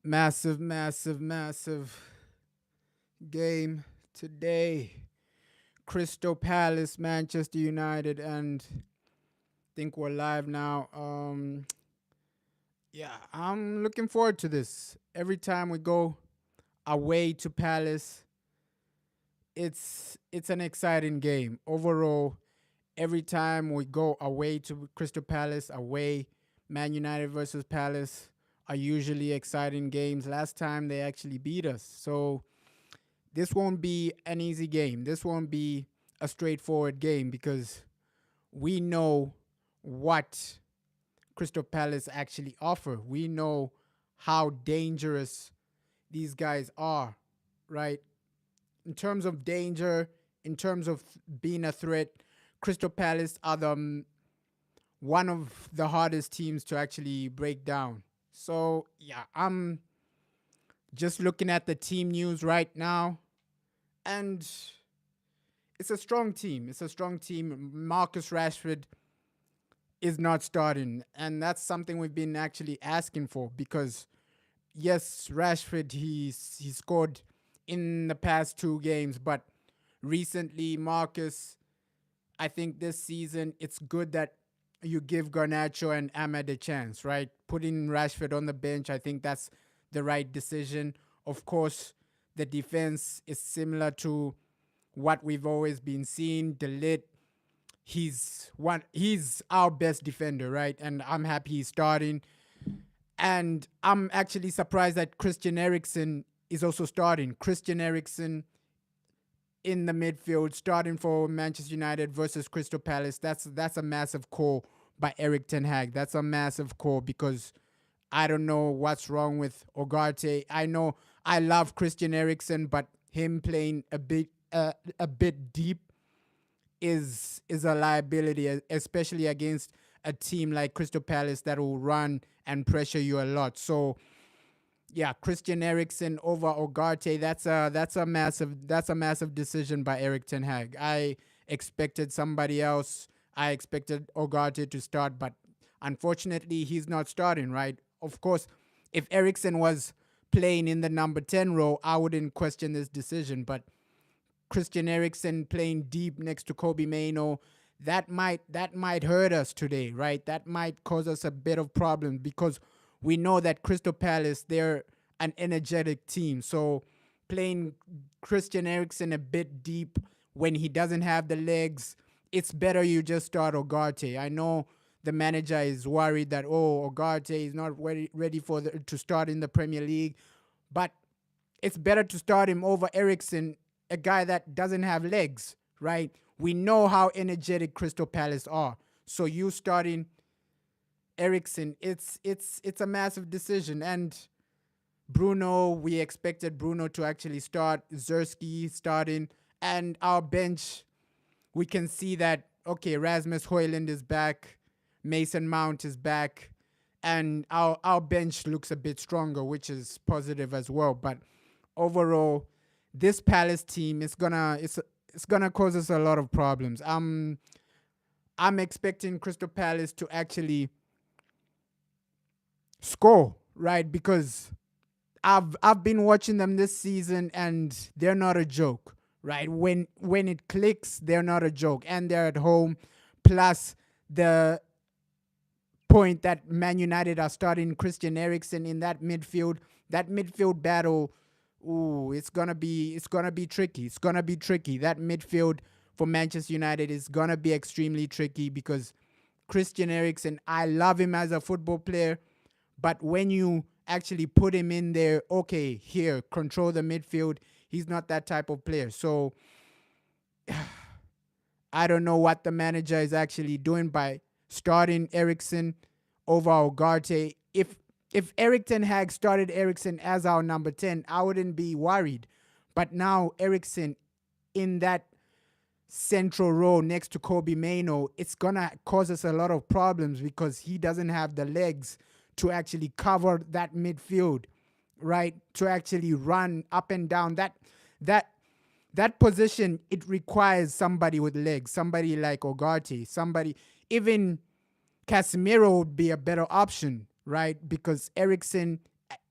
Massive game today. Crystal Palace, Manchester United, and I think we're live now. Yeah, I'm looking forward to this. Every time we go away to Palace, it's an exciting game. Overall, every time we go away to Crystal Palace, away, Man United versus Palace are usually exciting games. Last time they actually beat us. So this won't be an easy game. This won't be a straightforward game because we know what Crystal Palace actually offer. We know how dangerous these guys are, right? In terms of danger, in terms of being a threat, Crystal Palace are one of the hardest teams to actually break down. So, yeah, I'm just looking at the team news right now, and it's a strong team. It's a strong team. Marcus Rashford is not starting, and that's something we've been actually asking for because yes, Rashford he scored in the past two games, but recently Marcus, I think this season it's good that you give Garnacho and Ahmed a chance, right? Putting Rashford on the bench, I think that's the right decision. Of course, the defense is similar to what we've always been seeing. Delit, he's our best defender, right? And I'm happy he's starting. And I'm actually surprised that Christian Eriksen is also starting. Christian Eriksen in the midfield, starting for Manchester United versus Crystal Palace. That's a massive call by Eric Ten Hag. That's a massive call because I don't know what's wrong with Ugarte. I know I love Christian Eriksen, but him playing a bit deep is a liability, especially against a team like Crystal Palace that will run and pressure you a lot. So yeah, Christian Eriksen over Ugarte. That's a massive decision by Eric Ten Hag. I expected somebody else. I expected Ugarte to start, but unfortunately, he's not starting. Right? Of course, if Eriksen was playing in the number 10 role, I wouldn't question this decision. But Christian Eriksen playing deep next to Kobe Maino, that might hurt us today, right? That might cause us a bit of problem because we know that Crystal Palace, they're an energetic team. So playing Christian Eriksen a bit deep when he doesn't have the legs, it's better you just start Ugarte. I know the manager is worried that Ugarte is not ready to start in the Premier League, but it's better to start him over Eriksen, a guy that doesn't have legs, right? We know how energetic Crystal Palace are. So you starting Eriksen, it's a massive decision. And Bruno, we expected Bruno to actually start, Zerski starting, and our bench, we can see that okay, Rasmus Højlund is back, Mason Mount is back, and our bench looks a bit stronger, which is positive as well. But overall, this Palace team is gonna cause us a lot of problems. I'm expecting Crystal Palace to actually score, right? Because I've been watching them this season and they're not a joke, right? When it clicks, they're not a joke, and they're at home. Plus the point that Man United are starting Christian Eriksen in that midfield battle. Ooh, it's gonna be tricky. It's gonna be tricky. That midfield for Manchester United is gonna be extremely tricky because Christian Eriksen, I love him as a football player, but when you actually put him in there, okay, here, control the midfield, he's not that type of player. So I don't know what the manager is actually doing by starting Eriksen over Ugarte. If Eric Ten Hag started Eriksen as our number 10, I wouldn't be worried. But now Eriksen in that central row next to Kobe Maino, it's gonna cause us a lot of problems because he doesn't have the legs to actually cover that midfield, right? To actually run up and down that that position. It requires somebody with legs, somebody like Ugarte, somebody even Casemiro would be a better option, right? Because Eriksen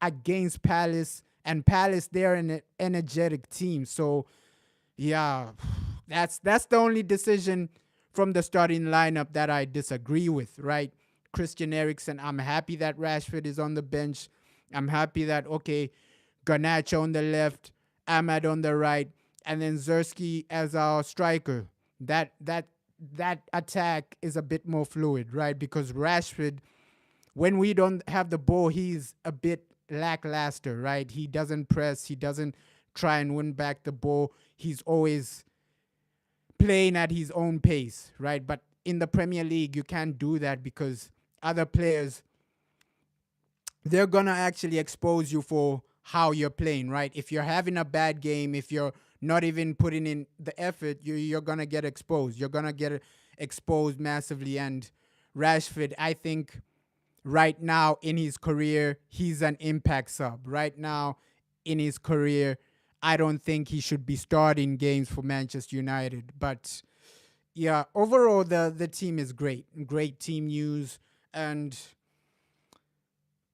against Palace, and Palace they're an energetic team. So yeah, that's the only decision from the starting lineup that I disagree with, right? Christian Eriksen, I'm happy that Rashford is on the bench. I'm happy that okay, Garnacho on the left, Ahmad on the right, and then Zersky as our striker. That attack is a bit more fluid, right? Because Rashford, when we don't have the ball, he's a bit lackluster, right? He doesn't press, he doesn't try and win back the ball. He's always playing at his own pace, right? But in the Premier League, you can't do that because other players, they're gonna actually expose you for how you're playing, right? If you're having a bad game, if you're not even putting in the effort, you're gonna get exposed. You're gonna get exposed massively. And Rashford, I think right now in his career, he's an impact sub. Right now in his career, I don't think he should be starting games for Manchester United. But yeah, overall the team is great. Great team news. And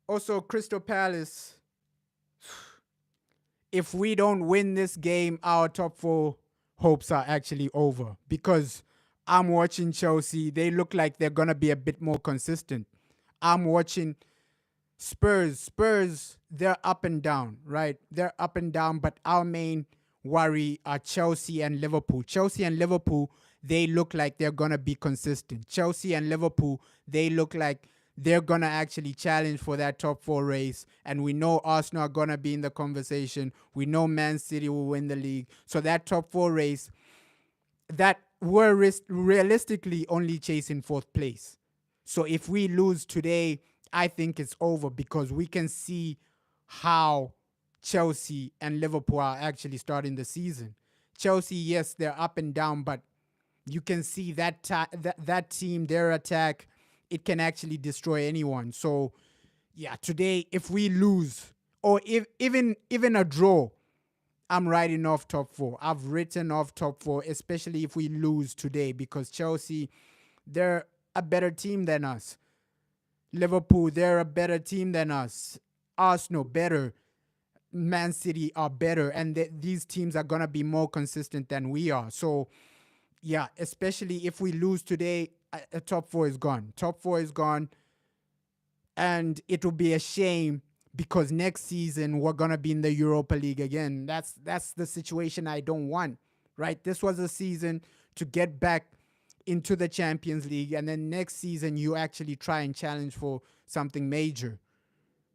also Crystal Palace, if we don't win this game, our top four hopes are actually over because I'm watching Chelsea. They look like they're going to be a bit more consistent. I'm watching Spurs. Spurs, they're up and down, right? They're up and down, but our main worry are Chelsea and Liverpool. Chelsea and Liverpool, they look like they're going to be consistent. Chelsea and Liverpool, they look like they're going to actually challenge for that top four race. And we know Arsenal are going to be in the conversation. We know Man City will win the league. So that top four race, that we're realistically only chasing fourth place. So if we lose today, I think it's over because we can see how Chelsea and Liverpool are actually starting the season. Chelsea, yes, they're up and down, but you can see that team, their attack, it can actually destroy anyone. So yeah, today if we lose or if even a draw, I'm writing off top four. I've written off top four, especially if we lose today because Chelsea, they're a better team than us. Liverpool, they're a better team than us. Arsenal, better. Man City are better. And these teams are going to be more consistent than we are. So, yeah, especially if we lose today, top four is gone. Top four is gone. And it will be a shame because next season we're going to be in the Europa League again. That's the situation I don't want, right? This was a season to get back into the Champions League, and then next season you actually try and challenge for something major.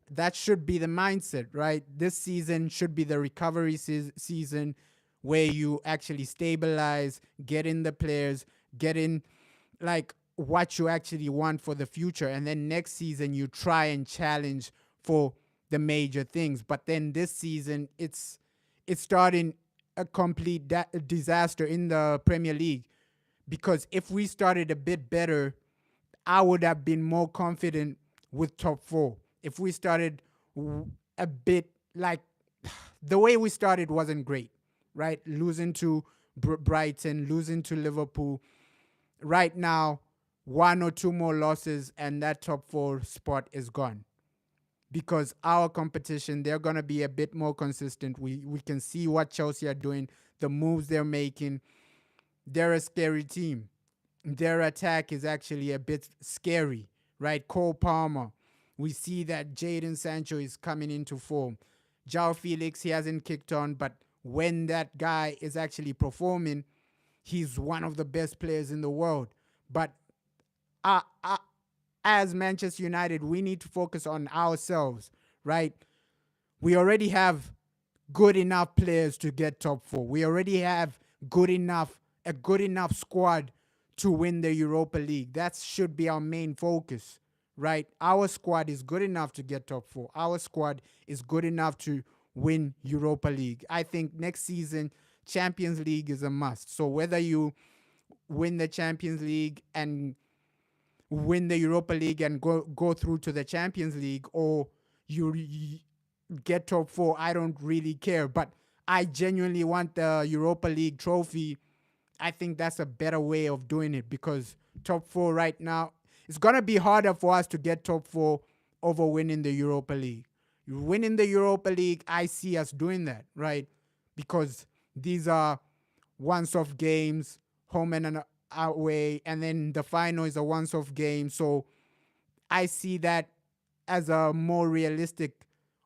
That should be the mindset, right? This season should be the recovery season where you actually stabilize, get in the players, get in like what you actually want for the future, and then next season you try and challenge for the major things. But then this season it's starting a complete disaster in the Premier League because if we started a bit better, I would have been more confident with top four. If we started a bit like the way we started wasn't great, right? Losing to Brighton, losing to Liverpool. Right now, one or two more losses and that top four spot is gone. Because our competition, they're going to be a bit more consistent. We can see what Chelsea are doing, the moves they're making. They're a scary team. Their attack is actually a bit scary, right? Cole Palmer. We see that Jadon Sancho is coming into form. João Felix, he hasn't kicked on, but when that guy is actually performing, he's one of the best players in the world. But uh, uh, as Manchester United, we need to focus on ourselves, right? We already have good enough players to get top four. We already have a good enough squad to win the Europa League. That should be our main focus, right? Our squad is good enough to get top four. Our squad is good enough to win Europa League. I think next season, Champions League is a must. So whether you win the Champions League and win the Europa League and go through to the Champions League, or you get top four, I don't really care. But I genuinely want the Europa League trophy. I think that's a better way of doing it because top four right now, it's going to be harder for us to get top four over winning the Europa League. Winning the Europa League, I see us doing that, right? Because these are once-off games, home and away, and then the final is a once-off game. So I see that as a more realistic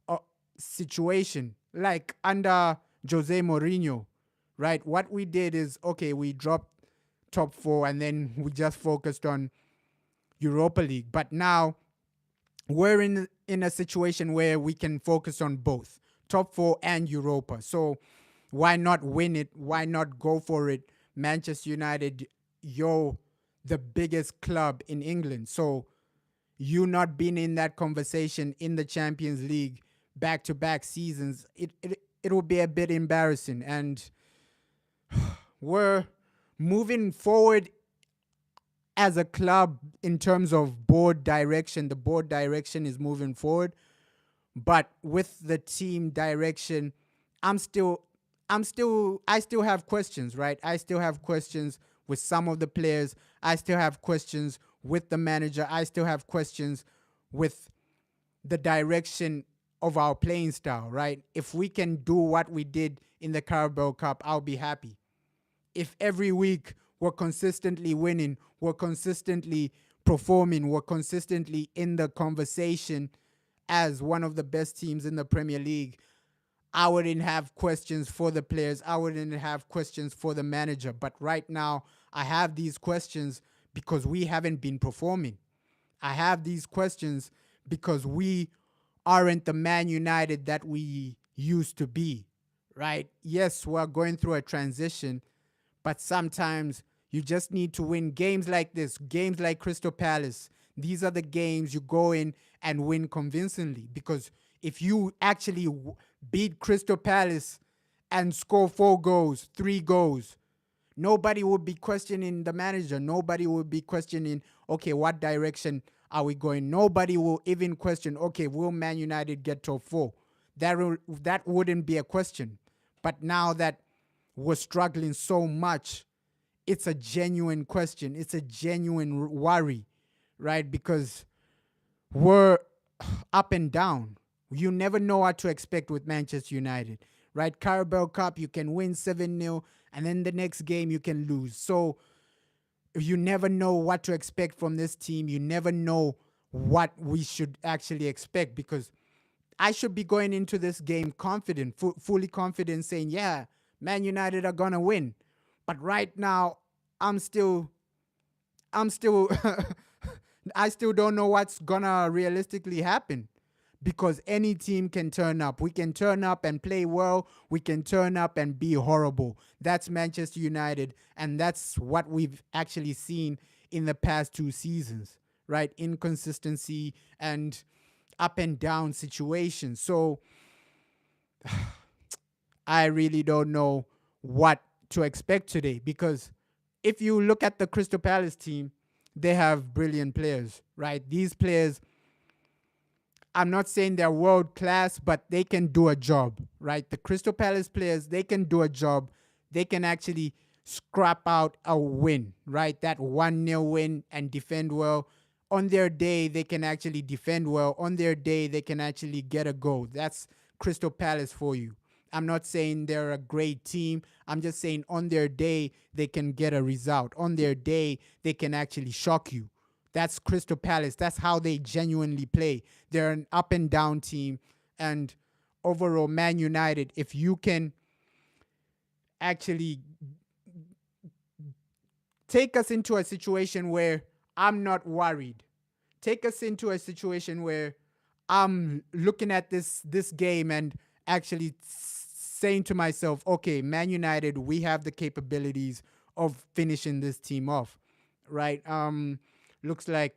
uh, situation. Like under Jose Mourinho, right? What we did is, okay, we dropped top four and then we just focused on Europa League. But now we're in a situation where we can focus on both top four and Europa. So why not win it? Why not go for it? Manchester United, you're the biggest club in England. So you not being in that conversation in the Champions League back to back seasons, it will be a bit embarrassing. And we're moving forward as a club in terms of board direction. The board direction is moving forward, but with the team direction, I'm still I still have questions, right? I still have questions with some of the players. I still have questions with the manager. I still have questions with the direction of our playing style, right? If we can do what we did in the Carabao Cup, I'll be happy. If every week we're consistently winning, we're consistently performing, we're consistently in the conversation as one of the best teams in the Premier League, I wouldn't have questions for the players. I wouldn't have questions for the manager. But right now, I have these questions because we haven't been performing. I have these questions because we aren't the Man United that we used to be, right? Yes, we're going through a transition, but sometimes you just need to win games like this, games like Crystal Palace. These are the games you go in and win convincingly. Because if you actually beat Crystal Palace and score 4 goals, 3 goals, nobody would be questioning the manager. Nobody would be questioning, okay, what direction are we going? Nobody will even question, okay, will Man United get top four? That wouldn't be a question. But now that we're struggling so much, it's a genuine question. It's a genuine worry, right? Because we're up and down. You never know what to expect with Manchester United, right? Carabao Cup, you can win 7-0, and then the next game you can lose. So you never know what to expect from this team. You never know what we should actually expect, because I should be going into this game confident, fully confident, saying, yeah, Man United are going to win. But right now, I'm still, I still don't know what's going to realistically happen, because any team can turn up. We can turn up and play well. We can turn up and be horrible. That's Manchester United, and that's what we've actually seen in the past 2 seasons, right? Inconsistency and up and down situations. So I really don't know what to expect today, because if you look at the Crystal Palace team, they have brilliant players, right? These players, I'm not saying they're world class, but they can do a job, right? The Crystal Palace players, they can do a job. They can actually scrap out a win, right? That 1-0 win and defend well. On their day, they can actually defend well. On their day, they can actually get a goal. That's Crystal Palace for you. I'm not saying they're a great team. I'm just saying on their day, they can get a result. On their day, they can actually shock you. That's Crystal Palace. That's how they genuinely play. They're an up and down team. And overall, Man United, if you can actually take us into a situation where I'm not worried, take us into a situation where I'm looking at this game and actually saying to myself, okay, Man United, we have the capabilities of finishing this team off, right? Looks like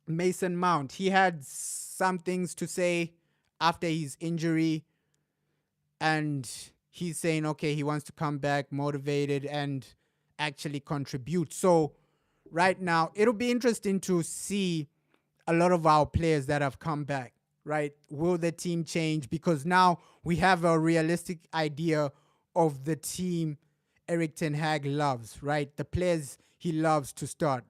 Mason Mount, he had some things to say after his injury, and he's saying, okay, he wants to come back motivated and actually contribute. So right now, it'll be interesting to see a lot of our players that have come back, right? Will the team change? Because now we have a realistic idea of the team Eric Ten Hag loves, right? The players he loves to start.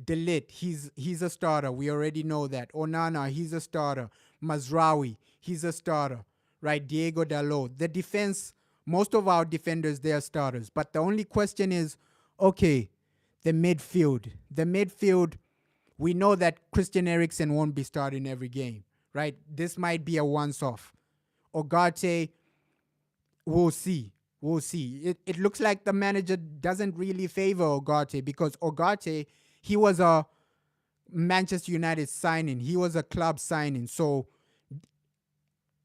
De Ligt, he's a starter. We already know that. Onana, he's a starter. Mazraoui, he's a starter, right? Diego Dalot. The defense, most of our defenders, they are starters. But the only question is, okay, the midfield. The midfield, we know that Christian Eriksen won't be starting every game, right? This might be a once-off. Ugarte, we'll see. We'll see. It looks like the manager doesn't really favor Ugarte because Ugarte, he was a Manchester United signing. He was a club signing. So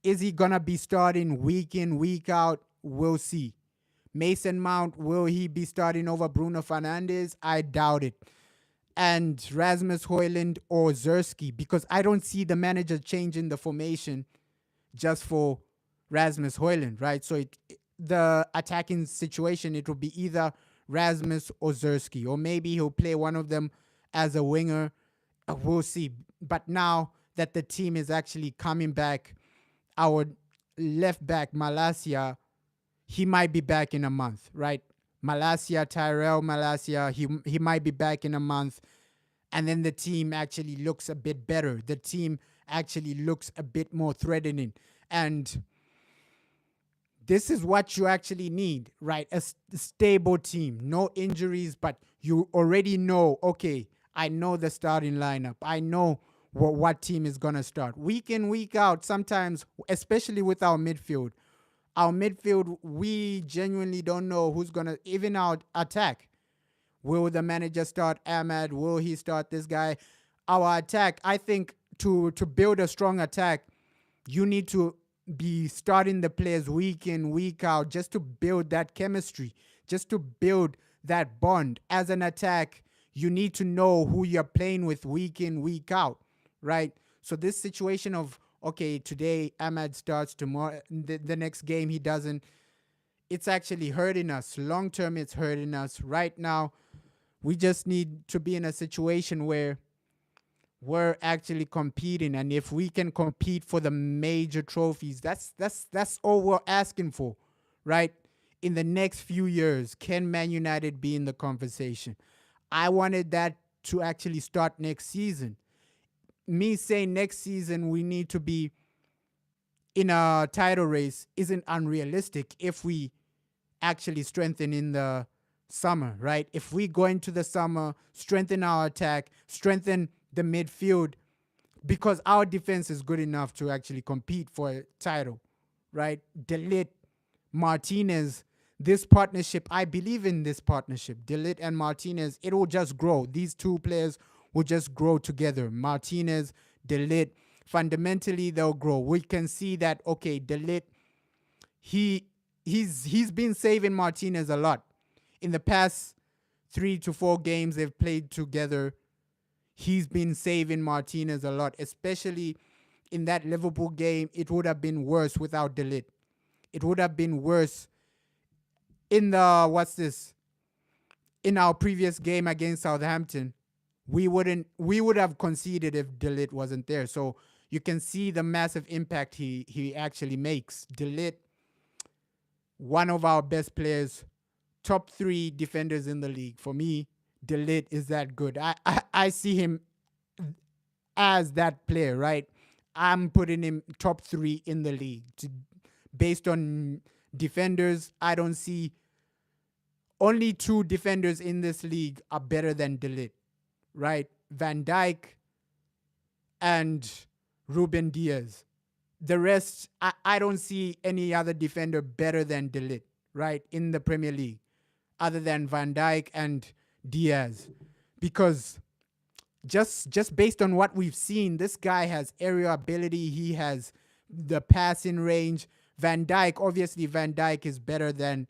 is he going to be starting week in, week out? We'll see. Mason Mount, will he be starting over Bruno Fernandes? I doubt it. And Rasmus Højlund or Zerski, because I don't see the manager changing the formation just for Rasmus Højlund, right? So the attacking situation, it will be either Rasmus or Zerski, or maybe he'll play one of them as a winger. We'll see. But now that the team is actually coming back, our left back, Malacia, he might be back in a month, right? Tyrell Malacia, he might be back in a month. And then the team actually looks a bit better. The team actually looks a bit more threatening. And this is what you actually need, right? A stable team, no injuries, but you already know, okay, I know the starting lineup. I know what team is going to start. Week in, week out, sometimes, especially with our midfield, we genuinely don't know who's going to, even our attack. Will the manager start Ahmad? Will he start this guy? Our attack, I think to build a strong attack, you need to be starting the players week in, week out, just to build that chemistry, just to build that bond. As an attack, you need to know who you're playing with week in, week out, right? So this situation of, okay, today Ahmad starts, tomorrow, the next game he doesn't, it's actually hurting us. Long term, it's hurting us. Right now, we just need to be in a situation where we're actually competing, and if we can compete for the major trophies, that's all we're asking for, right? In the next few years, can Man United be in the conversation? I wanted that to actually start next season. Me saying next season we need to be in a title race isn't unrealistic if we actually strengthen in the summer, right? If we go into the summer, strengthen our attack, strengthen the midfield, because our defense is good enough to actually compete for a title, right? De Ligt, Martinez, this partnership, I believe in this partnership. De Ligt and Martinez, it will just grow. These two players will just grow together. Martinez, De Ligt, fundamentally they'll grow. We can see that, okay, De Ligt, he's been saving Martinez a lot. In the past 3 to 4 games they've played together, he's been saving Martinez a lot, especially in that Liverpool game. It would have been worse without De Ligt. It would have been worse in in our previous game against Southampton. We would have conceded if De Ligt wasn't there. So you can see the massive impact he actually makes. De Ligt, one of our best players, top 3 defenders in the league. For me, De Ligt is that good. I see him as that player, right? I'm putting him top 3 in the league. Based on defenders, I don't see, only 2 defenders in this league are better than De Ligt, right? Van Dijk and Ruben Diaz. The rest, I don't see any other defender better than De Ligt, right, in the Premier League, other than Van Dijk and Diaz. Because just based on what we've seen, this guy has aerial ability. He has the passing range. Van Dijk is better than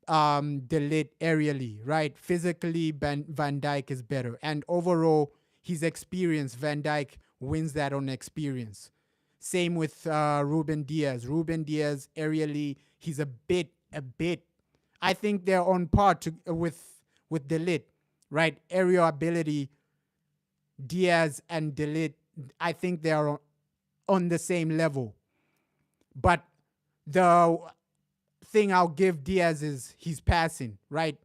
De Ligt aerially, right? Physically, Van Dijk is better. And overall, his experience, Van Dijk wins that on experience. Same with Ruben Diaz. Ruben Diaz aerially, he's a bit. I think they're on par with De Ligt, right? Aerial ability, Diaz and De Ligt, I think they are on the same level. But the thing I'll give Diaz is he's passing, right?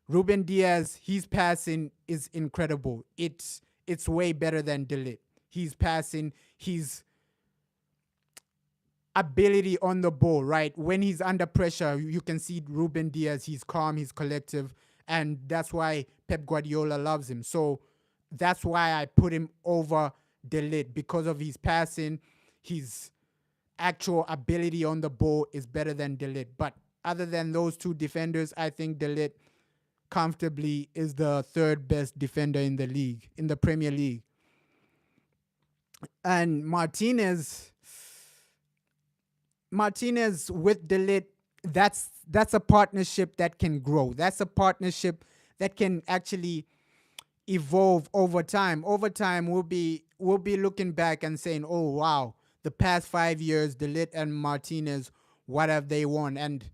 Ruben Diaz, his passing is incredible. It's way better than De Ligt. He's passing. He's ability on the ball, right? When he's under pressure, you can see Ruben Diaz, he's calm, he's collective, and that's why Pep Guardiola loves him. So that's why I put him over De Ligt, because of his passing, his actual ability on the ball is better than De Ligt. But other than those two defenders, I think De Ligt comfortably is the third best defender in the league, in the Premier League. And Martinez with De Ligt, that's a partnership that can grow. That's a partnership that can actually evolve over time. Over time, we'll be looking back and saying, "Oh wow, the past 5 years, De Ligt and Martinez, what have they won?" And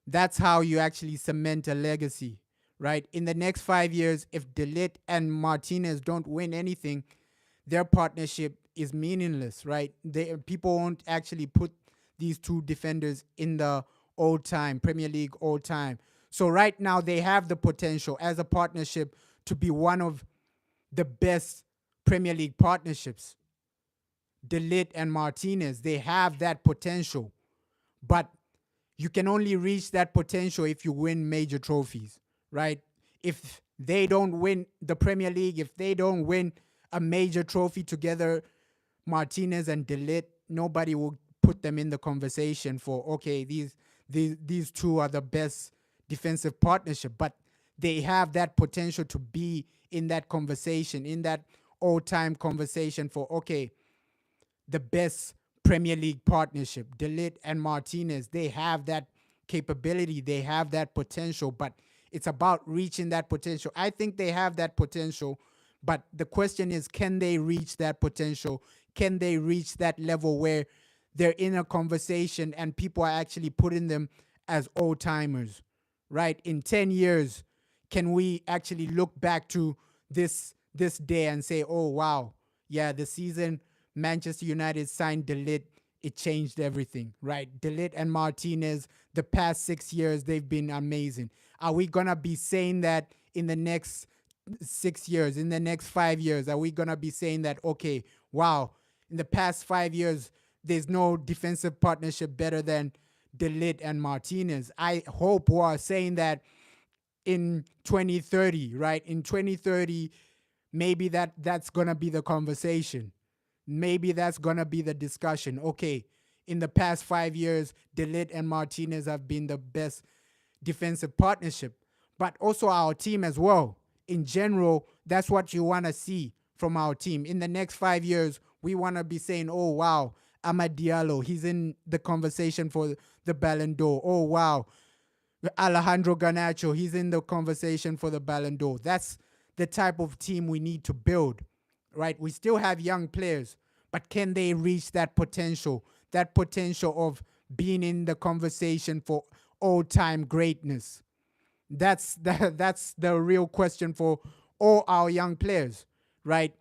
that's how you actually cement a legacy, right? In the next 5 years, if De Ligt and Martinez don't win anything, their partnership is meaningless, right? People won't actually put these two defenders in the old time Premier League old time. So right now they have the potential as a partnership to be one of the best Premier League partnerships. De Ligt and Martinez, they have that potential, but you can only reach that potential if you win major trophies, right? If they don't win the Premier League, if they don't win a major trophy together, Martinez and De Ligt, nobody will put them in the conversation for, okay, these two are the best defensive partnership, but they have that potential to be in that conversation, in that all-time conversation for, okay, the best Premier League partnership. De Ligt and Martinez, they have that capability, they have that potential, but it's about reaching that potential. I think they have that potential, but the question is, can they reach that potential? Can they reach that level where they're in a conversation and people are actually putting them as old timers, right? In 10 years, can we actually look back to this day and say, oh, wow, yeah, the season Manchester United signed De Ligt, it changed everything, right? De Ligt and Martinez, the past 6 years, they've been amazing. Are we going to be saying that in the next 6 years, in the next 5 years? Are we going to be saying that, okay, wow, in the past 5 years, there's no defensive partnership better than De Ligt and Martinez? I hope we are saying that in 2030, right? In 2030, maybe that's going to be the conversation. Maybe that's going to be the discussion. Okay, in the past 5 years, De Ligt and Martinez have been the best defensive partnership, but also our team as well. In general, that's what you want to see from our team. In the next 5 years, we want to be saying, oh, wow, Amad Diallo, he's in the conversation for the Ballon d'Or. Oh, wow, Alejandro Garnacho, he's in the conversation for the Ballon d'Or. That's the type of team we need to build, right? We still have young players, but can they reach that potential of being in the conversation for all-time greatness? That's the real question for all our young players, right?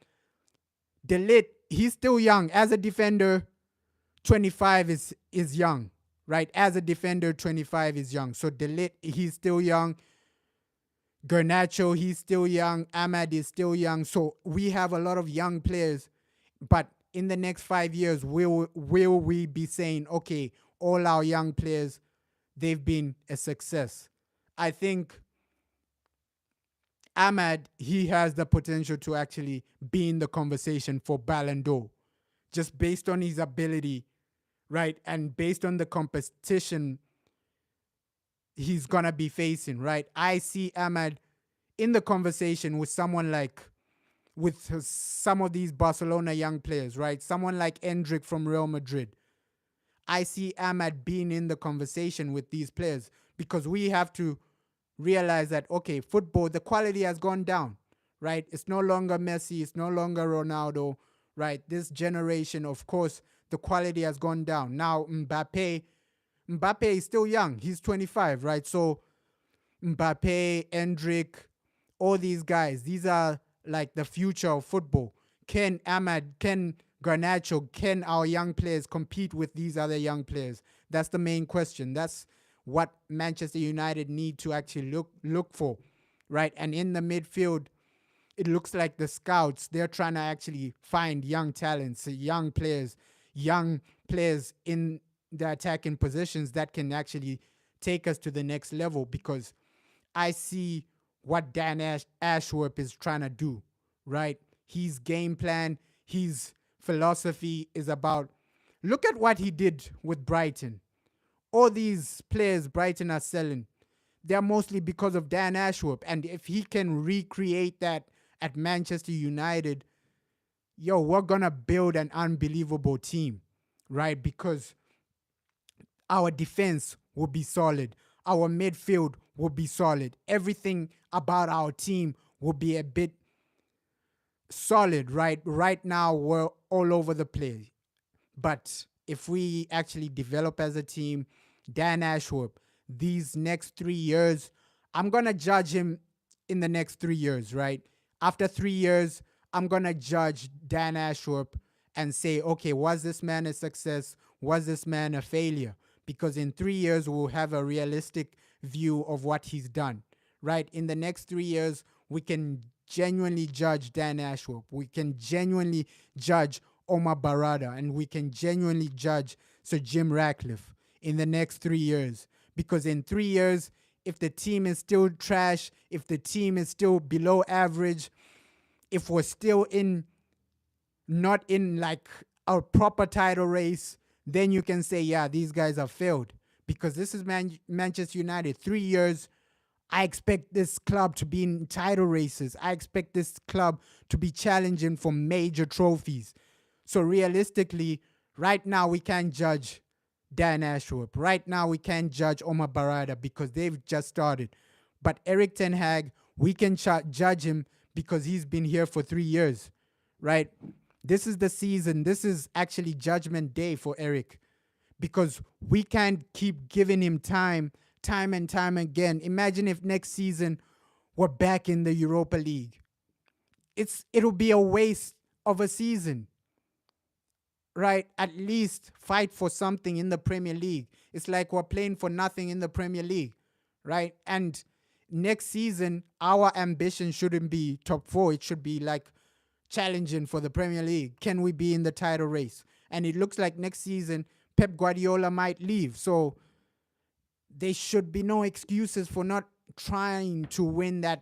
De Ligt, he's still young. As a defender, 25 is young, right? As a defender, 25 is young. So De Ligt, he's still young. Garnacho, he's still young. Amad is still young. So we have a lot of young players, but in the next 5 years, will we be saying, okay, all our young players, they've been a success? I think Amad, he has the potential to actually be in the conversation for Ballon d'Or, just based on his ability, right? And based on the competition he's going to be facing, right? I see Amad in the conversation with someone like, with some of these Barcelona young players, right? Someone like Endrick from Real Madrid. I see Amad being in the conversation with these players, because we have to realize that, okay, football, the quality has gone down, right? It's no longer Messi, it's no longer Ronaldo, right? This generation, of course, the quality has gone down. Now, Mbappe is still young. He's 25, right? So Mbappe, Endrick, all these guys, these are like the future of football. Can Amad, can Garnacho, can our young players compete with these other young players? That's the main question. That's what Manchester United need to actually look for, right? And in the midfield, it looks like the scouts, they're trying to actually find young talents, young players in the attacking positions that can actually take us to the next level, because I see what Dan Ashworth is trying to do, right? His game plan, his philosophy is about, look at what he did with Brighton. All these players Brighton are selling, they're mostly because of Dan Ashworth. And if he can recreate that at Manchester United, yo, we're going to build an unbelievable team, right? Because our defense will be solid. Our midfield will be solid. Everything about our team will be a bit solid, right? Right now, we're all over the place. But if we actually develop as a team, Dan Ashworth, these next 3 years, I'm going to judge him in the next 3 years, right? After 3 years, I'm going to judge Dan Ashworth and say, okay, was this man a success? Was this man a failure? Because in 3 years, we'll have a realistic view of what he's done, right? In the next 3 years, we can genuinely judge Dan Ashworth. We can genuinely judge Omar Barada, and we can genuinely judge Sir Jim Ratcliffe in the next 3 years. Because in 3 years, if the team is still trash, if the team is still below average, if we're still not in like a proper title race, then you can say, yeah, these guys have failed. Because this is Manchester United. 3 years, I expect this club to be in title races. I expect this club to be challenging for major trophies. So realistically, right now we can't judge Dan Ashworth. Right now we can't judge Omar Barada because they've just started. But Erik ten Hag, we can judge him because he's been here for 3 years, right? This is the season. This is actually judgment day for Erik, because we can't keep giving him time and time again. Imagine if next season we're back in the Europa League. It'll be a waste of a season, right? At least fight for something in the Premier League. It's like we're playing for nothing in the Premier League, right? And next season, our ambition shouldn't be top 4. It should be like challenging for the Premier League. Can we be in the title race? And it looks like next season, Pep Guardiola might leave. So there should be no excuses for not trying to win that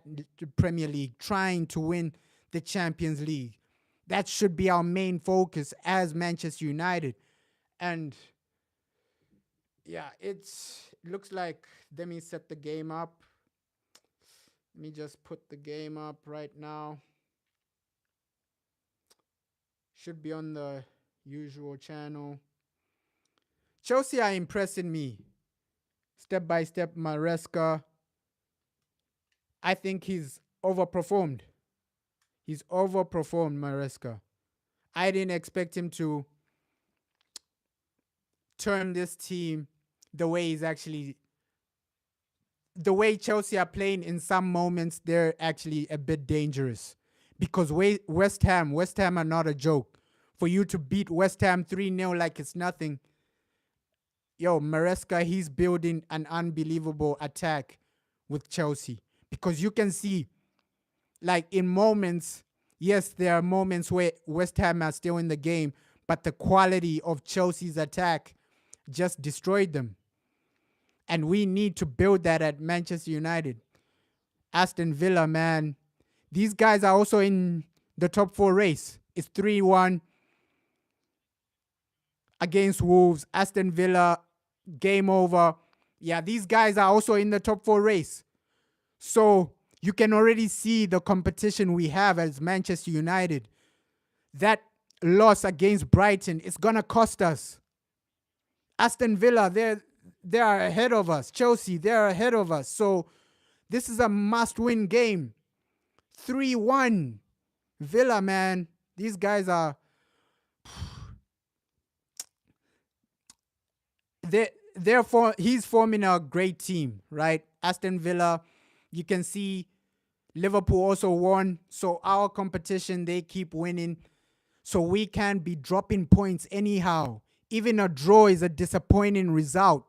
Premier League, trying to win the Champions League. That should be our main focus as Manchester United. And yeah, it looks like, let me set the game up. Let me just put the game up right now. Should be on the usual channel. Chelsea are impressing me. Step by step, Maresca. I think he's overperformed. He's overperformed, Maresca. I didn't expect him to turn this team the way Chelsea are playing. In some moments, they're actually a bit dangerous. Because West Ham are not a joke. For you to beat West Ham 3-0 like it's nothing, yo, Maresca, he's building an unbelievable attack with Chelsea. Because you can see, like in moments, yes, there are moments where West Ham are still in the game, but the quality of Chelsea's attack just destroyed them. And we need to build that at Manchester United. Aston Villa, man, these guys are also in the top 4 race. It's 3-1 against Wolves. Aston Villa, game over. Yeah, these guys are also in the top 4 race. So you can already see the competition we have as Manchester United. That loss against Brighton, it's going to cost us. Aston Villa, they are ahead of us. Chelsea, they're ahead of us. So this is a must-win game. 3-1. Villa, man. These guys are... Therefore, he's forming a great team, right? Aston Villa, you can see Liverpool also won. So our competition, they keep winning. So we can't be dropping points anyhow. Even a draw is a disappointing result,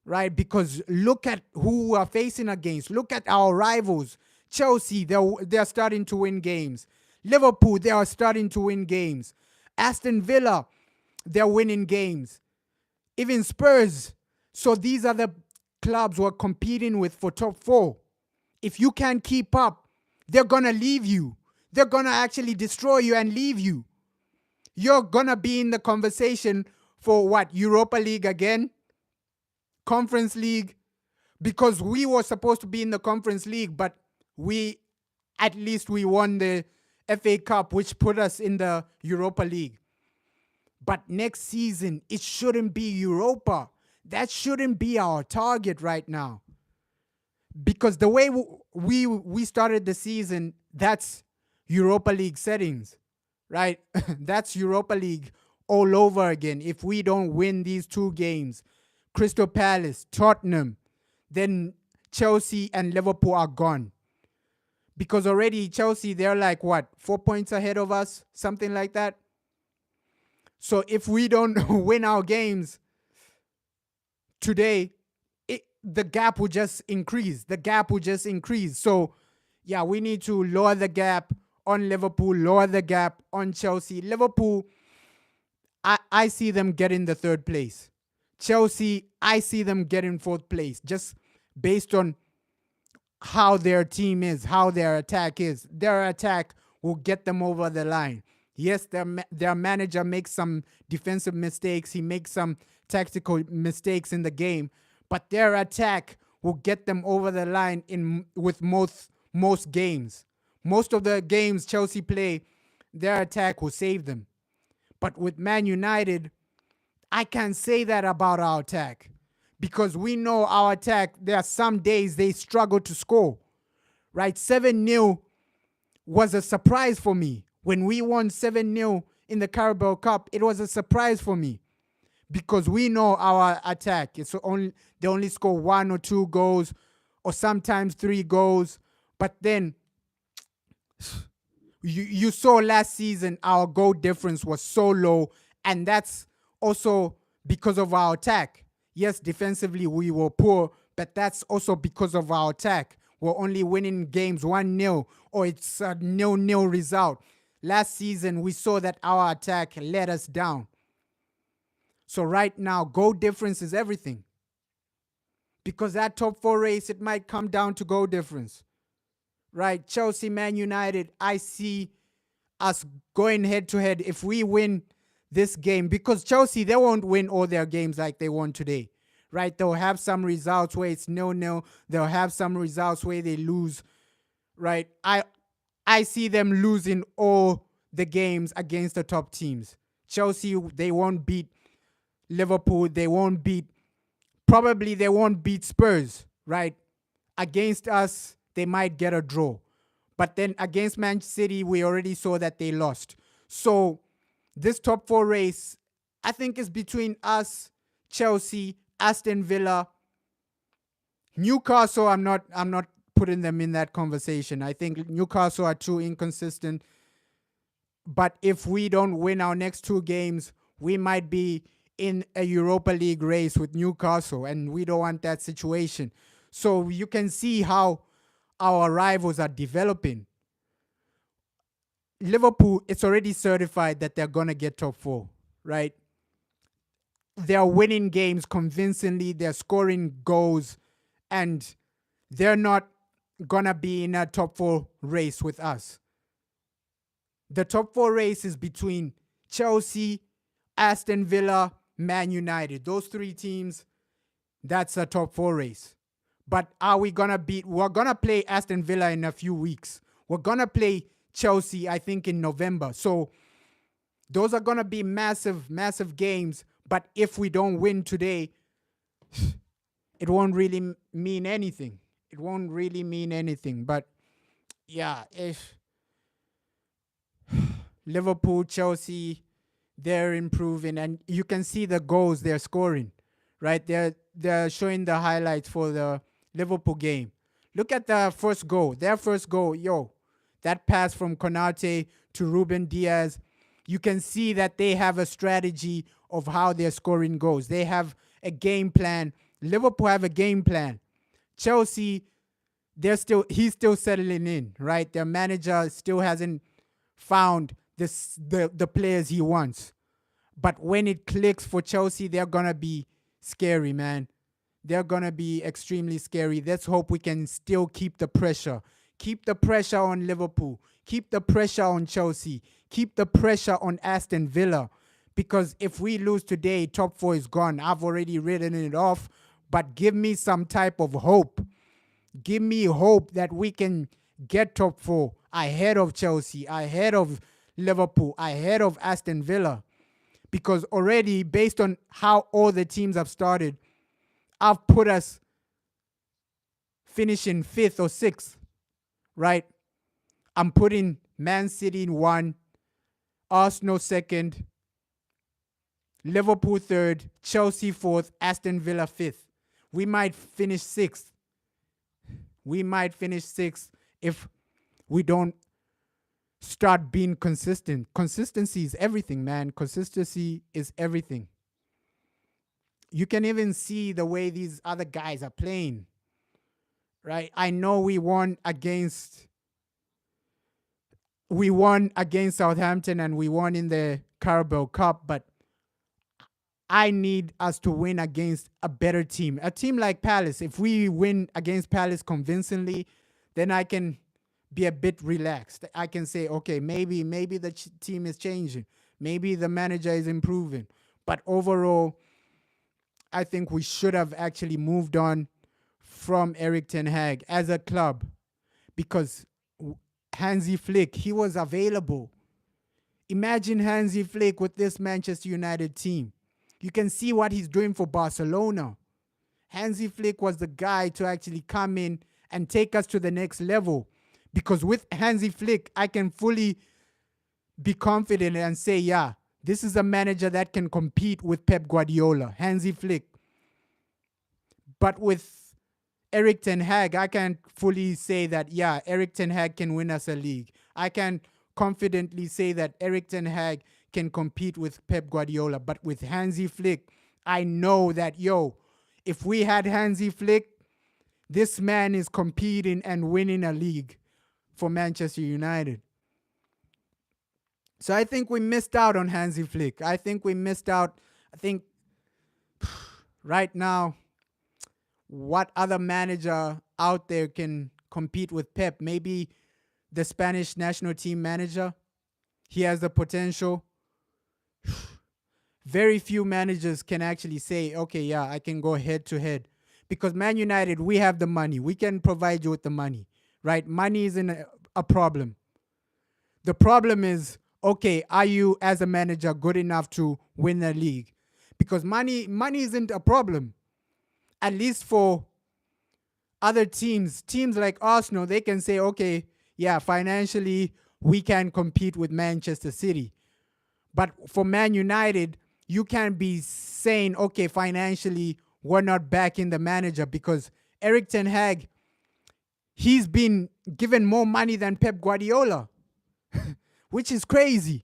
right? Because look at who we are facing against. Look at our rivals. Chelsea, they're starting to win games. Liverpool, they are starting to win games. Aston Villa, they're winning games. even Spurs. So these are the clubs we're competing with for top four. If you can't keep up, they're going to leave you. They're going to actually destroy you and leave you. You're going to be in the conversation for what? Europa League again? Conference League? Because we were supposed to be in the Conference League, but at least we won the FA Cup, which put us in the Europa League. But next season, it shouldn't be Europa. That shouldn't be our target right now. Because the way we started the season, that's Europa League settings, right? That's Europa League all over again. If we don't win these two games, Crystal Palace, Tottenham, then Chelsea and Liverpool are gone. Because already Chelsea, they're like, what, 4 points ahead of us? Something like that. So if we don't win our games today, the gap will just increase. The gap will just increase. So, yeah, we need to lower the gap on Liverpool, lower the gap on Chelsea. Liverpool, I see them getting the third place. Chelsea, I see them getting fourth place, just based on how their team is, how their attack is. Their attack will get them over the line. Yes, their manager makes some defensive mistakes. He makes some tactical mistakes in the game. But their attack will get them over the line with most games. Most of the games Chelsea play, their attack will save them. But with Man United, I can't say that about our attack. Because we know our attack, there are some days they struggle to score. Right? 7-0 was a surprise for me. When we won 7-0 in the Carabao Cup, it was a surprise for me. Because we know our attack. They only score 1 or 2 goals, or sometimes 3 goals. But then you saw last season our goal difference was so low, and that's also because of our attack. Yes, defensively we were poor, but that's also because of our attack. We're only winning games 1-0, or it's a 0-0 result. Last season we saw that our attack let us down. So right now, goal difference is everything. Because that top 4 race, it might come down to goal difference. Right? Chelsea, Man United, I see us going head to head if we win this game. Because Chelsea, they won't win all their games like they won today. Right? They'll have some results where it's 0-0. They'll have some results where they lose. Right? I see them losing all the games against the top teams. Chelsea, they won't beat Liverpool, they won't beat Spurs, right? Against us, they might get a draw. But then against Man City, we already saw that they lost. So this top 4 race, I think, is between us, Chelsea, Aston Villa, Newcastle. I'm not putting them in that conversation. I think Newcastle are too inconsistent. But if we don't win our next 2 games, we might be in a Europa League race with Newcastle, and we don't want that situation. So you can see how our rivals are developing. Liverpool, it's already certified that they're going to get top 4, right? They're winning games convincingly, they're scoring goals, and they're not going to be in a top 4 race with us. The top 4 race is between Chelsea, Aston Villa, Man United. Those 3 teams, that's a top 4 race. But are we going to beat? We're going to play Aston Villa in a few weeks. We're going to play Chelsea, I think, in November. So those are going to be massive, massive games. But if we don't win today, it won't really mean anything. It won't really mean anything. But yeah, if Liverpool, Chelsea, they're improving, and you can see the goals they're scoring, right? They're showing the highlights for the Liverpool game. Look at the first goal. Their first goal, that pass from Konate to Ruben Diaz. You can see that they have a strategy of how they're scoring goals. They have a game plan. Liverpool have a game plan. Chelsea, he's still settling in, right? Their manager still hasn't found the players he wants. But when it clicks for Chelsea, they're going to be scary, man. They're going to be extremely scary. Let's hope we can still keep the pressure. Keep the pressure on Liverpool. Keep the pressure on Chelsea. Keep the pressure on Aston Villa. Because if we lose today, top four is gone. I've already written it off. But give me some type of hope. Give me hope that we can get top four ahead of Chelsea, ahead of Liverpool, ahead of Aston Villa. Because already, based on how all the teams have started, I've put us finishing 5th or 6th, right? I'm putting Man City in 1, Arsenal 2nd, Liverpool 3rd, Chelsea 4th, Aston Villa 5th. We might finish 6th. We might finish 6th if we don't start being consistent. Consistency is everything, man. Consistency is everything. You can even see the way these other guys are playing, right? I know we won against Southampton and we won in the Carabao Cup, but I need us to win against a better team. A team like Palace, if we win against Palace convincingly, then I can be a bit relaxed. I can say, okay, maybe the team is changing. Maybe the manager is improving. But overall, I think we should have actually moved on from Erik ten Hag as a club, because Hansi Flick, he was available. Imagine Hansi Flick with this Manchester United team. You can see what he's doing for Barcelona. Hansi Flick was the guy to actually come in and take us to the next level. Because with Hansi Flick, I can fully be confident and say, yeah, this is a manager that can compete with Pep Guardiola, Hansi Flick. But with Erik ten Hag, I can't fully say that, yeah, Erik ten Hag can win us a league. I can confidently say that Erik ten Hag can compete with Pep Guardiola. But with Hansi Flick, I know that, if we had Hansi Flick, this man is competing and winning a league for Manchester United. So I think we missed out on Hansi Flick. I think right now, what other manager out there can compete with Pep? Maybe the Spanish national team manager. He has the potential. Very few managers can actually say, okay, yeah, I can go head to head. Because Man United, we have the money. We can provide you with the money, right? Money isn't a problem. The problem is, okay, are you as a manager good enough to win a league? Because money isn't a problem. At least for other teams like Arsenal, they can say, okay, yeah, financially, we can compete with Manchester City. But for Man United, you can't be saying, okay, financially, we're not backing the manager, because Erik ten Hag, he's been given more money than Pep Guardiola, which is crazy.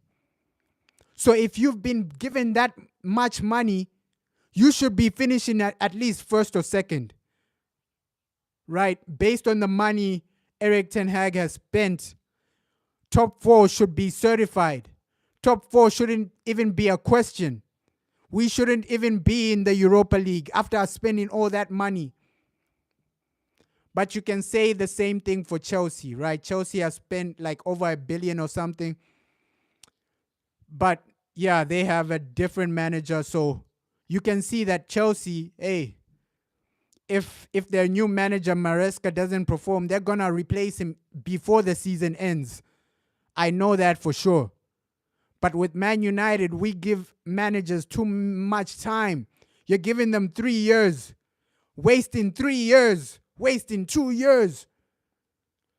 So if you've been given that much money, you should be finishing at least first or second, right? Based on the money Erik ten Hag has spent, top 4 should be certified. Top 4 shouldn't even be a question. We shouldn't even be in the Europa League after spending all that money. But you can say the same thing for Chelsea, right? Chelsea has spent like over $1 billion or something. But yeah, they have a different manager. So you can see that Chelsea, hey, if their new manager Maresca doesn't perform, they're going to replace him before the season ends. I know that for sure. But with Man United, we give managers too much time. You're giving them 3 years, wasting 3 years, wasting 2 years.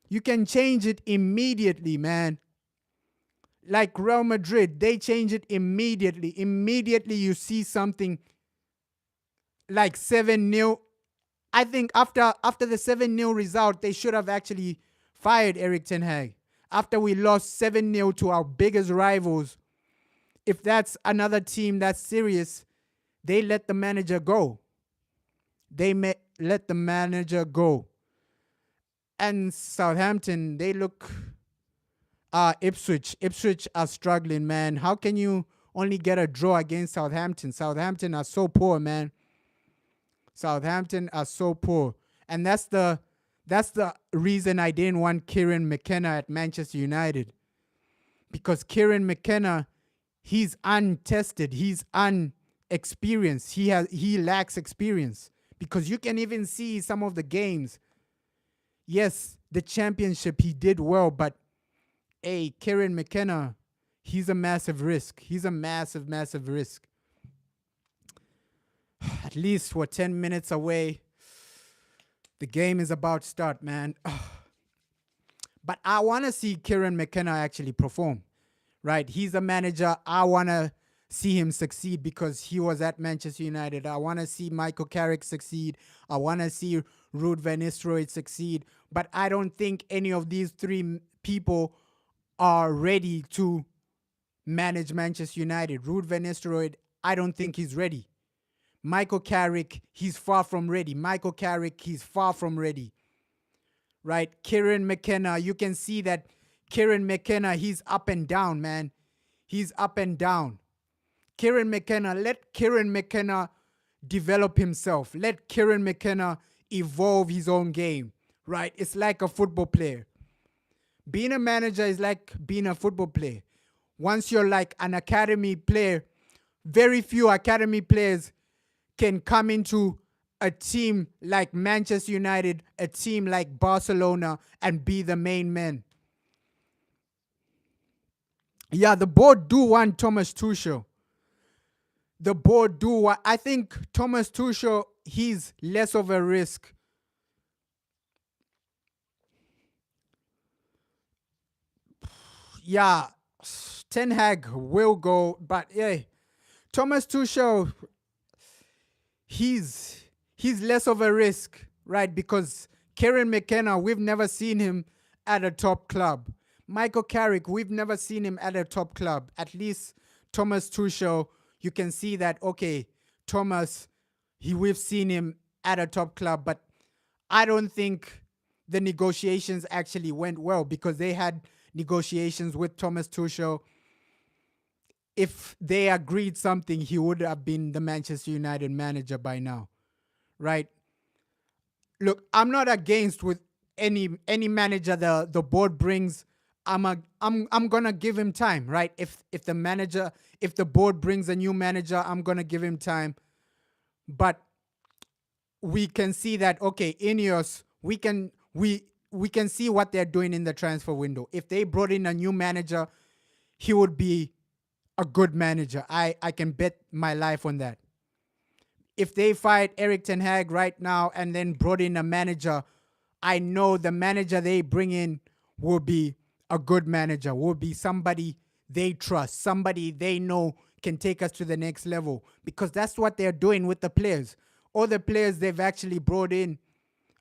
You can change it immediately, man. Like Real Madrid, they change it immediately. Immediately you see something like 7-0. I think after the 7-0 result, they should have actually fired Erik ten Hag. After we lost 7-0 to our biggest rivals, if that's another team that's serious, they let the manager go. Let the manager go. And Southampton, they look... Ipswich are struggling, man. How can you only get a draw against Southampton. Southampton are so poor, man. Southampton are so poor. And that's the reason I didn't want Kieran McKenna at Manchester United. Because Kieran McKenna, he's untested, he's unexperienced, he lacks experience. Because you can even see some of the games. Yes, the championship he did well, but hey, Kieran McKenna, he's a massive risk. He's a massive, massive risk. At least we're 10 minutes away. The game is about to start, man. But I want to see Kieran McKenna actually perform, right? He's a manager. I want to see him succeed because he was at Manchester United. I want to see Michael Carrick succeed. I want to see Ruud van Nistelrooy succeed. But I don't think any of these three people are ready to manage Manchester United. Ruud van Nistelrooy, I don't think he's ready. Michael Carrick, he's far from ready. Michael Carrick, he's far from ready. Right? Kieran McKenna, you can see that Kieran McKenna, he's up and down, man. He's up and down. Kieran McKenna, let Kieran McKenna develop himself. Let Kieran McKenna evolve his own game, right? It's like a football player. Being a manager is like being a football player. Once you're like an academy player, very few academy players can come into a team like Manchester United, a team like Barcelona, and be the main man. Yeah, the board do want Thomas Tuchel. The board do want. I think Thomas Tuchel, he's less of a risk. Yeah, Ten Hag will go, but yeah, Thomas Tuchel, he's less of a risk, right? Because Kieran McKenna, we've never seen him at a top club. Michael Carrick, we've never seen him at a top club. At least Thomas Tuchel, you can see that, okay, Thomas, we've seen him at a top club, but I don't think the negotiations actually went well because they had negotiations with Thomas Tuchel. If they agreed something, he would have been the Manchester United manager by now, right? Look, I'm not against with any manager the board brings. I'm gonna give him time, right? If the board brings a new manager, I'm gonna give him time. But we can see that, okay, Ineos, we can see what they're doing in the transfer window. If they brought in a new manager, he would be a good manager. I can bet my life on that. If they fired Erik ten Hag right now and then brought in a manager, I know the manager they bring in will be a good manager, will be somebody they trust, somebody they know can take us to the next level, because that's what they're doing with the players. All the players they've actually brought in,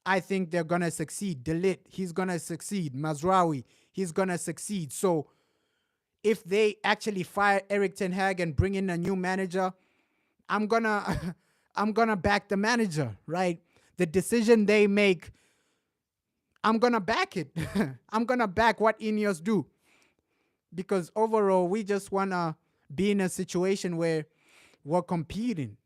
I think they're going to succeed. De Ligt, he's going to succeed. Mazraoui, he's going to succeed. So if they actually fire Erik ten Hag and bring in a new manager, I'm gonna back the manager, right? The decision they make, I'm gonna back it. I'm gonna back what Ineos do, because overall we just wanna be in a situation where we're competing.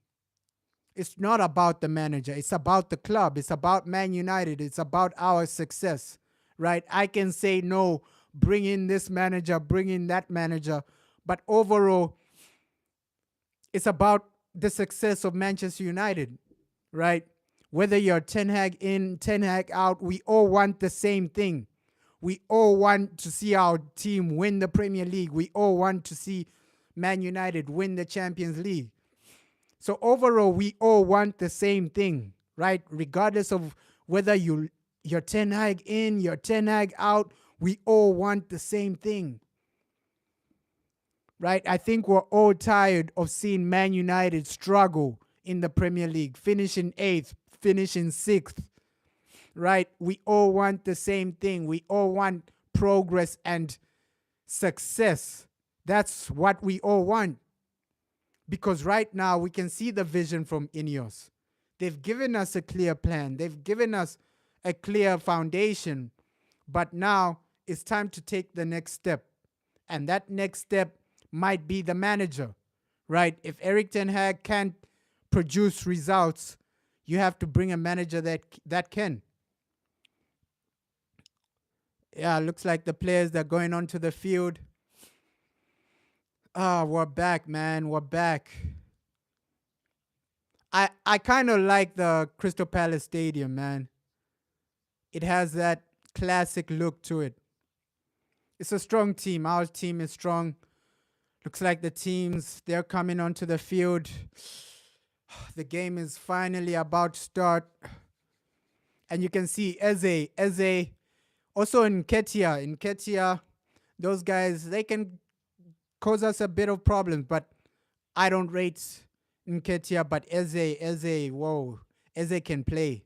It's not about the manager. It's about the club. It's about Man United. It's about our success, right? I can say no, bring in this manager, bring in that manager, but overall, it's about the success of Manchester United, right? Whether you're Ten Hag in, Ten Hag out, we all want the same thing. We all want to see our team win the Premier League. We all want to see Man United win the Champions League. So overall, we all want the same thing, right? Regardless of whether you're Ten Hag in, you're Ten Hag out, we all want the same thing. Right? I think we're all tired of seeing Man United struggle in the Premier League, finishing 8th, finishing 6th. Right? We all want the same thing. We all want progress and success. That's what we all want. Because right now we can see the vision from Ineos. They've given us a clear plan. They've given us a clear foundation. But now it's time to take the next step. And that next step might be the manager, right? If Eric Ten Hag can't produce results, you have to bring a manager that can. Yeah, looks like the players that are going onto the field. Ah, we're back, man. We're back. I kind of like the Crystal Palace Stadium, man. It has that classic look to it. It's a strong team. Our team is strong. Looks like the teams, they're coming onto the field. The game is finally about to start. And you can see Eze, also in Ketia, those guys, they can cause us a bit of problems, but I don't rate Nketiah, but Eze, whoa, Eze can play.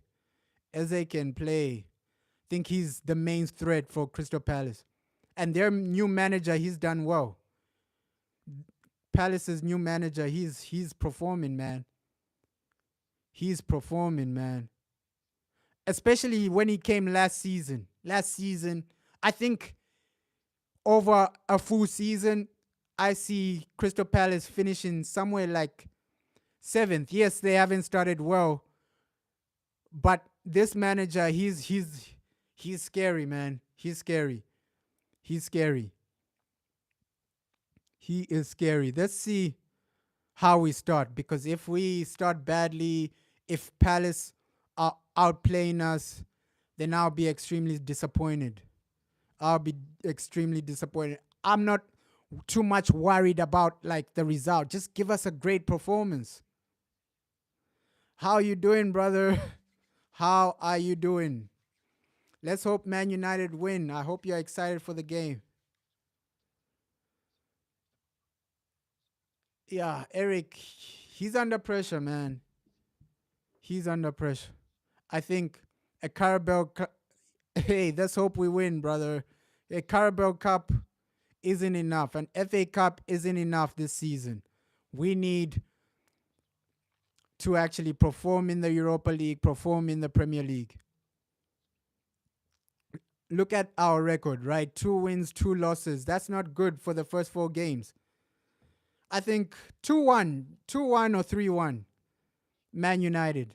Eze can play. Think he's the main threat for Crystal Palace. And their new manager, he's done well. Palace's new manager, he's performing, man. He's performing, man. Especially when he came last season. Last season, I think over a full season, I see Crystal Palace finishing somewhere like 7th. Yes, they haven't started well, but this manager, he's scary, man. He's scary. He's scary. He is scary. Let's see how we start, because if we start badly, if Palace are outplaying us, then I'll be extremely disappointed. I'll be extremely disappointed. I'm not too much worried about like the result. Just give us a great performance. How you doing, brother? How are you doing? Let's hope Man United win. I hope you're excited for the game. Yeah, Eric, he's under pressure, man. He's under pressure. I think a hey, let's hope we win, brother. A Carabao Cup isn't enough. An FA Cup isn't enough this season. We need to actually perform in the Europa League, perform in the Premier League. Look at our record, right? 2 wins, 2 losses. That's not good for the first 4 games. I think 2-1 or 3-1, Man United.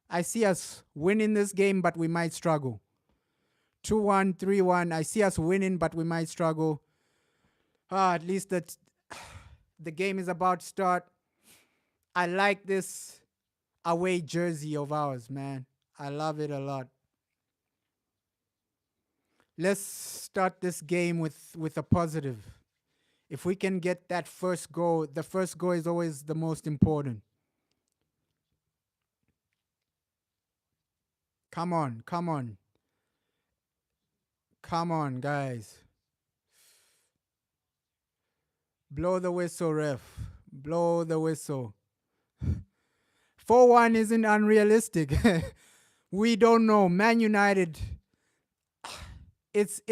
I see us winning this game, but we might struggle. 2-1, 3-1. I see us winning, but we might struggle. At least the game is about to start. I like this away jersey of ours, man. I love it a lot. Let's start this game with a positive. If we can get that first goal, the first goal is always the most important. Come on, come on. Come on, guys. Blow the whistle, ref. Blow the whistle. 4-1 isn't unrealistic. We don't know. Man United, it's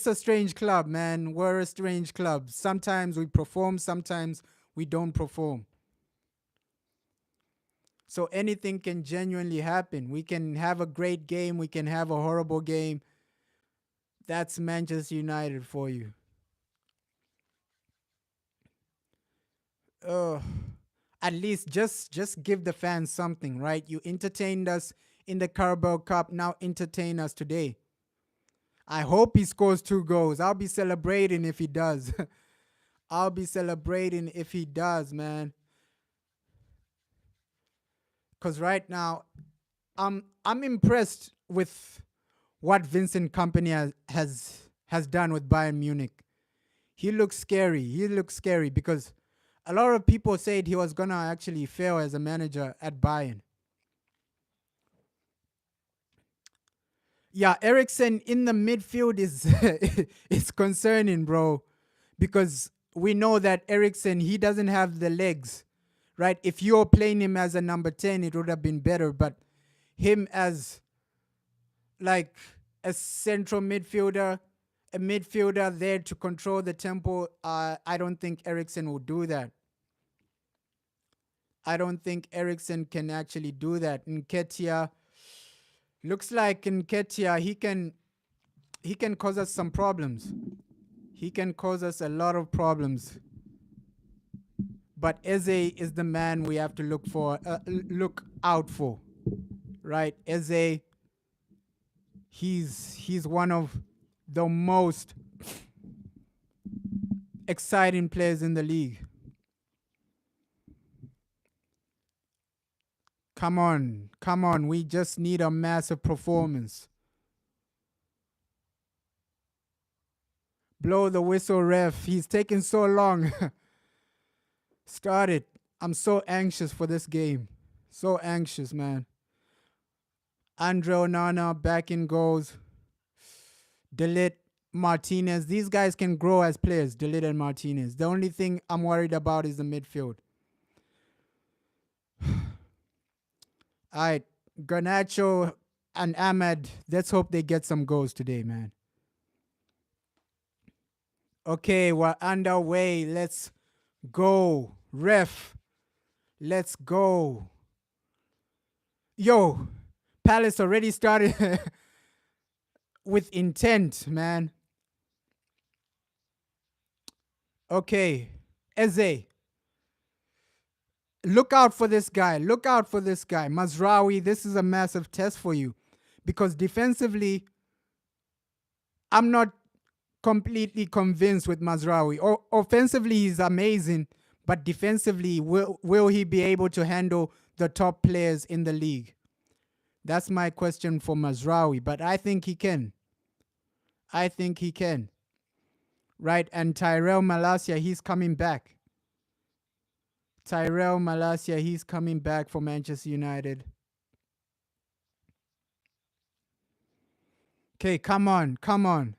a strange club, man. We're a strange club. Sometimes we perform, sometimes we don't perform. So anything can genuinely happen. We can have a great game, we can have a horrible game. That's Manchester United for you. At least just give the fans something, right? You entertained us in the Carabao Cup, now entertain us today. I hope he scores 2 goals. I'll be celebrating if he does. I'll be celebrating if he does, man. Because right now, I'm impressed with what Vincent Kompany has done with Bayern Munich. He looks scary. He looks scary because a lot of people said he was gonna actually fail as a manager at Bayern. Yeah, Eriksen in the midfield is it's concerning, bro, because we know that Eriksen, he doesn't have the legs, right? If you're playing him as a number 10, it would have been better, but him as like a central midfielder, a midfielder there to control the tempo, I don't think Eriksen will do that. I don't think Eriksen can actually do that. Nketiah, looks like Nketiah, he can cause us some problems. He can cause us a lot of problems. but Eze is the man we have to look out for, right? Eze, he's one of the most exciting players in the league. Come on, come on. We just need a massive performance. Blow the whistle, ref. He's taking so long. Start it. I'm so anxious for this game. So anxious, man. Andre Onana back in goals. Delete Martinez. These guys can grow as players, Delete and Martinez. The only thing I'm worried about is the midfield. All right, Garnacho and Ahmed. Let's hope they get some goals today, man. Okay, we're underway. Let's go. Ref, let's go. Yo, Palace already started with intent, man. Okay, Eze. Look out for this guy. Look out for this guy. Mazraoui, this is a massive test for you. Because defensively, I'm not completely convinced with Mazraoui. Offensively, he's amazing. But defensively, will he be able to handle the top players in the league? That's my question for Mazraoui. But I think he can. I think he can. Right? And Tyrell Malacia, he's coming back. Tyrell Malacia, he's coming back for Manchester United. Okay, come on, come on.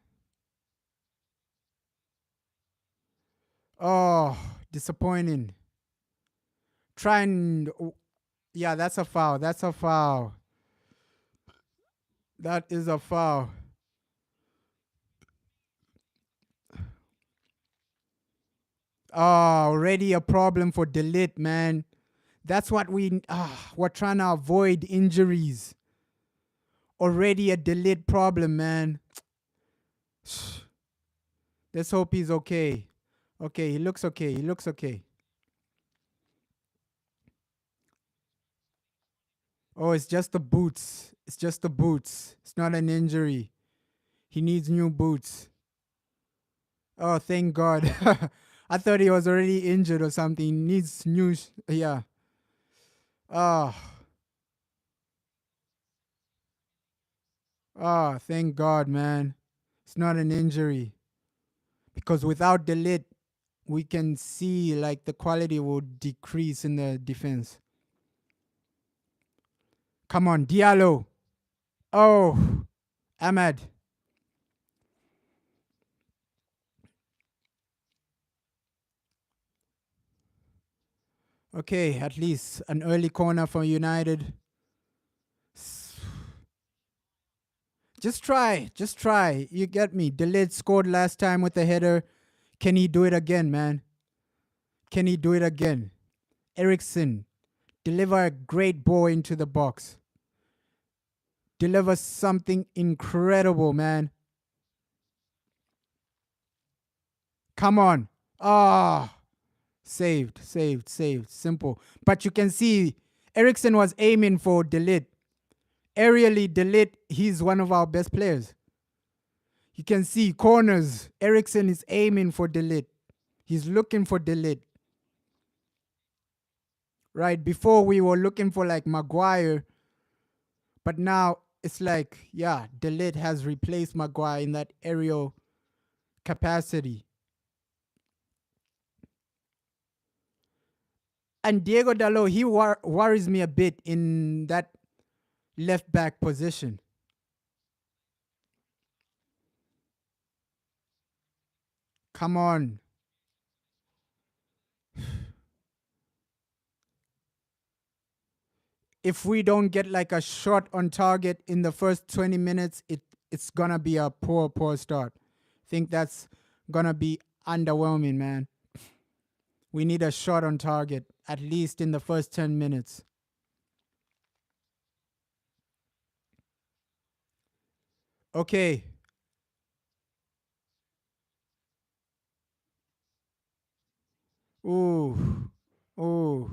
Oh, disappointing. Try and... Yeah, that's a foul. That's a foul. That is a foul. Oh, already a problem for Delete, man. That's what we're trying to avoid injuries. Already a Delete problem, man. Let's hope he's okay. Okay, he looks okay. He looks okay. Oh, it's just the boots. It's just the boots. It's not an injury. He needs new boots. Oh, thank God. I thought he was already injured or something. He needs new. Yeah. Oh. Oh, thank God, man. It's not an injury. Because without Delete, we can see like the quality will decrease in the defense. Come on, Diallo. Oh, Ahmad. Okay, at least an early corner for United. Just try. Just try. You get me. Delete scored last time with a header. Can he do it again, man? Can he do it again? Ericsson, deliver a great ball into the box. Deliver something incredible, man. Come on. Ah, saved, saved, saved. Simple. But you can see Ericsson was aiming for Delete. Aerially, Delete, he's one of our best players. You can see corners. Ericsson is aiming for Delete. He's looking for Delete. Right? Before we were looking for like Maguire. But now it's like, yeah, Delete has replaced Maguire in that aerial capacity. And Diego Dalot, he worries me a bit in that left back position. Come on. If we don't get like a shot on target in the first 20 minutes, it's gonna be a poor start. Think that's gonna be underwhelming, man. We need a shot on target, at least in the first 10 minutes. Okay. Ooh. Oh,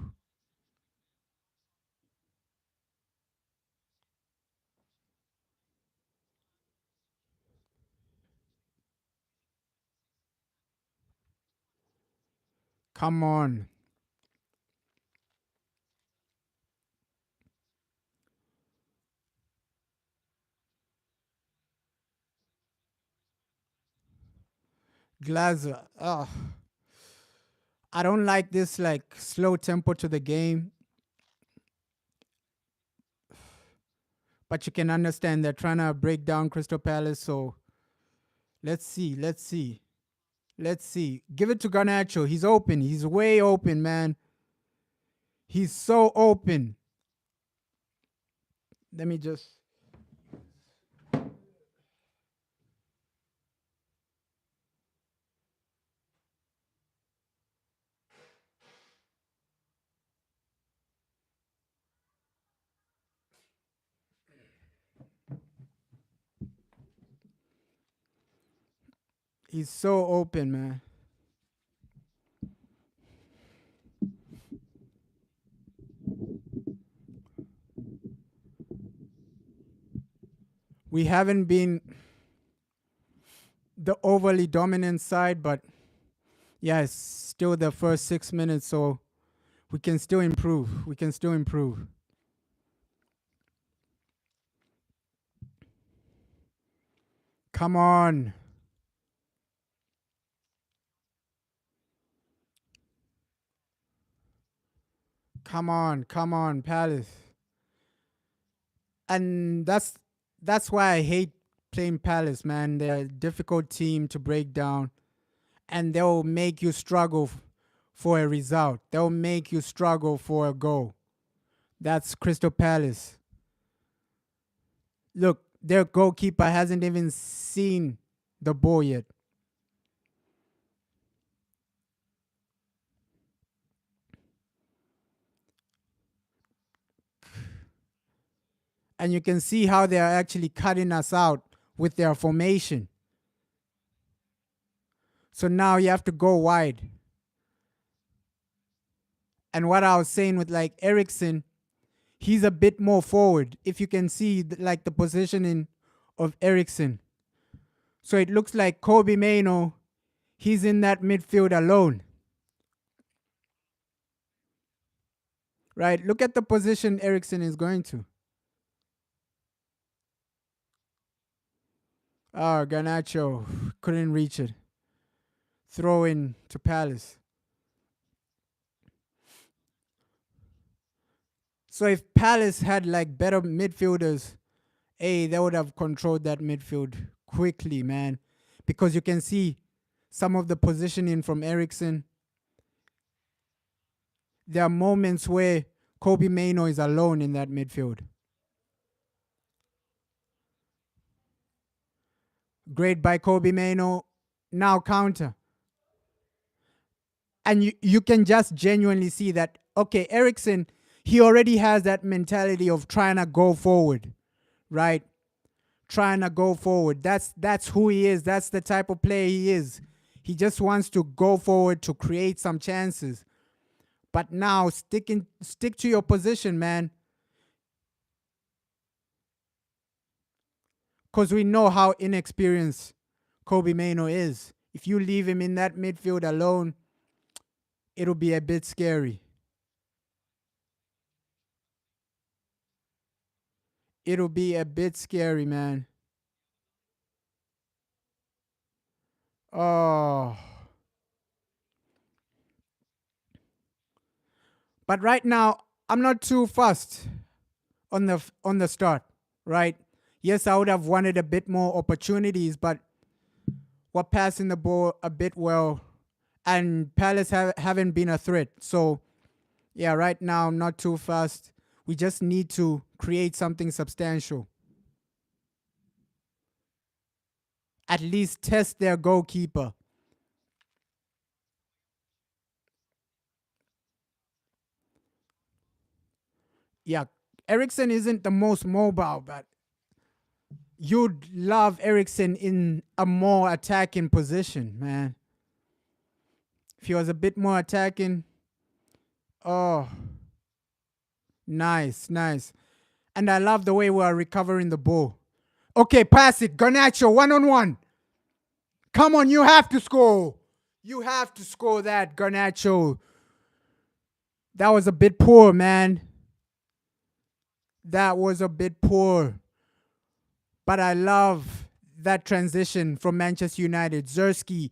come on. Glazer. Oh, I don't like this like slow tempo to the game, but you can understand they're trying to break down Crystal Palace. So let's see. Let's see. Let's see. Give it to Garnacho. He's open. He's way open, man. He's so open. Let me just. He's so open, man. We haven't been the overly dominant side, but yeah, it's still the first 6 minutes, so we can still improve. We can still improve. Come on. Come on. Come on, Palace. And that's why I hate playing Palace, man. They're a difficult team to break down, and they'll make you struggle for a result. They'll make you struggle for a goal. That's Crystal Palace. Look, their goalkeeper hasn't even seen the ball yet. And you can see how they are actually cutting us out with their formation. So now you have to go wide. And what I was saying with like Ericsson, he's a bit more forward. If you can see like the positioning of Ericsson. So it looks like Kobe Mano, he's in that midfield alone. Right? Look at the position Ericsson is going to. Oh, Garnacho couldn't reach it. Throw in to Palace. So if Palace had like better midfielders, hey, they would have controlled that midfield quickly, man. Because you can see some of the positioning from Ericsson. There are moments where Kobe Mano is alone in that midfield. Great by Kobe Mano. Now counter. And you can just genuinely see that, okay, Ericsson, he already has that mentality of trying to go forward, right? Trying to go forward. That's who he is. That's the type of player he is. He just wants to go forward to create some chances. But now stick to your position, man. Because we know how inexperienced Kobe Mano is. If you leave him in that midfield alone, it'll be a bit scary. It'll be a bit scary, man. Oh. But right now, I'm not too fussed on the start, right? Yes, I would have wanted a bit more opportunities, but we're passing the ball a bit well, and Palace haven't been a threat. So, yeah, right now, I'm not too fast. We just need to create something substantial. At least test their goalkeeper. Yeah, Ericsson isn't the most mobile, but you'd love Ericsson in a more attacking position, man. If he was a bit more attacking, Oh, nice, nice. And I love the way we are recovering the ball. Okay, pass it. Garnacho, 1-on-1. Come on, you have to score. You have to score that, Garnacho. That was a bit poor, man. That was a bit poor. But I love that transition from Manchester United. Zerski,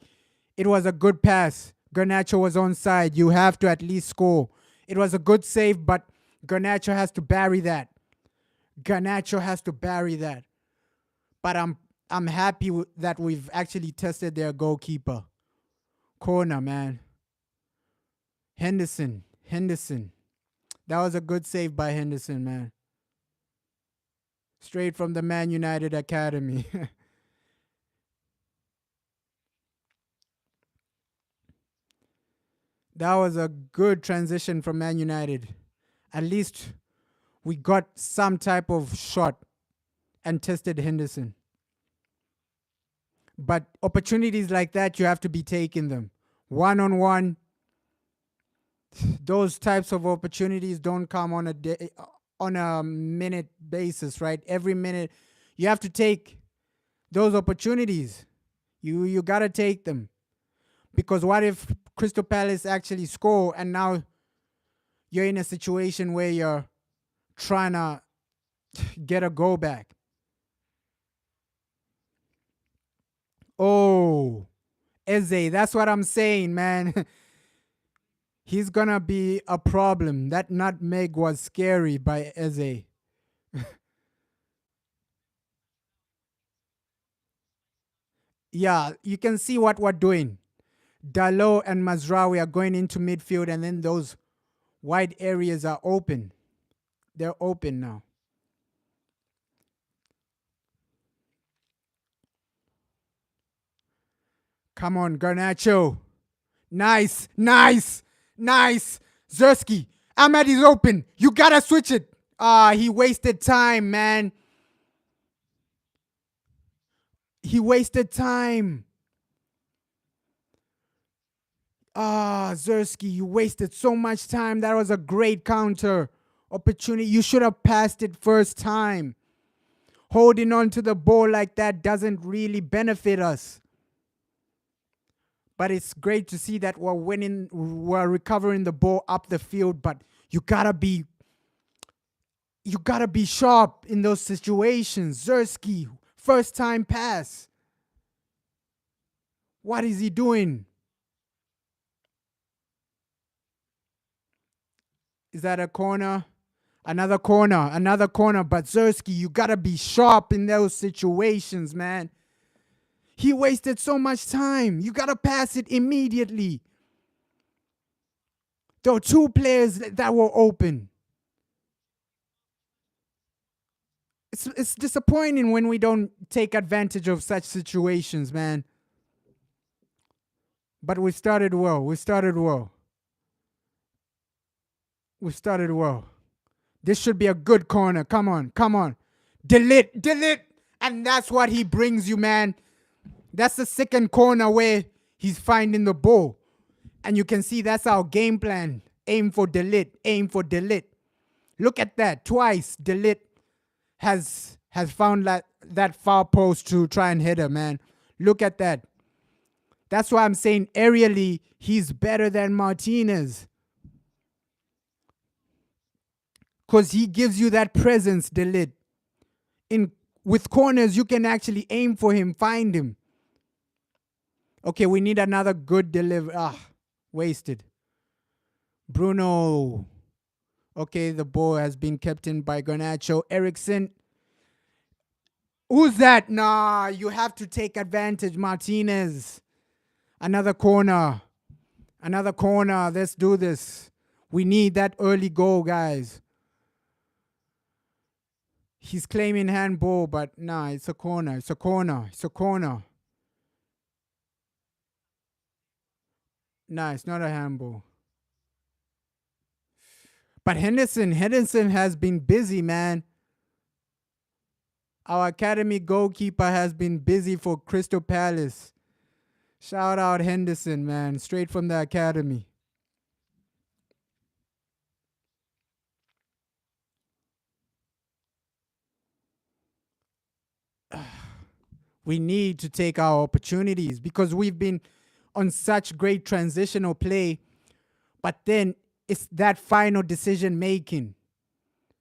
it was a good pass. Garnacho was onside. You have to at least score. It was a good save, but Garnacho has to bury that. Garnacho has to bury that. But I'm happy that we've actually tested their goalkeeper. Corner, man. Henderson. That was a good save by Henderson, man. Straight from the Man United Academy. That was a good transition from Man United. At least we got some type of shot and tested Henderson. But opportunities like that, you have to be taking them. 1-on-1, those types of opportunities don't come on a day, on a minute basis, right? Every minute you have to take those opportunities. You got to take them. Because what if Crystal Palace actually score and now you're in a situation where you're trying to get a goal back? Oh, Eze, that's what I'm saying, man. He's gonna be a problem. That nutmeg was scary by Eze. Yeah, you can see what we're doing. Dalot and Mazraoui are going into midfield, and then those wide areas are open. They're open now. Come on, Garnacho. Nice. Zerski. Ahmed is open. You gotta switch it. He wasted time, man. He wasted time. Zerski, you wasted so much time. That was a great counter opportunity. You should have passed it first time. Holding on to the ball like that doesn't really benefit us. But it's great to see that we're winning, we're recovering the ball up the field, but you gotta be sharp in those situations. Zerski, first time pass. What is he doing? Is that a corner? Another corner. But Zerski, you gotta be sharp in those situations, man. He wasted so much time. You gotta pass it immediately. There were two players that were open. It's disappointing when we don't take advantage of such situations, man. But we started well. This should be a good corner. Come on. Delete. And that's what he brings you, man. That's the second corner where he's finding the ball. And you can see that's our game plan. Aim for delete. Look at that. Twice delete has found that far post to try and hit her, man. Look at that. That's why I'm saying aerially, he's better than Martinez. Because he gives you that presence, delete. With corners, you can actually aim for him, find him. Okay, we need another good delivery. Wasted. Bruno. Okay, the ball has been kept in by Garnacho. Eriksen. Who's that? Nah, you have to take advantage, Martinez. Another corner. Let's do this. We need that early goal, guys. He's claiming handball, but nah, it's a corner. Nah, it's not a handball. But Henderson has been busy, man. Our academy goalkeeper has been busy for Crystal Palace. Shout out Henderson, man. Straight from the academy. We need to take our opportunities because we've been on such great transitional play, but then it's that final decision making,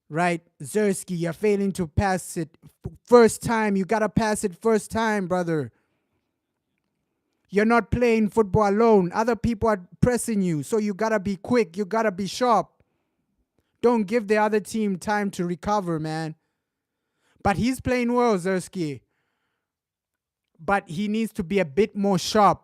right? Zersky, you're failing to pass it first time. You got to pass it first time, brother. You're not playing football alone. Other people are pressing you. So you got to be quick. You got to be sharp. Don't give the other team time to recover, man. But he's playing well, Zersky. But he needs to be a bit more sharp.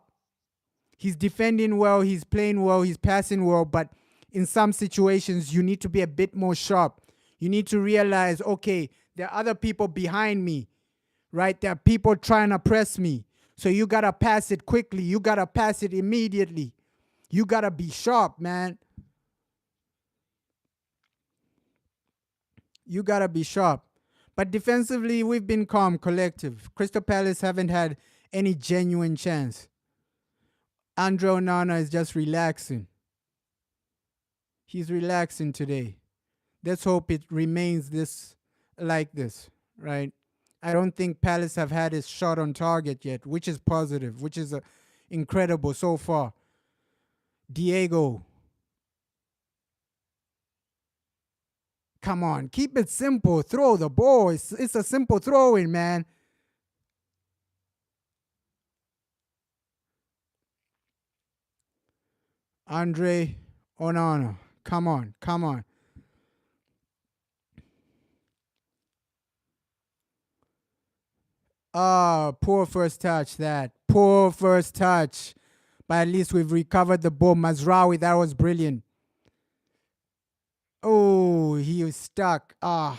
He's defending well. He's playing well. He's passing well. But in some situations, you need to be a bit more sharp. You need to realize, okay, there are other people behind me, right? There are people trying to press me. So you got to pass it quickly. You got to pass it immediately. You got to be sharp, man. You got to be sharp. But defensively, we've been calm, collective. Crystal Palace haven't had any genuine chance. Andre Onana is just relaxing. He's relaxing today. Let's hope it remains like this, right? I don't think Palace have had his shot on target yet, which is positive, which is incredible so far. Diego. Come on, keep it simple. Throw the ball. It's a simple throw-in, man. Andre Onana. Come on, come on. Poor first touch, that. Poor first touch. But at least we've recovered the ball. Mazraoui, that was brilliant. Oh, he was stuck. And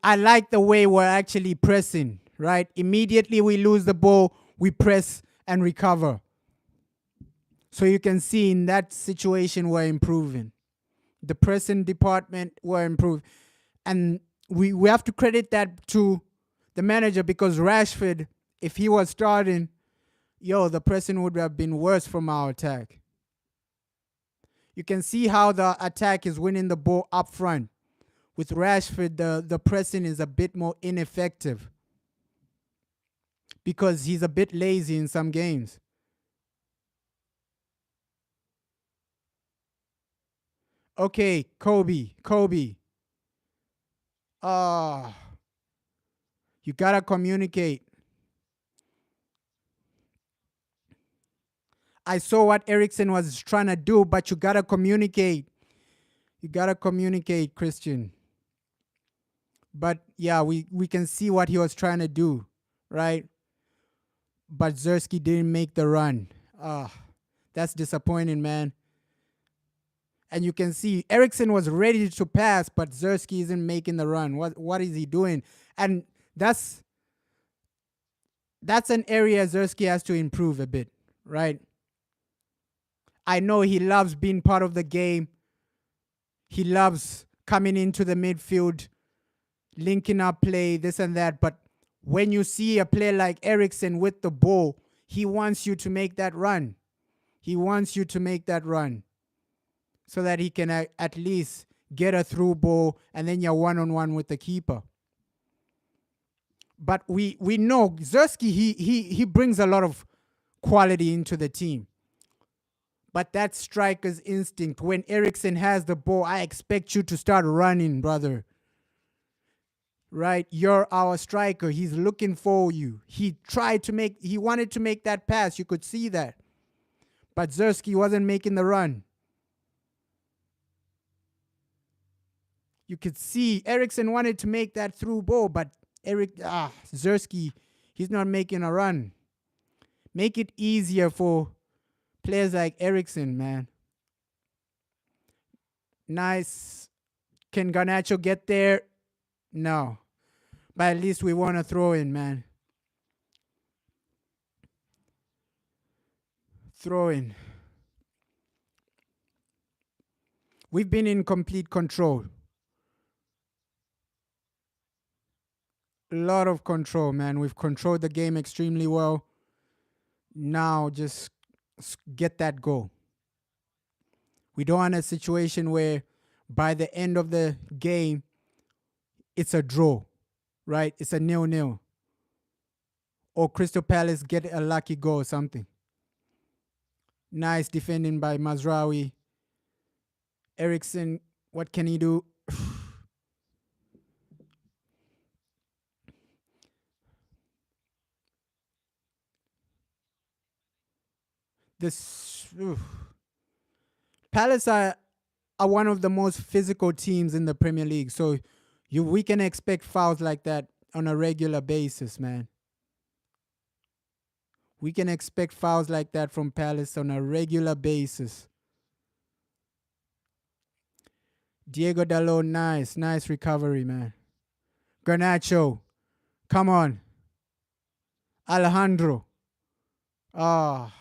I like the way we're actually pressing, right? Immediately we lose the ball, we press and recover. So you can see in that situation we're improving. The pressing department were improved. And we have to credit that to the manager because Rashford, if he was starting, the pressing would have been worse from our attack. You can see how the attack is winning the ball up front. With Rashford, the pressing is a bit more ineffective because he's a bit lazy in some games. Okay, Kobe. You gotta communicate. I saw what Eriksen was trying to do, but you gotta communicate. You gotta communicate, Christian. But yeah, we can see what he was trying to do, right? But Zersky didn't make the run. That's disappointing, man. And you can see Eriksen was ready to pass, but Zersky isn't making the run. What is he doing? And that's an area Zersky has to improve a bit, right? I know he loves being part of the game. He loves coming into the midfield, linking up play, this and that. But when you see a player like Eriksen with the ball, he wants you to make that run. He wants you to make that run so that he can at least get a through ball and then you're one-on-one with the keeper. But we know Zersky, he brings a lot of quality into the team. But that striker's instinct, when Eriksen has the ball, I expect you to start running, brother. Right? You're our striker. He's looking for you. He wanted to make that pass. You could see that. But Zersky wasn't making the run. You could see Eriksen wanted to make that through ball, but Zersky, he's not making a run. Make it easier for players like Eriksen, man. Nice. Can Garnacho get there? No. But at least we want to throw in, man. Throw in. We've been in complete control. A lot of control, man. We've controlled the game extremely well. Now just get that goal. We don't want a situation where by the end of the game, it's a draw. right? It's a 0-0. Or Crystal Palace get a lucky goal or something. Nice defending by Mazraoui. Ericsson, what can he do? This Palace are one of the most physical teams in the Premier League. So we can expect fouls like that on a regular basis, man. We can expect fouls like that from Palace on a regular basis. Diego Dalot, nice recovery, man. Garnacho, come on. Alejandro. Ah,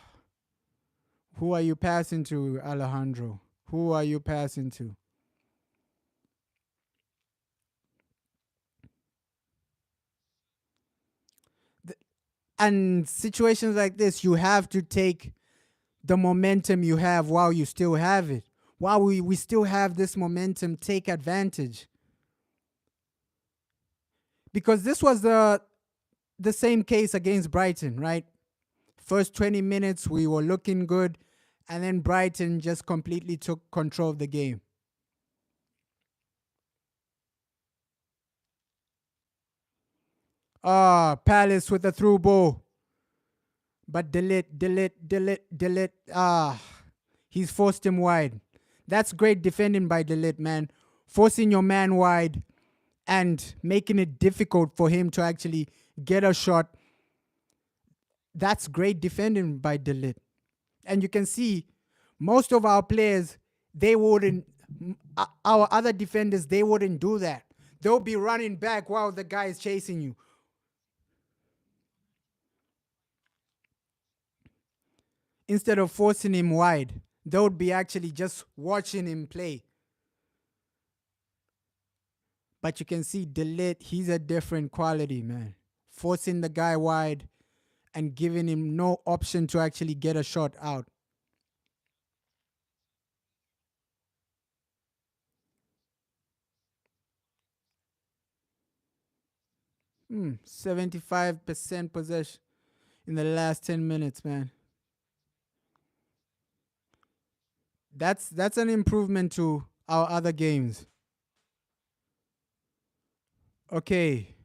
who are you passing to, Alejandro? Who are you passing to? And situations like this, you have to take the momentum you have while you still have it. While we still have this momentum, take advantage. Because this was the same case against Brighton, right? First 20 minutes, we were looking good, and then Brighton just completely took control of the game. Ah, Palace with a through ball. But delete. Ah, he's forced him wide. That's great defending by Delete, man. Forcing your man wide and making it difficult for him to actually get a shot. That's great defending by Delete. And you can see most of our players, they wouldn't, our other defenders, they wouldn't do that. They'll be running back while the guy is chasing you. Instead of forcing him wide, they would be actually just watching him play. But you can see Delete, he's a different quality, man. Forcing the guy wide and giving him no option to actually get a shot out. 75% possession in the last 10 minutes, man. That's an improvement to our other games. Okay.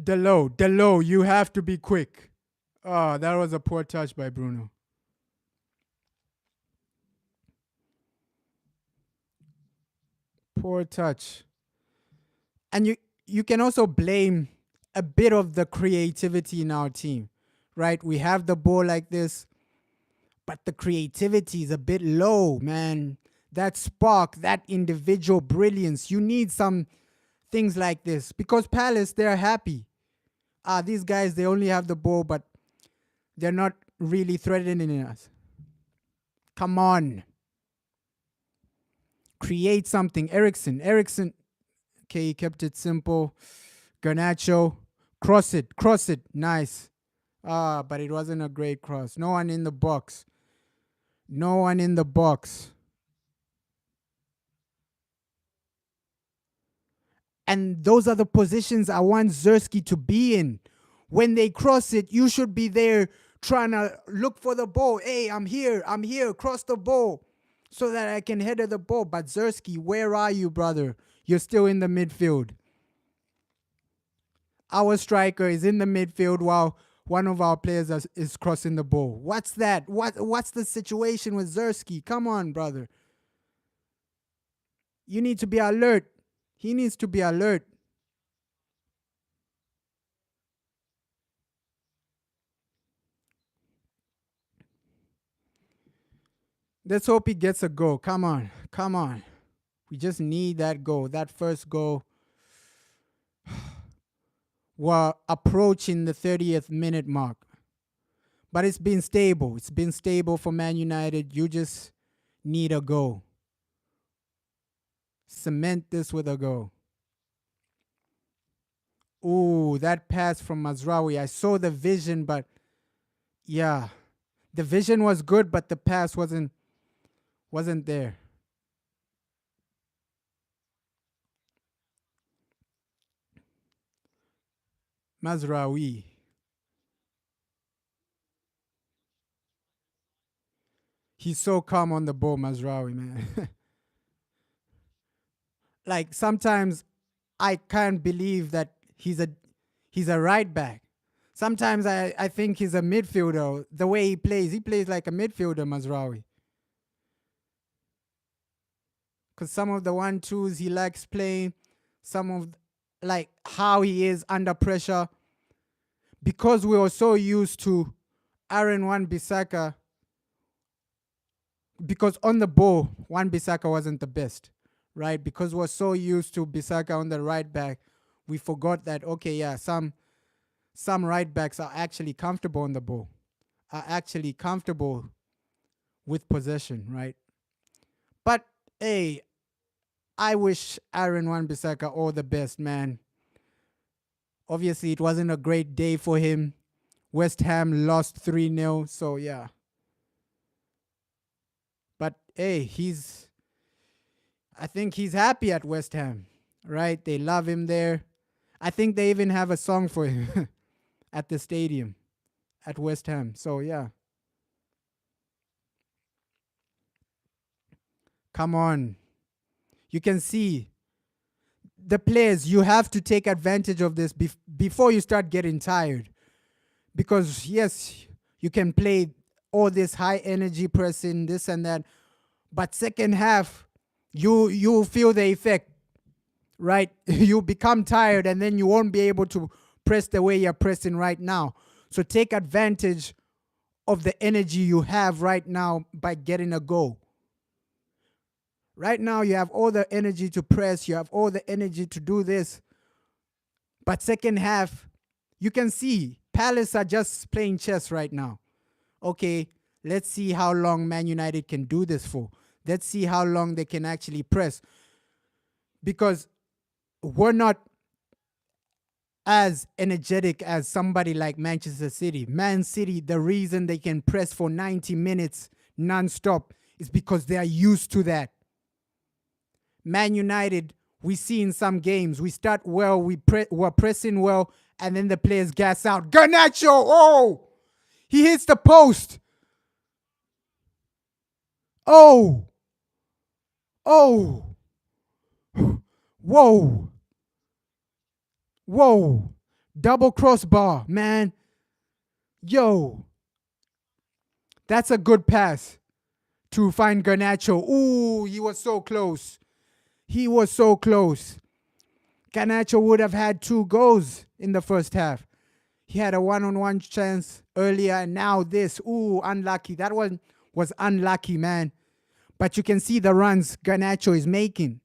Delo, you have to be quick. Oh, that was a poor touch by Bruno. Poor touch. And you can also blame a bit of the creativity in our team, right? We have the ball like this, but the creativity is a bit low, man. That spark, that individual brilliance, you need some things like this because Palace, they're happy. These guys, they only have the ball, but they're not really threatening us. Come on. Create something. Ericsson. Okay, he kept it simple. Garnacho. Cross it. Nice. But it wasn't a great cross. No one in the box. And those are the positions I want Zersky to be in. When they cross it, you should be there trying to look for the ball. Hey, I'm here, cross the ball so that I can header the ball. But Zersky, where are you, brother? You're still in the midfield. Our striker is in the midfield while one of our players is crossing the ball. What's that? What's the situation with Zersky? Come on, brother. You need to be alert. He needs to be alert. Let's hope he gets a goal. Come on. We just need that goal. That first goal. We're approaching the 30th minute mark. But it's been stable. It's been stable for Man United. You just need a goal. Cement this with a goal. Ooh, that pass from Mazraoui. I saw the vision, but yeah. The vision was good, but the pass wasn't there. Mazraoui. He's so calm on the ball, Mazraoui, man. Like sometimes I can't believe that he's a right back. Sometimes I think he's a midfielder. The way he plays like a midfielder, Mazraoui. Because some of the 1-2s he likes playing, some of like how he is under pressure. Because we were so used to Aaron Wan-Bissaka, because on the ball, Wan-Bissaka wasn't the best, right? Because we're so used to Bissaka on the right back, we forgot that, okay, yeah, some right backs are actually comfortable on the ball, are actually comfortable with possession, right? But hey, I wish Aaron Wan-Bissaka all the best, man. Obviously, it wasn't a great day for him. West Ham lost 3-0, so yeah. But hey, I think he's happy at West Ham, right? They love him there. I think they even have a song for him at the stadium at West Ham. So yeah. Come on. You can see the players, you have to take advantage of this before you start getting tired. Because yes, you can play all this high energy pressing, this and that, but second half, you feel the effect, right? You become tired and then you won't be able to press the way you're pressing right now. So take advantage of the energy you have right now by getting a goal. Right now, you have all the energy to press, you have all the energy to do this. But second half, you can see Palace are just playing chess right now. Okay, let's see how long Man United can do this for. Let's see how long they can actually press. Because we're not as energetic as somebody like Manchester City. Man City, the reason they can press for 90 minutes non-stop is because they are used to that. Man United, we see in some games, we start well, we're pressing well, and then the players gas out. Garnacho, oh! He hits the post. Oh! Oh! Whoa! Whoa! Double crossbar, man. Yo! That's a good pass to find Garnacho. Ooh, he was so close. He was so close. Garnacho would have had 2 goals in the first half. He had a one-on-one chance earlier, and now this. Ooh, unlucky. That one was unlucky, man. But you can see the runs Garnacho is making.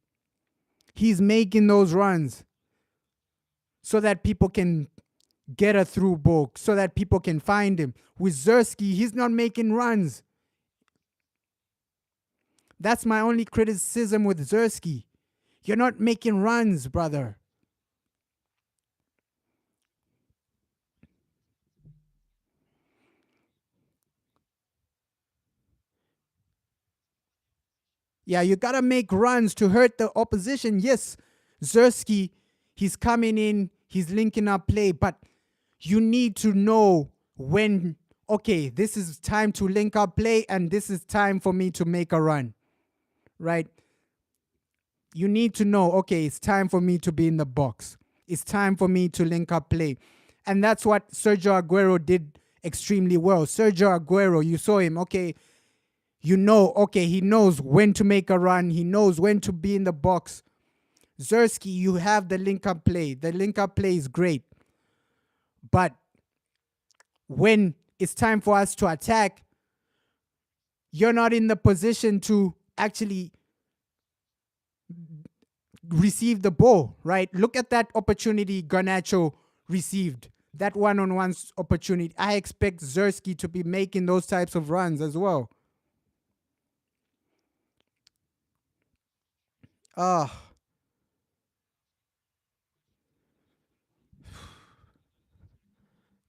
He's making those runs so that people can get a through ball, so that people can find him. With Zerski, he's not making runs. That's my only criticism with Zerski. You're not making runs, brother. Yeah, you got to make runs to hurt the opposition. Yes, Zerski, he's coming in, he's linking up play, but you need to know when, okay, this is time to link up play and this is time for me to make a run, right? You need to know, okay, it's time for me to be in the box. It's time for me to link up play. And that's what Sergio Aguero did extremely well. Sergio Aguero, you saw him, okay, you know, okay, he knows when to make a run. He knows when to be in the box. Zerski, you have the link-up play. The link-up play is great. But when it's time for us to attack, you're not in the position to actually receive the ball, right? Look at that opportunity Garnacho received. That one-on-one opportunity. I expect Zerski to be making those types of runs as well. Ah.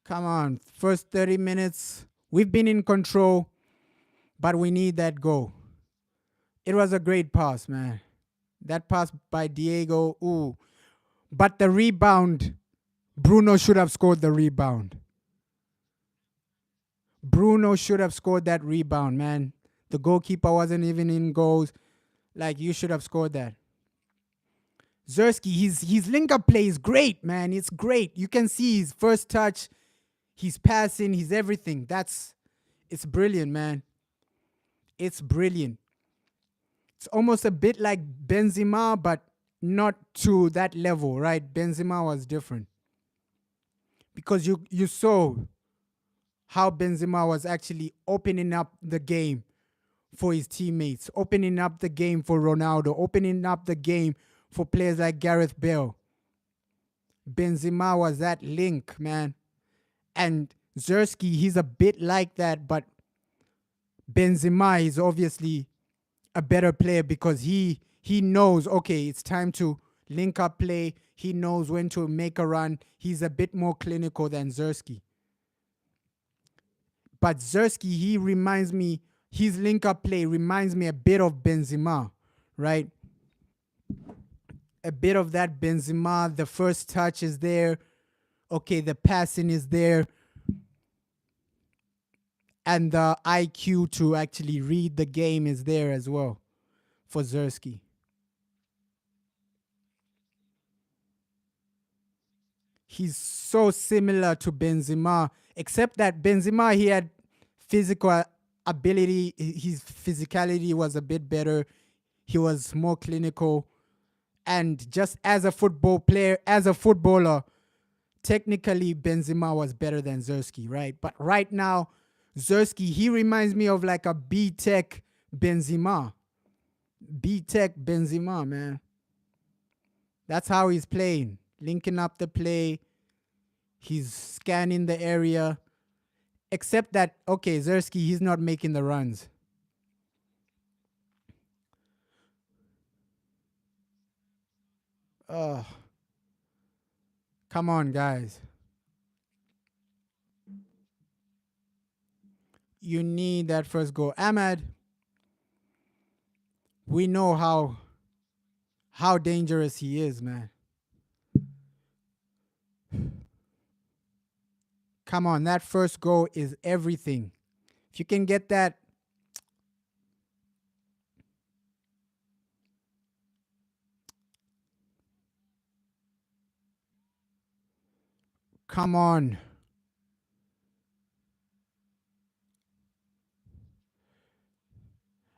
Come on. First 30 minutes, we've been in control, but we need that goal. It was a great pass, man. That pass by Diego, ooh. But the rebound Bruno should have scored the rebound. Bruno should have scored that rebound, man. The goalkeeper wasn't even in goals. Like, you should have scored that. Zersky, his link up play is great, man. It's great. You can see his first touch, he's passing, he's everything. It's brilliant, man. It's brilliant. It's almost a bit like Benzema, but not to that level, right? Benzema was different. Because you saw how Benzema was actually opening up the game for his teammates, opening up the game for Ronaldo, opening up the game for players like Gareth Bale. Benzema was that link, man. And Zersky, he's a bit like that, but Benzema is obviously a better player because he knows, okay, it's time to link up play. He knows when to make a run. He's a bit more clinical than Zersky. But Zersky, he reminds me, his link up play reminds me a bit of Benzema, right? A bit of that Benzema. The first touch is there. Okay, the passing is there. And the IQ to actually read the game is there as well for Zersky. He's so similar to Benzema, except that Benzema, he had physical ability. His physicality was a bit better. He was more clinical. And just as a football player, as a footballer, technically Benzema was better than Zersky, right? But right now, Zersky, he reminds me of like a B-Tech Benzema. B-Tech Benzema, man. That's how he's playing. Linking up the play. He's scanning the area. Except that, okay, Zersky, he's not making the runs. Oh, come on, guys. You need that first goal. Ahmad, we know how dangerous he is, man. Come on, that first goal is everything. If you can get that, come on.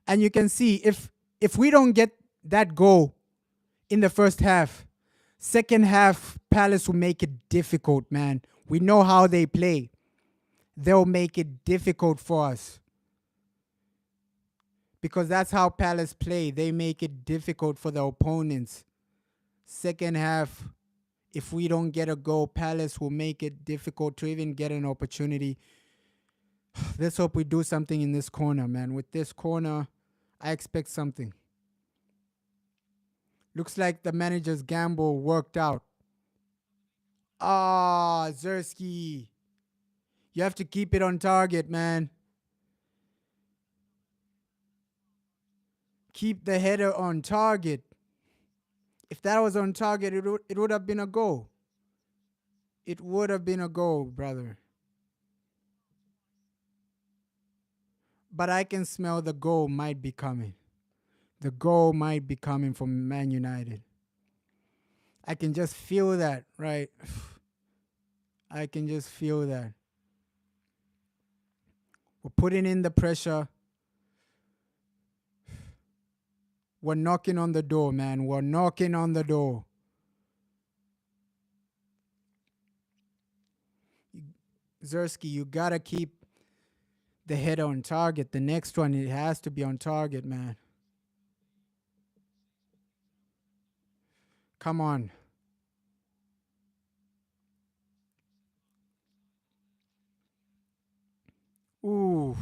And you can see if we don't get that goal in the first half, second half Palace will make it difficult, man. We know how they play. They'll make it difficult for us. Because that's how Palace play. They make it difficult for the opponents. Second half, if we don't get a goal, Palace will make it difficult to even get an opportunity. Let's hope we do something in this corner, man. With this corner, I expect something. Looks like the manager's gamble worked out. Ah, Zersky. You have to keep it on target, man. Keep the header on target. If that was on target, it would have been a goal. It would have been a goal, brother. But I can smell the goal might be coming. The goal might be coming from Man United. I can just feel that, right? I can just feel that. We're putting in the pressure. We're knocking on the door, man. We're knocking on the door. Zersky, you gotta keep the header on target. The next one, it has to be on target, man. Come on. Ooh.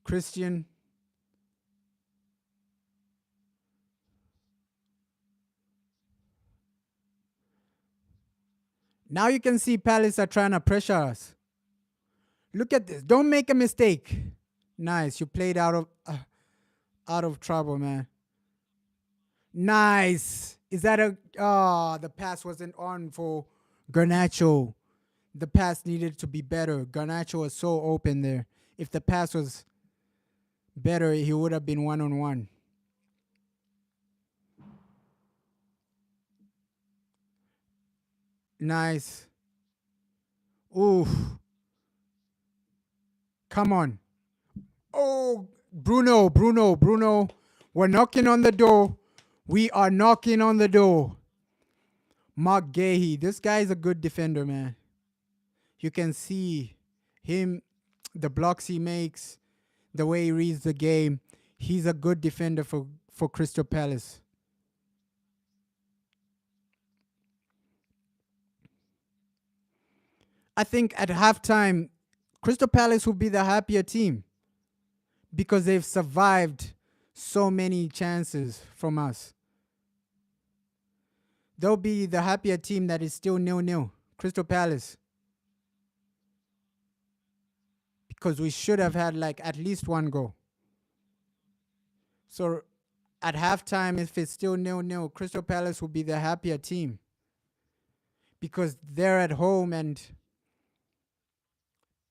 Christian. Now you can see Palace are trying to pressure us. Look at this. Don't make a mistake. Nice. You played out of trouble, man. Nice. Is that a the pass wasn't on for Garnacho. The pass needed to be better. Garnacho was so open there. If the pass was better, he would have been 1-on-1. Nice. Ooh. Come on. Oh, Bruno. We're knocking on the door. We are knocking on the door. Mark Gahey. This guy is a good defender, man. You can see him, the blocks he makes, the way he reads the game. He's a good defender for Crystal Palace. I think at halftime, Crystal Palace will be the happier team because they've survived so many chances from us. They'll be the happier team that is still 0-0. Crystal Palace. Because we should have had like at least one goal. So at halftime, if it's still 0-0, Crystal Palace will be the happier team. Because they're at home and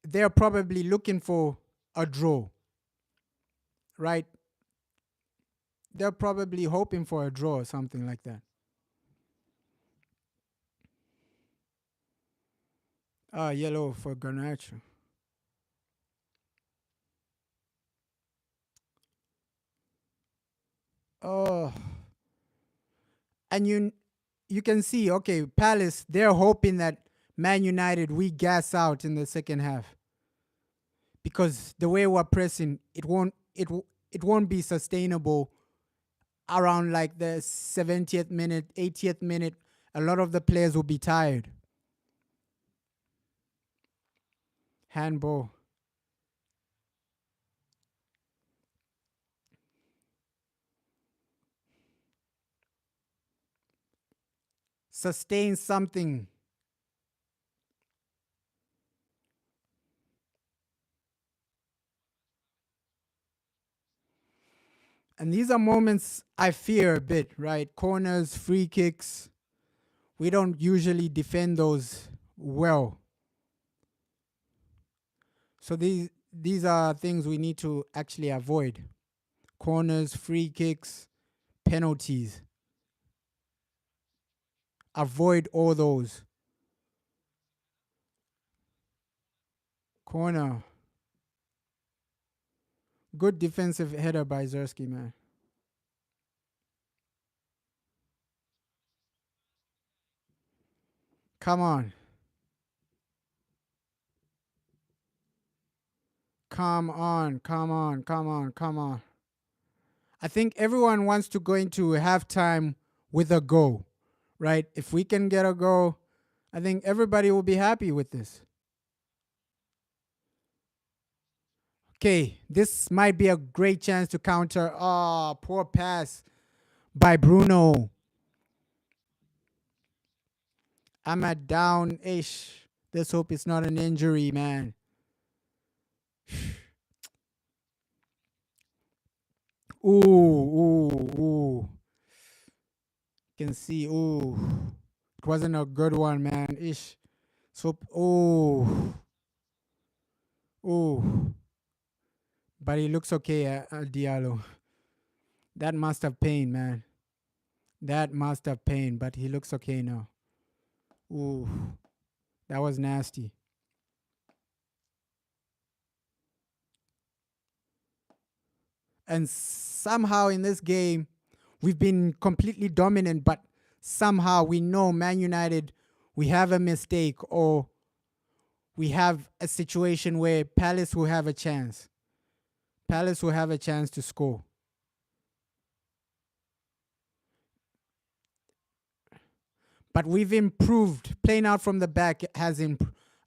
they're probably looking for a draw. Right? They're probably hoping for a draw or something like that. Yellow for Garnacho. Oh, and you can see, okay, Palace, they're hoping that Man United we gas out in the second half because the way we're pressing, it won't be sustainable around like the 70th minute, 80th minute. A lot of the players will be tired. Handball. Sustain something. And these are moments I fear a bit, right? Corners, free kicks. We don't usually defend those well. So these are things we need to actually avoid. Corners, free kicks, penalties. Avoid all those. Corner. Good defensive header by Zersky, man. Come on. Come on. Come on. Come on. Come on. I think everyone wants to go into halftime with a goal, right? If we can get a goal, I think everybody will be happy with this. Okay, this might be a great chance to counter. Oh, poor pass by Bruno. I'm at down ish. Let's hope it's not an injury, man. Ooh. Can see. Ooh. It wasn't a good one, man. Ish. So, ooh. But he looks okay, Diallo. That must have pain, man. That must have pain, but he looks okay now. Ooh. That was nasty. And somehow in this game, we've been completely dominant, but somehow we know Man United, we have a mistake or we have a situation where Palace will have a chance. Palace will have a chance to score. But we've improved. Playing out from the back has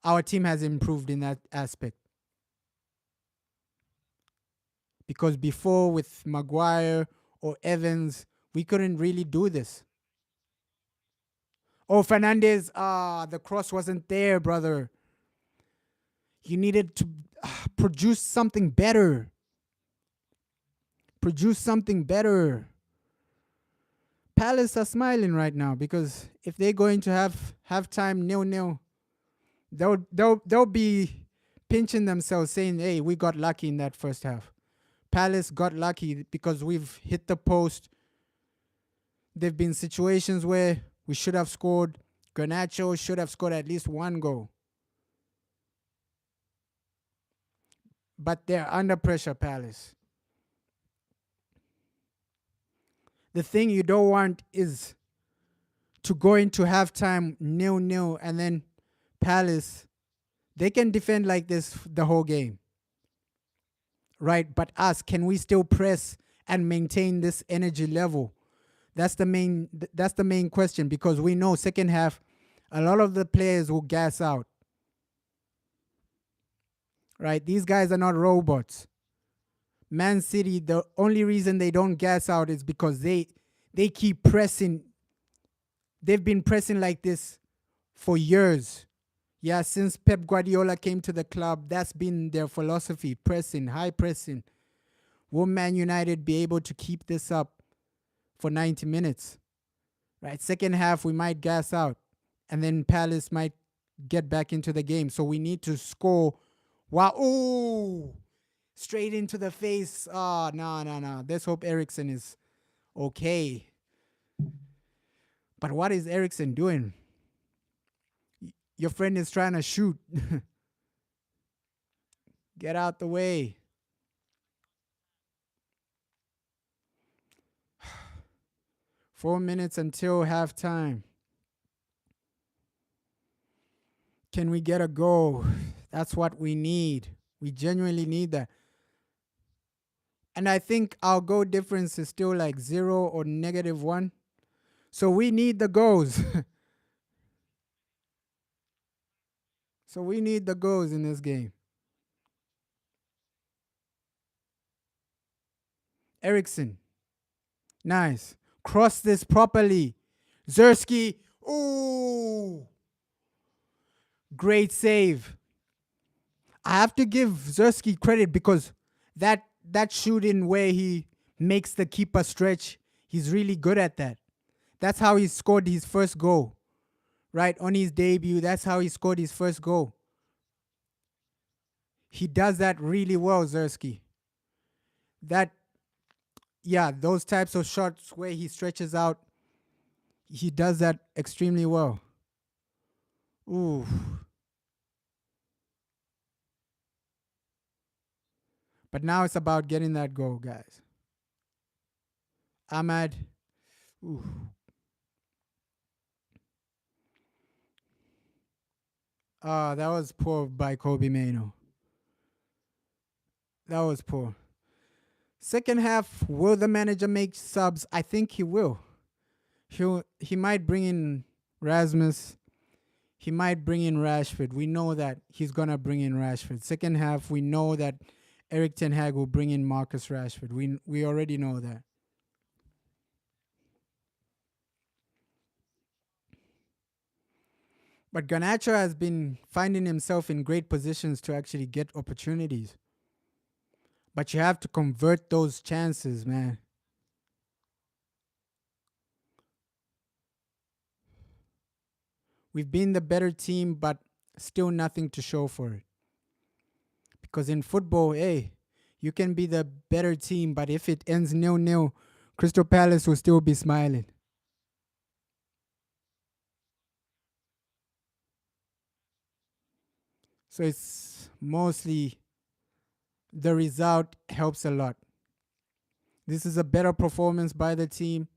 our team has improved in that aspect. Because before with Maguire or Evans, we couldn't really do this. Oh, Fernandez, the cross wasn't there, brother. You needed to produce something better. Produce something better. Palace are smiling right now because if they're going to have halftime 0-0, they'll be pinching themselves saying, "Hey, we got lucky in that first half. Palace got lucky because we've hit the post. There've been situations where we should have scored. Garnacho should have scored at least one goal. But they're under pressure, Palace. The thing you don't want is to go into halftime 0-0 and then Palace, they can defend like this the whole game. Right? But us, can we still press and maintain this energy level? That's the main question, because we know second half a lot of the players will gas out. Right? These guys are not robots. Man City, the only reason they don't gas out is because they keep pressing. They've been pressing like this for years. Yeah, since Pep Guardiola came to the club, that's been their philosophy, pressing, high pressing. Will Man United be able to keep this up for 90 minutes? Right? Second half, we might gas out, and then Palace might get back into the game. So we need to score. Wow. Ooh. Straight into the face. Oh, no. Let's hope Eriksen is okay. But what is Eriksen doing? Your friend is trying to shoot. Get out the way. Four minutes until halftime. Can we get a goal? That's what we need. We genuinely need that. And I think our goal difference is still like 0 or -1. So we need the goals. So we need the goals in this game. Eriksen. Nice. Cross this properly. Zersky. Ooh. Great save. I have to give Zersky credit because that shooting where he makes the keeper stretch, he's really good at that. That's how he scored his first goal. Right? On his debut, that's how he scored his first goal. He does that really well, Zersky. Those types of shots where he stretches out, he does that extremely well. Ooh. But now it's about getting that goal, guys. Ahmad. Ooh. That was poor by Kobe Mano. That was poor. Second half, will the manager make subs? I think he will. He might bring in Rasmus. He might bring in Rashford. We know that he's gonna bring in Rashford. Second half, we know that Erik ten Hag will bring in Marcus Rashford. We already know that. But Garnacho has been finding himself in great positions to actually get opportunities. But you have to convert those chances, man. We've been the better team, but still nothing to show for it. Because in football, hey, you can be the better team, but if it ends 0-0, Crystal Palace will still be smiling. So it's mostly the result helps a lot. This is a better performance by the team.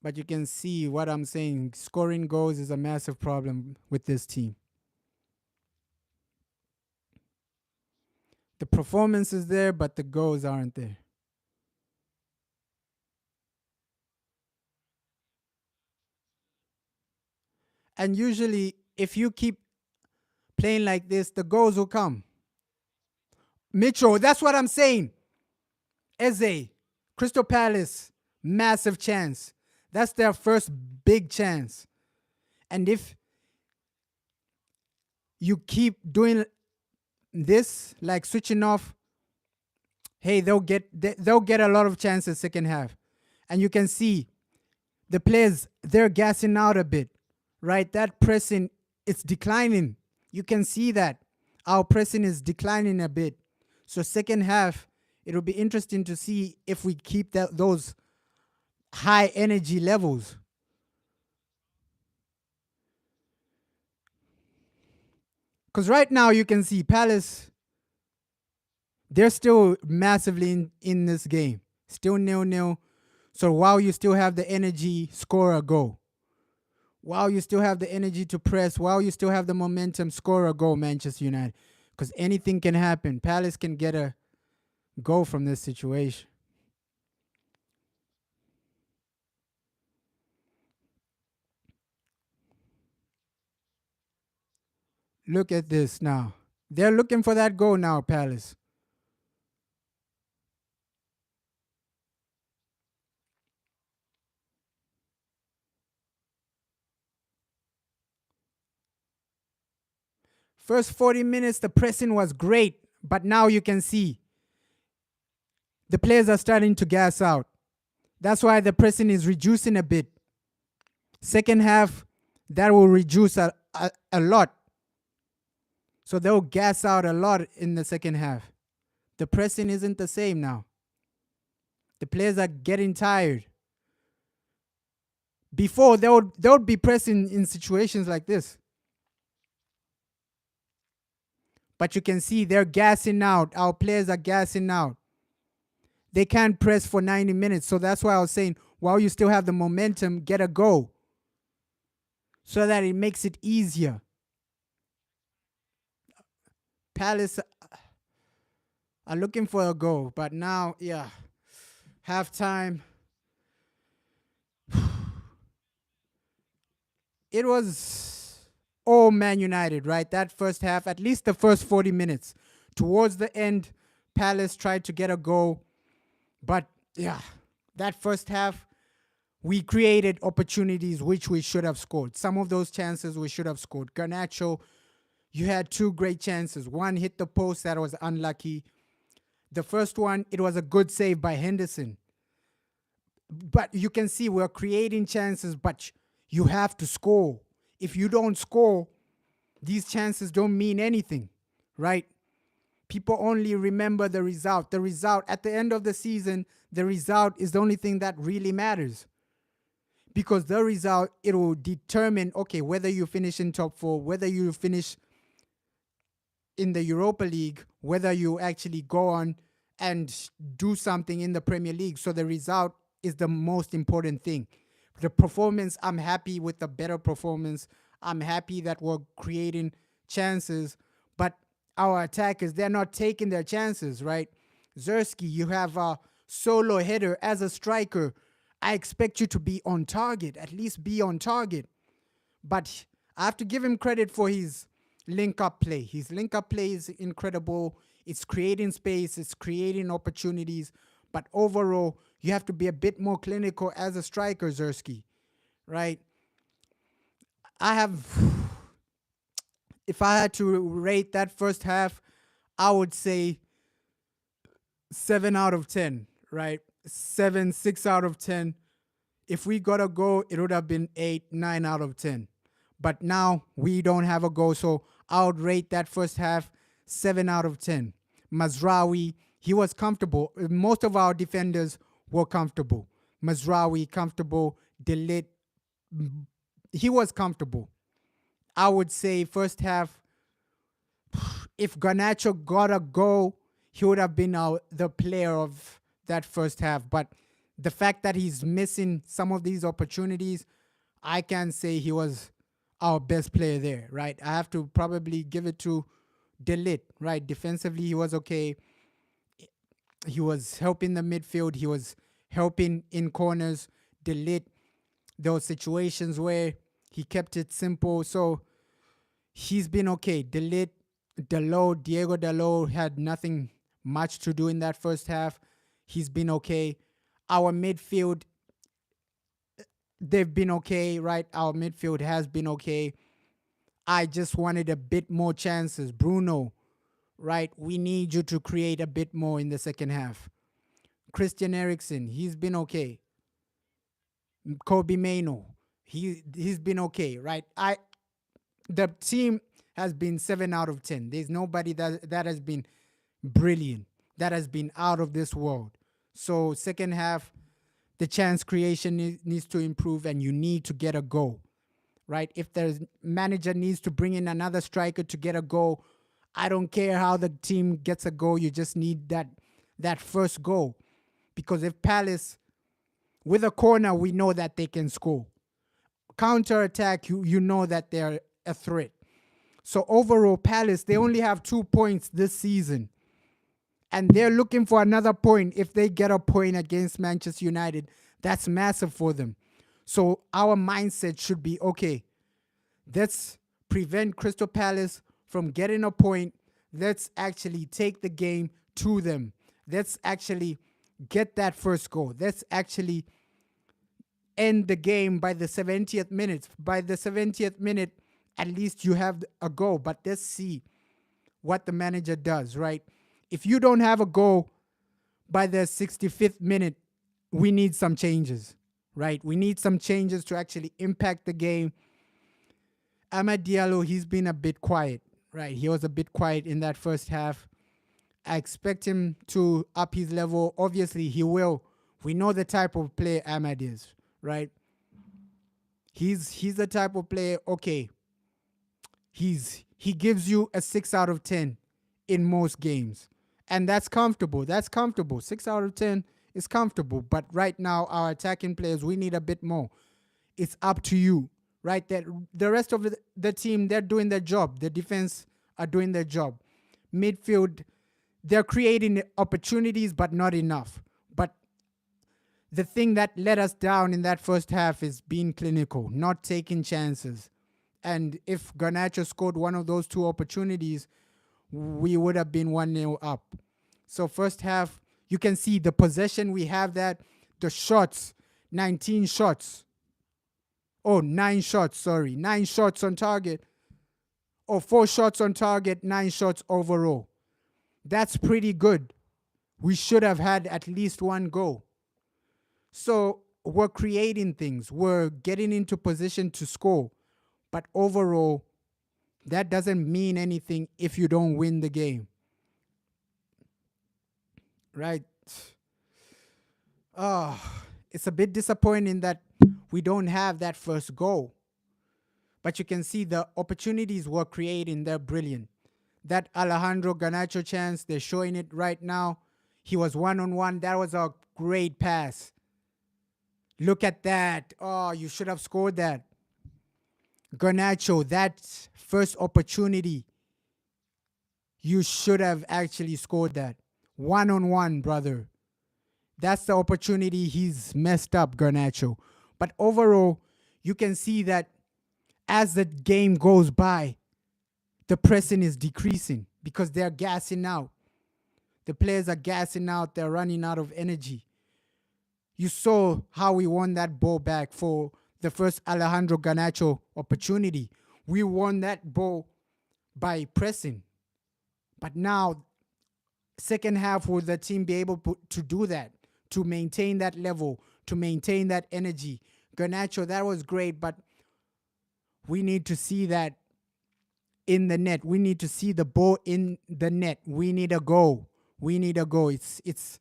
But you can see what I'm saying. Scoring goals is a massive problem with this team. The performance is there, but the goals aren't there. And usually, if you keep playing like this, the goals will come. Mitchell, that's what I'm saying. Eze, Crystal Palace, massive chance. That's their first big chance. And if you keep doing this, like switching off, hey, they'll get a lot of chances second half. And you can see the players, they're gassing out a bit, right? That pressing, it's declining. You can see that our pressing is declining a bit. So second half, it'll be interesting to see if we keep those high energy levels. Because right now you can see Palace, they're still massively in this game. Still 0-0. So while you still have the energy, score a goal. While you still have the energy to press, while you still have the momentum, score a goal, Manchester United. Because anything can happen. Palace can get a goal from this situation. Look at this now. They're looking for that goal now, Palace. First 40 minutes, the pressing was great, but now you can see the players are starting to gas out. That's why the pressing is reducing a bit. Second half, that will reduce a lot. So they'll gas out a lot in the second half. The pressing isn't the same now. The players are getting tired. Before, they would be pressing in situations like this. But you can see they're gassing out. Our players are gassing out. They can't press for 90 minutes. So that's why I was saying, while you still have the momentum, get a goal. So that it makes it easier. Palace are looking for a goal. But now, yeah, halftime. It was all Man United, right? That first half, at least the first 40 minutes. Towards the end, Palace tried to get a goal. But yeah, that first half, we created opportunities which we should have scored. Some of those chances we should have scored. Garnacho, you had two great chances. One hit the post, that was unlucky. The first one, it was a good save by Henderson. But you can see we're creating chances, but you have to score. If you don't score, these chances don't mean anything, right? People only remember the result. The result, at the end of the season, the result is the only thing that really matters. Because the result, it will determine, okay, whether you finish in top four, whether you finish in the Europa League, whether you actually go on and do something in the Premier League. So the result is the most important thing. The performance, I'm happy with the better performance. I'm happy that we're creating chances, but our attackers, they're not taking their chances, right? Zerski, you have a solo header as a striker. I expect you to be on target, at least be on target. But I have to give him credit for his link-up play. His link-up play is incredible. It's creating space. It's creating opportunities. But overall, you have to be a bit more clinical as a striker, Zerski, right? If I had to rate that first half, I would say 7 out of 10, right? 7, 6 out of 10. If we got a goal, it would have been 8, 9 out of 10. But now we don't have a goal, so I would rate that first half 7 out of 10. Mazraoui, he was comfortable. Most of our defenders were comfortable. Mazraoui, comfortable. De Ligt, he was comfortable. I would say first half, if Garnacho got a goal, he would have been the player of that first half. But the fact that he's missing some of these opportunities, I can say he was our best player there, right? I have to probably give it to De Ligt, right? Defensively, he was okay. He was helping the midfield. He was helping in corners. De Ligt, there were situations where he kept it simple. So he's been okay. De Ligt, Diego Dalot had nothing much to do in that first half. He's been okay. Our midfield, they've been okay, right? Our midfield has been okay. I just wanted a bit more chances. Bruno, right? We need you to create a bit more in the second half. Christian Eriksen, he's been okay. Kobe Mano, he's been okay, right? The team has been 7 out of 10. There's nobody that has been brilliant, that has been out of this world. So second half, the chance creation needs to improve, and you need to get a goal, right? If there's manager needs to bring in another striker to get a goal, I don't care how the team gets a goal. You just need that first goal, because if Palace with a corner, we know that they can score. Counter attack, you know that they're a threat. So overall, Palace, they only have 2 points this season, and they're looking for another point. If they get a point against Manchester United, that's massive for them. So our mindset should be, okay, let's prevent Crystal Palace from getting a point. Let's actually take the game to them. Let's actually get that first goal. Let's actually end the game by the 70th minute. By the 70th minute, at least you have a goal. But let's see what the manager does, right? If you don't have a goal by the 65th minute, we need some changes, right? We need some changes to actually impact the game. Amad Diallo, he's been a bit quiet, right? He was a bit quiet in that first half. I expect him to up his level. Obviously, he will. We know the type of player Amad is, right? He's the type of player, okay, he gives you a 6 out of 10 in most games. And that's comfortable. That's comfortable. 6 out of 10 is comfortable. But right now, our attacking players, we need a bit more. It's up to you, right? That the rest of the team, they're doing their job. The defense are doing their job. Midfield, they're creating opportunities, but not enough. But the thing that let us down in that first half is being clinical, not taking chances. And if Garnacho scored one of those two opportunities, we would have been 1-0 up. So first half, you can see the possession we have, that the shots, 19 shots. Oh, 9 shots, sorry. 9 shots on target. Or 4 shots on target, 9 shots overall. That's pretty good. We should have had at least one goal. So we're creating things. We're getting into position to score. But overall, that doesn't mean anything if you don't win the game. Right? It's a bit disappointing that we don't have that first goal. But you can see the opportunities we're creating, they're brilliant. That Alejandro Garnacho chance, they're showing it right now. He was one-on-one. That was a great pass. Look at that. Oh, you should have scored that. Garnacho, that first opportunity, you should have actually scored that. One-on-one, brother. That's the opportunity he's messed up, Garnacho. But overall, you can see that as the game goes by, the pressing is decreasing because they're gassing out. The players are gassing out. They're running out of energy. You saw how we won that ball back for the first Alejandro Garnacho opportunity. We won that ball by pressing. But now, second half, will the team be able to do that, to maintain that level, to maintain that energy? Garnacho, that was great, but we need to see that in the net. We need to see the ball in the net. We need a goal. We need a goal. It's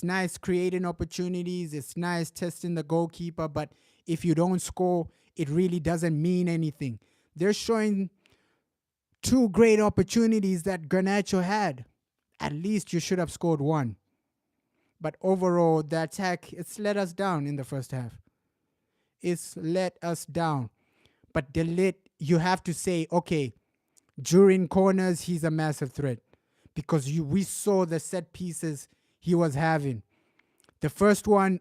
nice creating opportunities. It's nice testing the goalkeeper, but if you don't score, it really doesn't mean anything. They're showing 2 great opportunities that Garnacho had. At least you should have scored 1. But overall, the attack, it's let us down in the first half. It's let us down. But you have to say, okay, during corners, he's a massive threat. Because we saw the set pieces he was having. The first one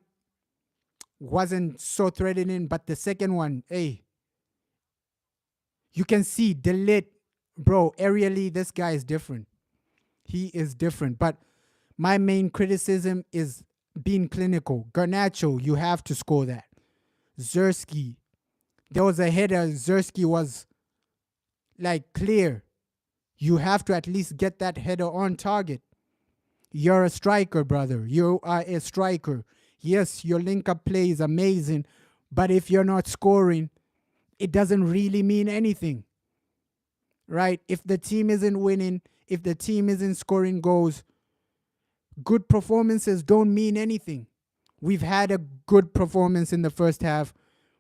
wasn't so threatening, but the second one, hey, you can see De Ligt, bro, aerially, this guy is different. He is different. But my main criticism is being clinical. Garnacho, you have to score that. Zerski, there was a header. Zerski was like clear. You have to at least get that header on target. You're a striker, brother. You are a striker. Yes, your link-up play is amazing, But if you're not scoring, it doesn't really mean anything, right? If the team isn't winning, if the team isn't scoring goals, good performances don't mean anything. We've had a good performance in the first half,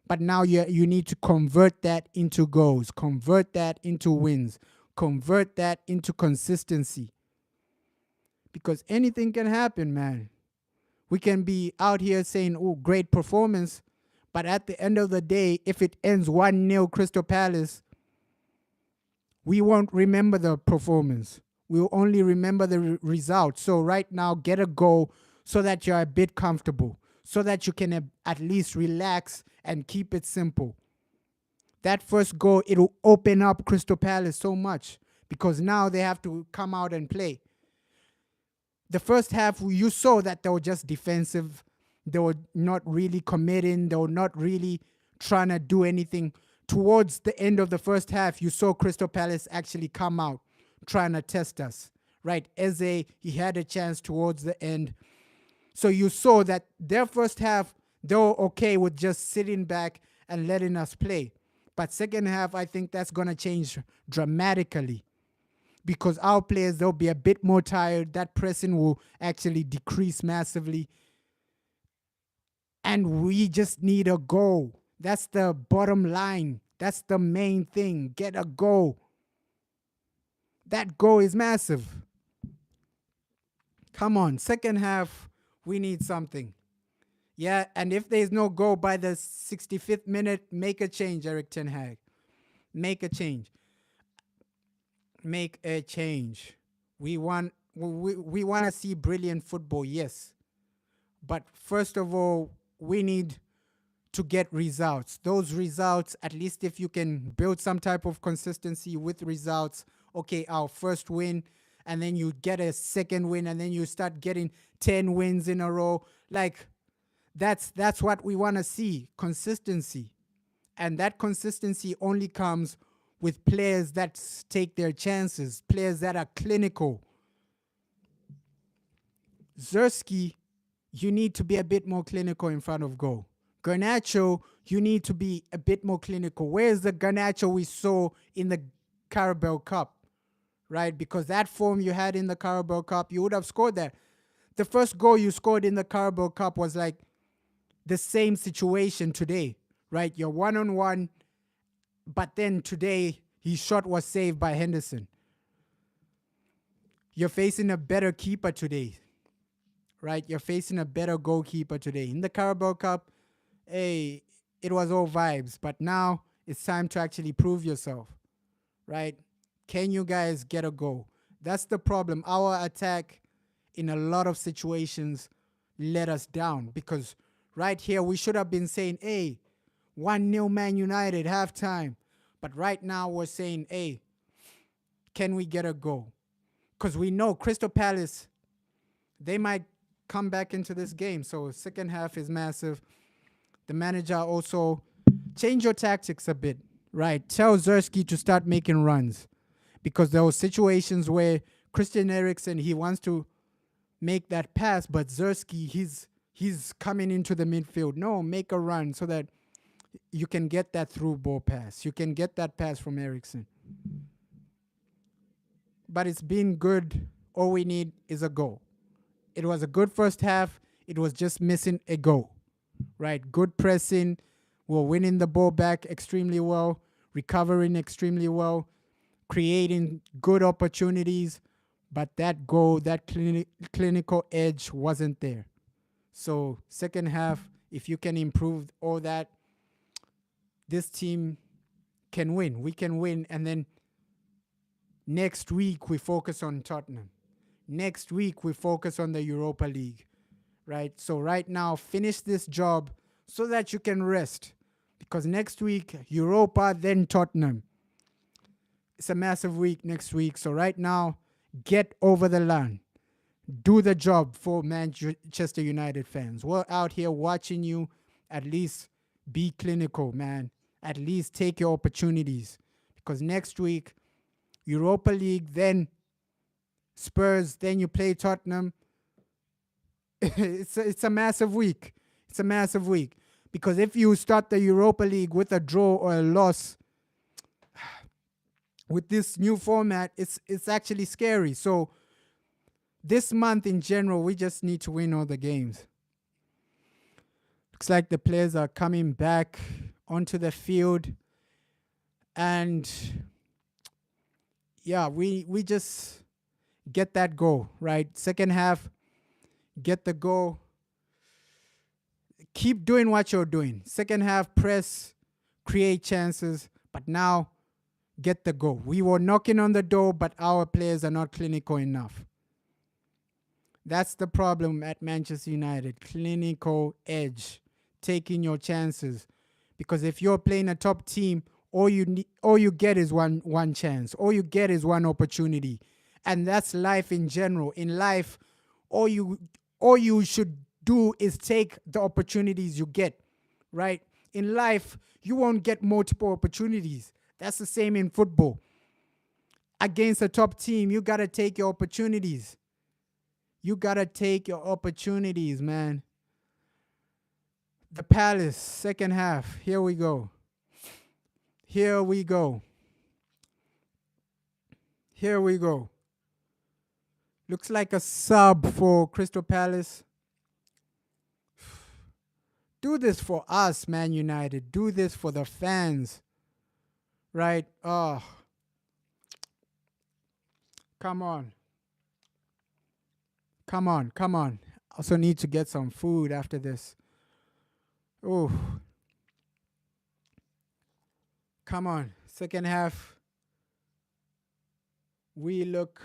but now you need to convert that into goals, convert that into wins, convert that into consistency. Because anything can happen, man. We can be out here saying, oh, great performance, but at the end of the day, if it ends 1-0 Crystal Palace, we won't remember the performance. We'll only remember the result. So right now, get a goal so that you're a bit comfortable, so that you can at least relax and keep it simple. That first goal, it'll open up Crystal Palace so much because now they have to come out and play. The first half, you saw that they were just defensive. They were not really committing. They were not really trying to do anything. Towards the end of the first half, you saw Crystal Palace actually come out trying to test us, right? Eze, he had a chance towards the end. So you saw that their first half, they were okay with just sitting back and letting us play. But second half, I think that's going to change dramatically because our players, they'll be a bit more tired. That pressing will actually decrease massively. And we just need a goal. That's the bottom line. That's the main thing. Get a goal. That goal is massive. Come on, second half, we need something. Yeah, and if there's no goal by the 65th minute, make a change, Erik ten Hag. Make a change. Make a change. We want to see brilliant football, yes. But first of all, we need to get results. Those results, at least if you can build some type of consistency with results, okay, our first win, and then you get a second win, and then you start getting 10 wins in a row. Like, that's what we want to see, consistency. And that consistency only comes with players that take their chances, players that are clinical. Zerski, you need to be a bit more clinical in front of goal. Garnacho, you need to be a bit more clinical. Where's the Garnacho we saw in the Carabao Cup, right? Because that form you had in the Carabao Cup, you would have scored that. The first goal you scored in the Carabao Cup was like the same situation today, right? You're one-on-one, but then today his shot was saved by Henderson. You're facing a better keeper today, right? You're facing a better goalkeeper today. In the Carabao Cup, hey, it was all vibes, but now it's time to actually prove yourself, right? Can you guys get a goal? That's the problem. Our attack in a lot of situations let us down because right here we should have been saying, hey, 1-0 Man United, halftime. But right now we're saying, hey, can we get a goal? Because we know Crystal Palace, they might come back into this game. So second half is massive. The manager also change your tactics a bit, right? Tell Zerski to start making runs because there were situations where Christian Eriksen, he wants to make that pass, but Zerski, he's coming into the midfield. No, make a run so that you can get that through ball pass. You can get that pass from Eriksen. But it's been good. All we need is a goal. It was a good first half. It was just missing a goal, right? Good pressing. We're winning the ball back extremely well, recovering extremely well, creating good opportunities. But that goal, that clinical edge wasn't there. So second half, if you can improve all that, this team can win. We can win. And then next week, we focus on Tottenham. Next week, we focus on the Europa League, right? So right now, finish this job so that you can rest. Because next week, Europa, then Tottenham. It's a massive week next week. So right now, get over the line. Do the job for Manchester United fans. We're out here watching you. At least be clinical, man. At least take your opportunities. Because next week, Europa League, then Spurs, then you play Tottenham. It's a massive week. It's a massive week. Because if you start the Europa League with a draw or a loss with this new format, it's actually scary. So this month in general, we just need to win all the games. Looks like the players are coming back onto the field. And yeah, we just get that goal, right? Second half, get the goal. Keep doing what you're doing. Second half, press, create chances, but now get the goal. We were knocking on the door, but our players are not clinical enough. That's the problem at Manchester United. Clinical edge, taking your chances. Because if you're playing a top team, all you get is one chance. All you get is one opportunity. And that's life in general. In life, all you should do is take the opportunities you get, right? In life, you won't get multiple opportunities. That's the same in football. Against a top team, you got to take your opportunities. You got to take your opportunities, man. The Palace, second half. Here we go. Here we go. Here we go. Looks like a sub for Crystal Palace. Do this for us, Man United. Do this for the fans. Right? Oh. Come on. Come on. Come on. Also need to get some food after this. Oh. Come on. Second half. We look.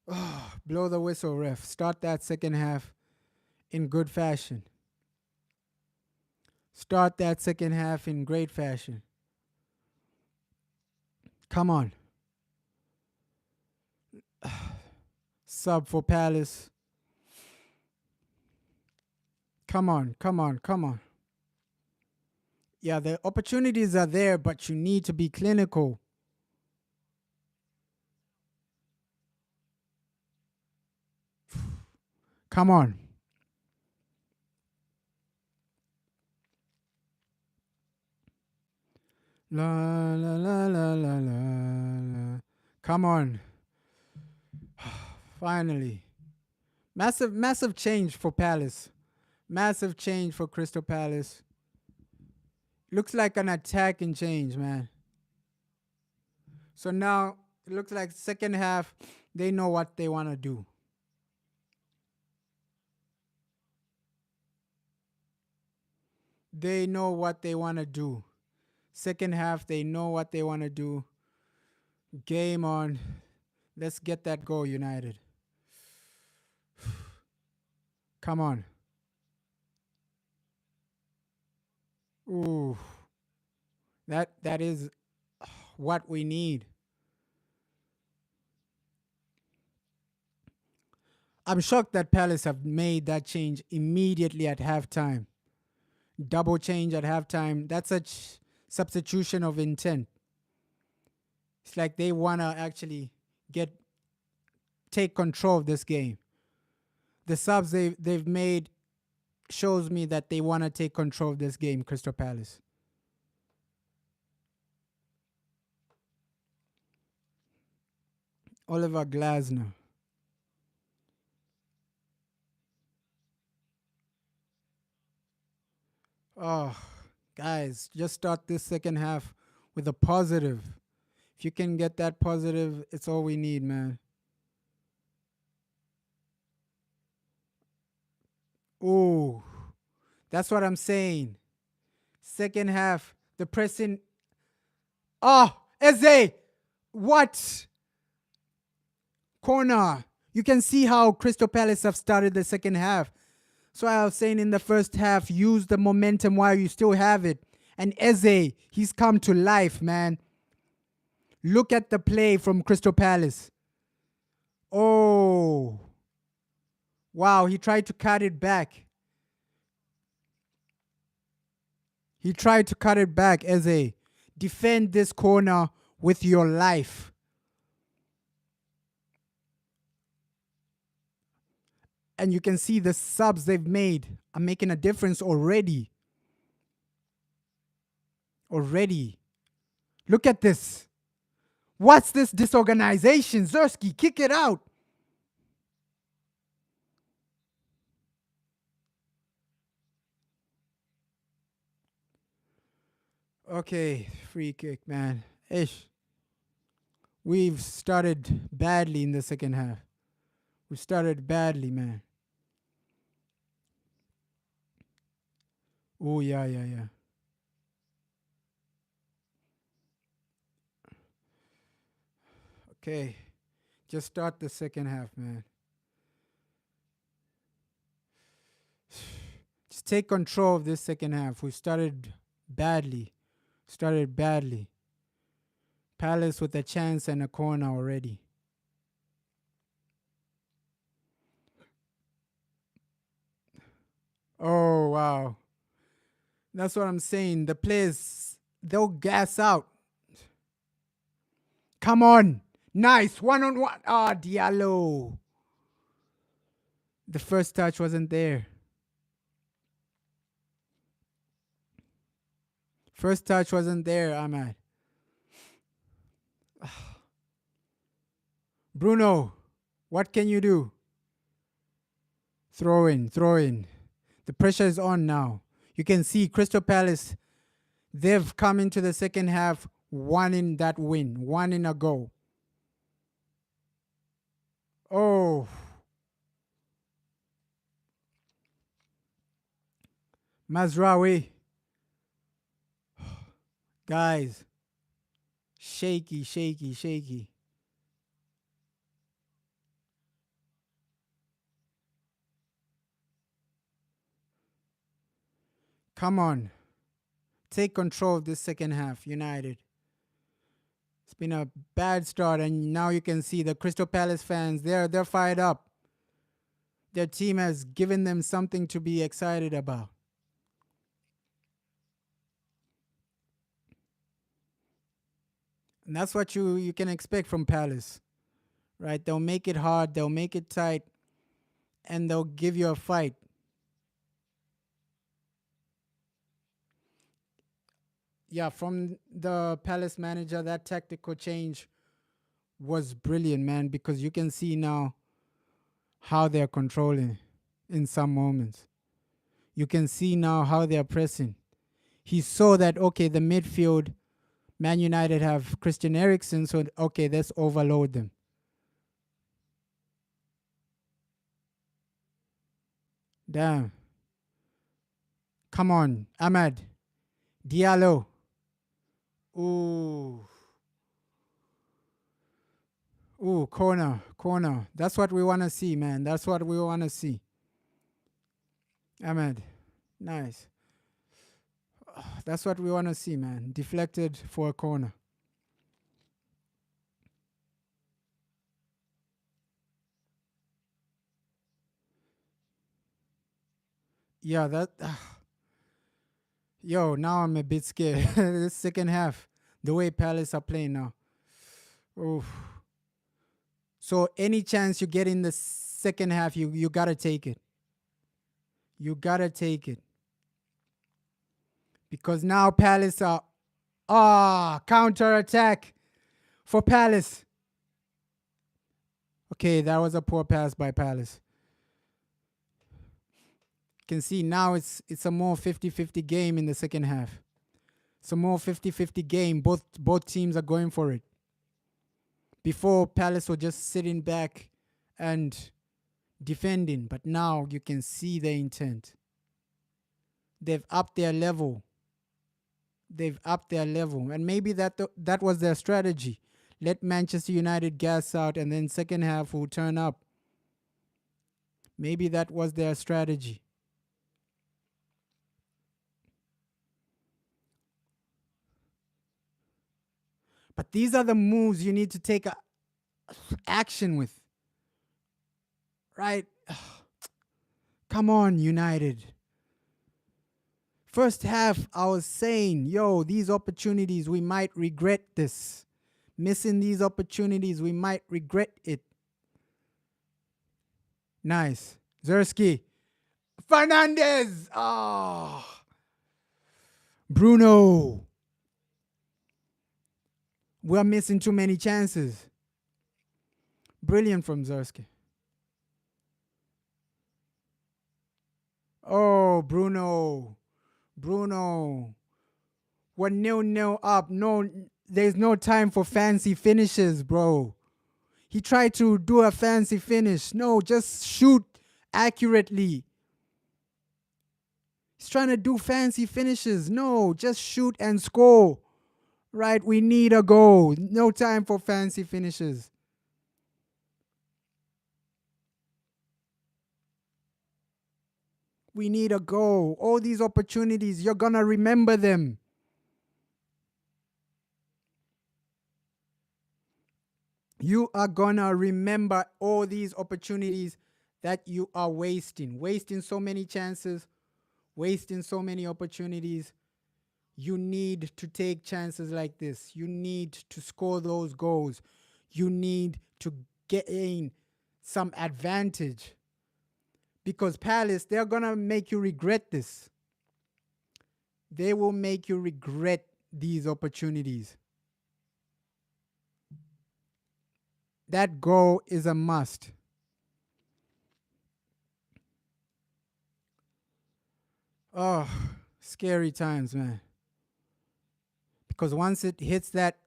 Oh, blow the whistle, ref. Start that second half in good fashion. Start that second half in great fashion. Come on. Sub for Palace. Come on, come on, come on. Yeah, the opportunities are there, but you need to be clinical. Come on. La la la la la la. Come on. Finally. Massive change for Palace. Massive change for Crystal Palace. Looks like an attacking change, man. So now it looks like second half, they know what they want to do. They know what they want to do. Second half, they know what they want to do. Game on. Let's get that goal, United. Come on. Ooh. That is what we need. I'm shocked that Palace have made that change immediately at halftime. Double change at halftime. That's such substitution of intent. It's like they wanna actually take control of this game. The subs they've made shows me that they wanna take control of this game, Crystal Palace. Oliver Glasner. Oh, guys, just start this second half with a positive. If you can get that positive, it's all we need, man. Ooh, that's what I'm saying. Second half, the pressing. Oh, Eze! What? Corner. You can see how Crystal Palace have started the second half. So I was saying in the first half, use the momentum while you still have it. And Eze, he's come to life, man. Look at the play from Crystal Palace. Oh. Wow, he tried to cut it back. He tried to cut it back, Eze. Defend this corner with your life. And you can see the subs they've made are making a difference already. Already. Look at this. What's this disorganization? Zersky, kick it out. Okay, free kick, man. Ish. We've started badly in the second half. We started badly, man. Oh, yeah, yeah, yeah. Okay. Just start the second half, man. Just take control of this second half. We started badly. Started badly. Palace with a chance and a corner already. Oh, wow. That's what I'm saying. The players, they'll gas out. Come on. Nice. One on one. Ah, Diallo. The first touch wasn't there. First touch wasn't there, Ahmad. Bruno, what can you do? Throw in, throw in. The pressure is on now. You can see Crystal Palace, they've come into the second half one in that win, one in a goal. Oh. Mazraoui. Guys. Shaky, shaky, shaky. Come on. Take control of this second half, United. It's been a bad start, and now you can see the Crystal Palace fans, they're fired up. Their team has given them something to be excited about. And that's what you can expect from Palace, right? They'll make it hard, they'll make it tight, and they'll give you a fight. Yeah, from the Palace manager, that tactical change was brilliant, man, because you can see now how they're controlling in some moments. You can see now how they're pressing. He saw that, okay, the midfield, Man United have Christian Eriksen, so okay, let's overload them. Damn. Come on, Ahmad. Diallo. Ooh. Ooh, corner, corner. That's what we want to see, man. That's what we want to see. Ahmed, nice. That's what we want to see, man. Deflected for a corner. Yeah, that. Yo, now I'm a bit scared. The second half, the way Palace are playing now. Oof. So any chance you get in the second half, you gotta take it. You gotta take it. Because now Palace are counter attack for Palace. Okay, that was a poor pass by Palace. You can see now it's a more 50-50 game in the second half. It's a more 50-50 game. Both teams are going for it. Before, Palace were just sitting back and defending, but now you can see the intent. They've upped their level. They've upped their level, and maybe that was their strategy. Let Manchester United gas out, and then second half will turn up. Maybe that was their strategy. But these are the moves you need to take action with. Right? Come on, United. First half, I was saying, yo, these opportunities, we might regret this. Missing these opportunities, we might regret it. Nice. Zersky. Fernandez. Oh. Bruno. We're missing too many chances. Brilliant from Zersky. Oh, Bruno. Bruno. We're 0-0 up. No, there's no time for fancy finishes, bro. He tried to do a fancy finish. No, just shoot accurately. He's trying to do fancy finishes. No, just shoot and score. Right? We need a goal. No time for fancy finishes. We need a goal. All these opportunities, you're going to remember them. You are going to remember all these opportunities that you are wasting. Wasting so many chances, wasting so many opportunities. You need to take chances like this. You need to score those goals. You need to gain some advantage. Because Palace, they're going to make you regret this. They will make you regret these opportunities. That goal is a must. Oh, scary times, man. Because once it hits that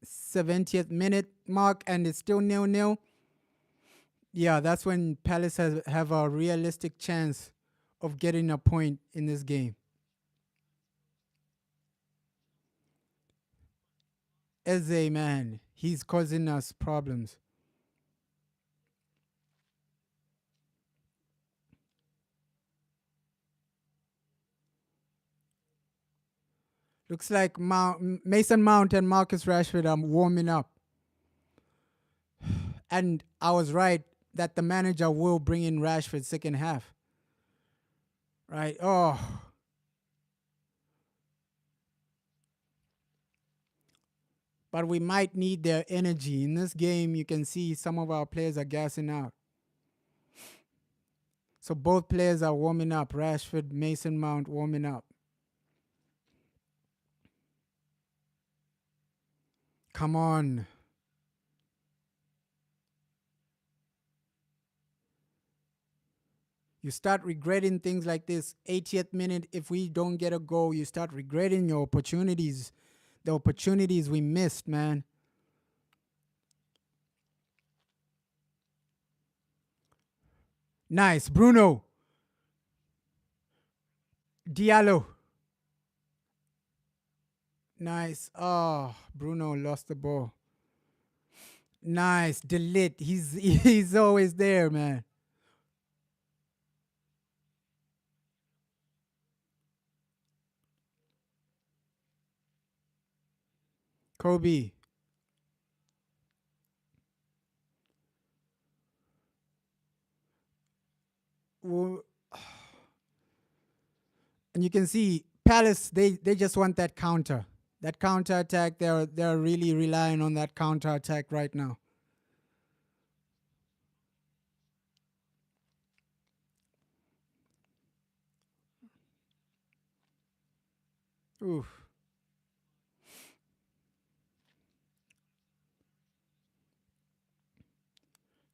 70th minute mark and it's still 0-0, yeah, that's when Palace have a realistic chance of getting a point in this game. Eze, man, he's causing us problems. Looks like Mason Mount and Marcus Rashford are warming up. And I was right that the manager will bring in Rashford second half. Right? Oh. But we might need their energy. In this game, you can see some of our players are gassing out. So both players are warming up. Rashford, Mason Mount warming up. Come on. You start regretting things like this. 80th minute, if we don't get a goal, you start regretting your opportunities. The opportunities we missed, man. Nice. Bruno. Diallo. Nice. Oh, Bruno lost the ball. Nice. Delete. He's always there, man. Kobe. Well, and you can see Palace, they just want that counter. That counter attack, they're really relying on that counter attack right now. Oof.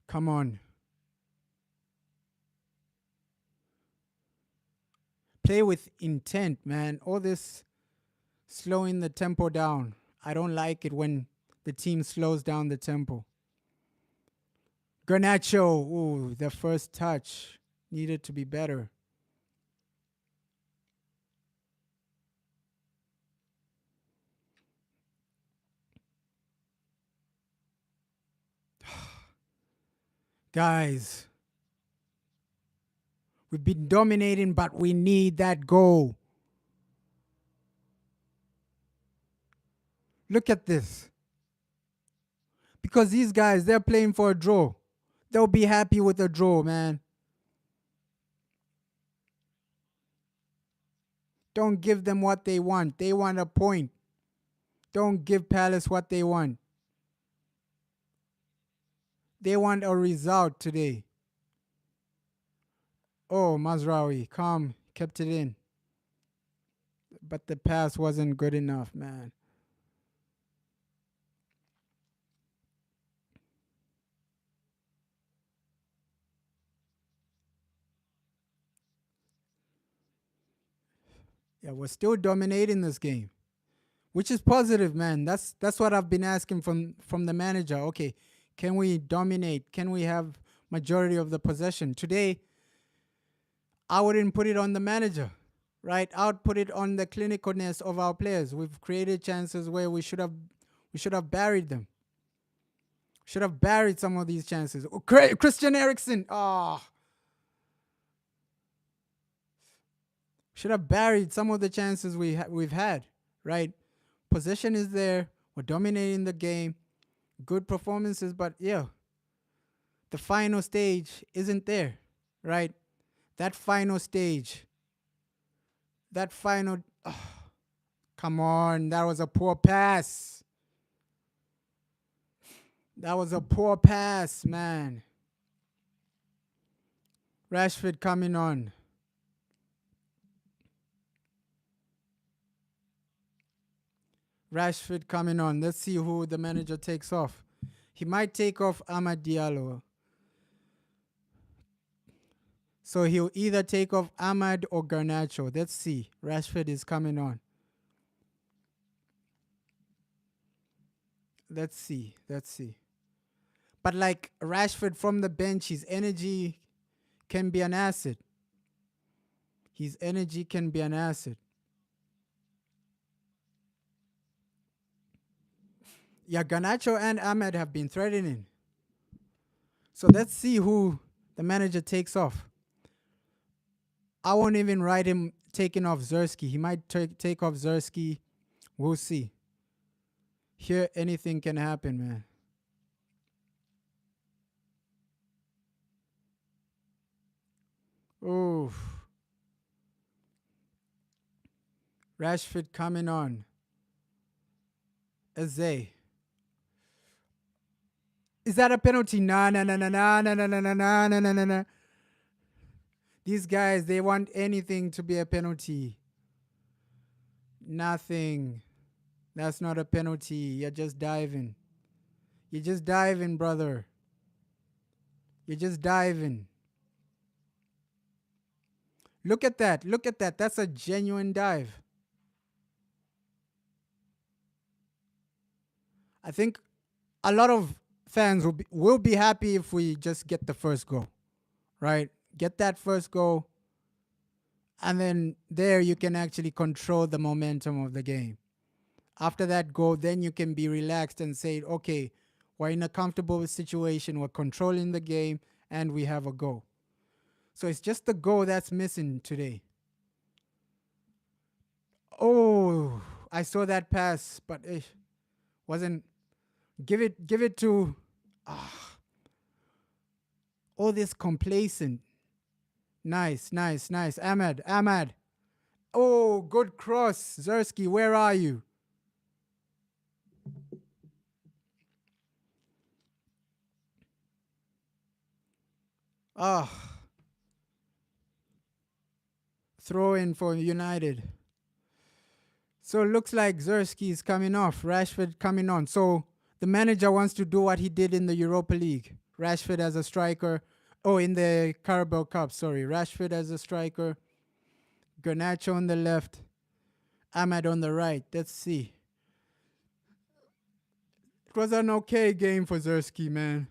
Come on. Play with intent, man. All this slowing the tempo down. I don't like it when the team slows down the tempo. Garnacho, ooh, the first touch needed to be better. Guys, we've been dominating, but we need that goal. Look at this. Because these guys, they're playing for a draw. They'll be happy with a draw, man. Don't give them what they want. They want a point. Don't give Palace what they want. They want a result today. Oh, Mazraoui, calm, kept it in, but the pass wasn't good enough, man. Yeah, we're still dominating this game, which is positive, man. That's what I've been asking from the manager. Okay, can we dominate? Can we have majority of the possession today? I wouldn't put it on the manager, right? I would put it on the clinicalness of our players. We've created chances where we should have buried them. Should have buried some of these chances. Oh, Christian Eriksen, should have buried some of the chances we've had, right? Possession is there. We're dominating the game. Good performances, but yeah, the final stage isn't there, right? That final stage, that final. Come on, that was a poor pass. That was a poor pass, man. Rashford coming on. Rashford coming on. Let's see who the manager takes off. He might take off Amad Diallo. So he'll either take off Ahmad or Garnacho. Let's see. Rashford is coming on. Let's see. Let's see. But like Rashford from the bench, his energy can be an asset. His energy can be an asset. Yeah, Garnacho and Ahmed have been threatening. So let's see who the manager takes off. I won't even write him taking off Zersky. He might take off Zersky. We'll see. Here, anything can happen, man. Ooh, Rashford coming on. Eze. Is that a penalty? Nah, nah, nah, nah, nah, nah, nah, nah, nah, nah, nah, nah, nah, nah. These guys, they want anything to be a penalty. Nothing. That's not a penalty. You're just diving. You're just diving, brother. You're just diving. Look at that. Look at that. That's a genuine dive. I think a lot of fans will be happy if we just get the first goal, right? Get that first goal, and then there you can actually control the momentum of the game. After that goal, then you can be relaxed and say, okay, we're in a comfortable situation, we're controlling the game, and we have a goal. So it's just the goal that's missing today. Oh, I saw that pass, but it wasn't. Give it to all this complacent. Nice, nice, nice. Ahmad. Oh, good cross. Zersky, where are you? Ah, throw in for United. So it looks like Zersky is coming off. Rashford coming on. So the manager wants to do what he did in the Europa League. Rashford as a striker. Oh, in the Carabao Cup, sorry. Rashford as a striker. Garnacho on the left. Ahmad on the right. Let's see. It was an okay game for Zersky, man.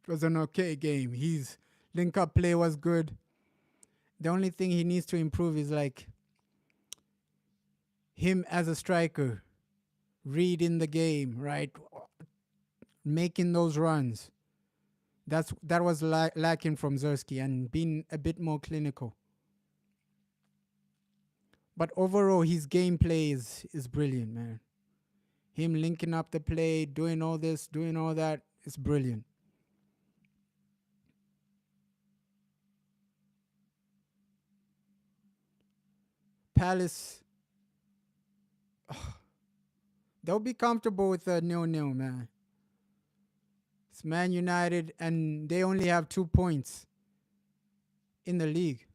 It was an okay game. His link up play was good. The only thing he needs to improve is like him as a striker, reading the game, right? Making those runs. That was lacking from Zersky and being a bit more clinical. But overall, his gameplay is brilliant, man. Him linking up the play, doing all this, doing all that, is brilliant. Palace, they'll be comfortable with a nil-nil, man. It's Man United, and they only have 2 points in the league.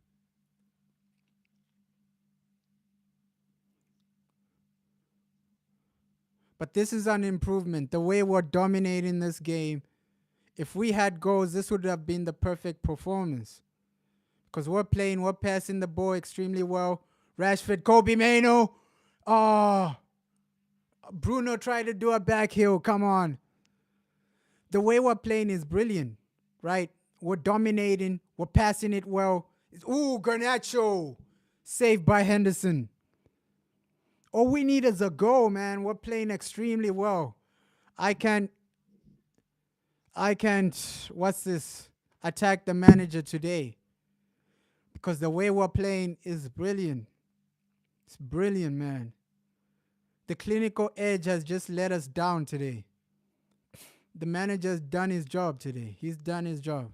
But this is an improvement. The way we're dominating this game, if we had goals, this would have been the perfect performance. Because we're passing the ball extremely well. Rashford, Kobe Mano. Oh, Bruno tried to do a back heel. Come on. The way we're playing is brilliant, right? We're dominating. We're passing it well. Ooh, Garnacho. Saved by Henderson. All we need is a goal, man. We're playing extremely well. I can't, what's this? Attack the manager today. Because the way we're playing is brilliant. It's brilliant, man. The clinical edge has just let us down today. The manager's done his job today. He's done his job.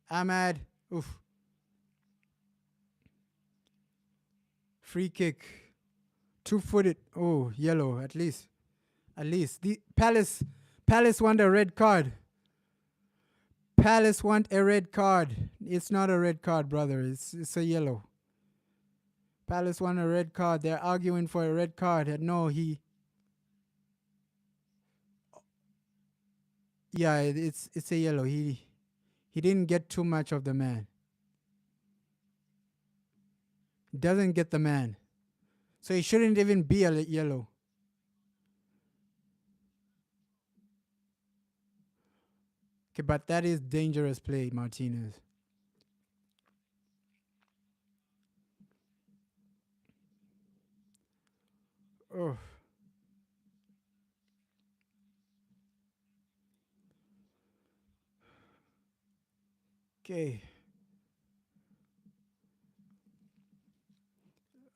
Ahmad, oof. Free kick. 2-footed. Oh, yellow, at least. At least. The Palace want a red card. Palace want a red card. It's not a red card, brother. It's a yellow. Palace want a red card. They're arguing for a red card. No, yeah, it's a yellow. He didn't get too much of the man. Doesn't get the man. So he shouldn't even be a yellow. Okay, but that is dangerous play, Martinez. Oh. Okay.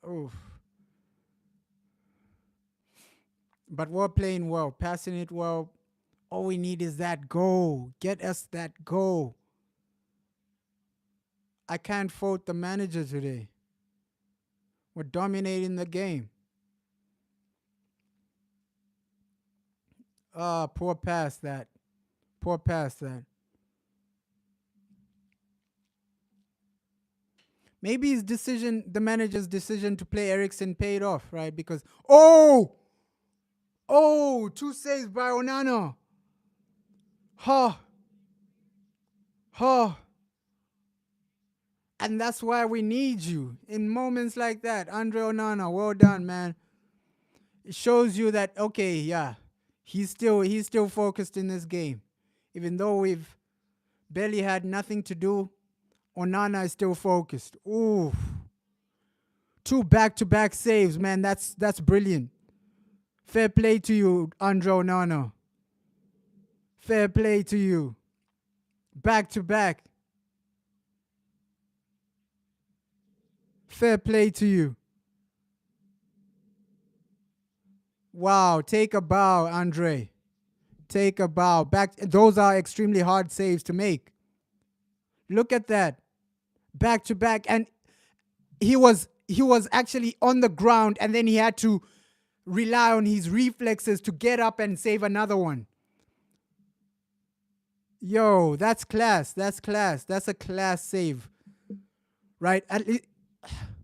Oh. But we're playing well, passing it well. All we need is that goal. Get us that goal. I can't fault the manager today. We're dominating the game. Poor pass that. Poor pass that. Maybe his decision, the manager's decision to play Eriksen paid off, right? Because, two saves by Onana. Ha. Ha. And that's why we need you in moments like that. Andre Onana, well done, man. It shows you that, okay, yeah, he's still focused in this game. Even though we've barely had nothing to do, Onana is still focused. Ooh. 2 back-to-back saves, man. That's brilliant. Fair play to you, Andre Onana. Fair play to you. Back-to-back. Fair play to you. Wow, take a bow, Andre. Take a bow. Those are extremely hard saves to make. Look at that. Back-to-back. And he was actually on the ground, and then he had to rely on his reflexes to get up and save another one. Yo, that's class. That's class. That's a class save. Right? At least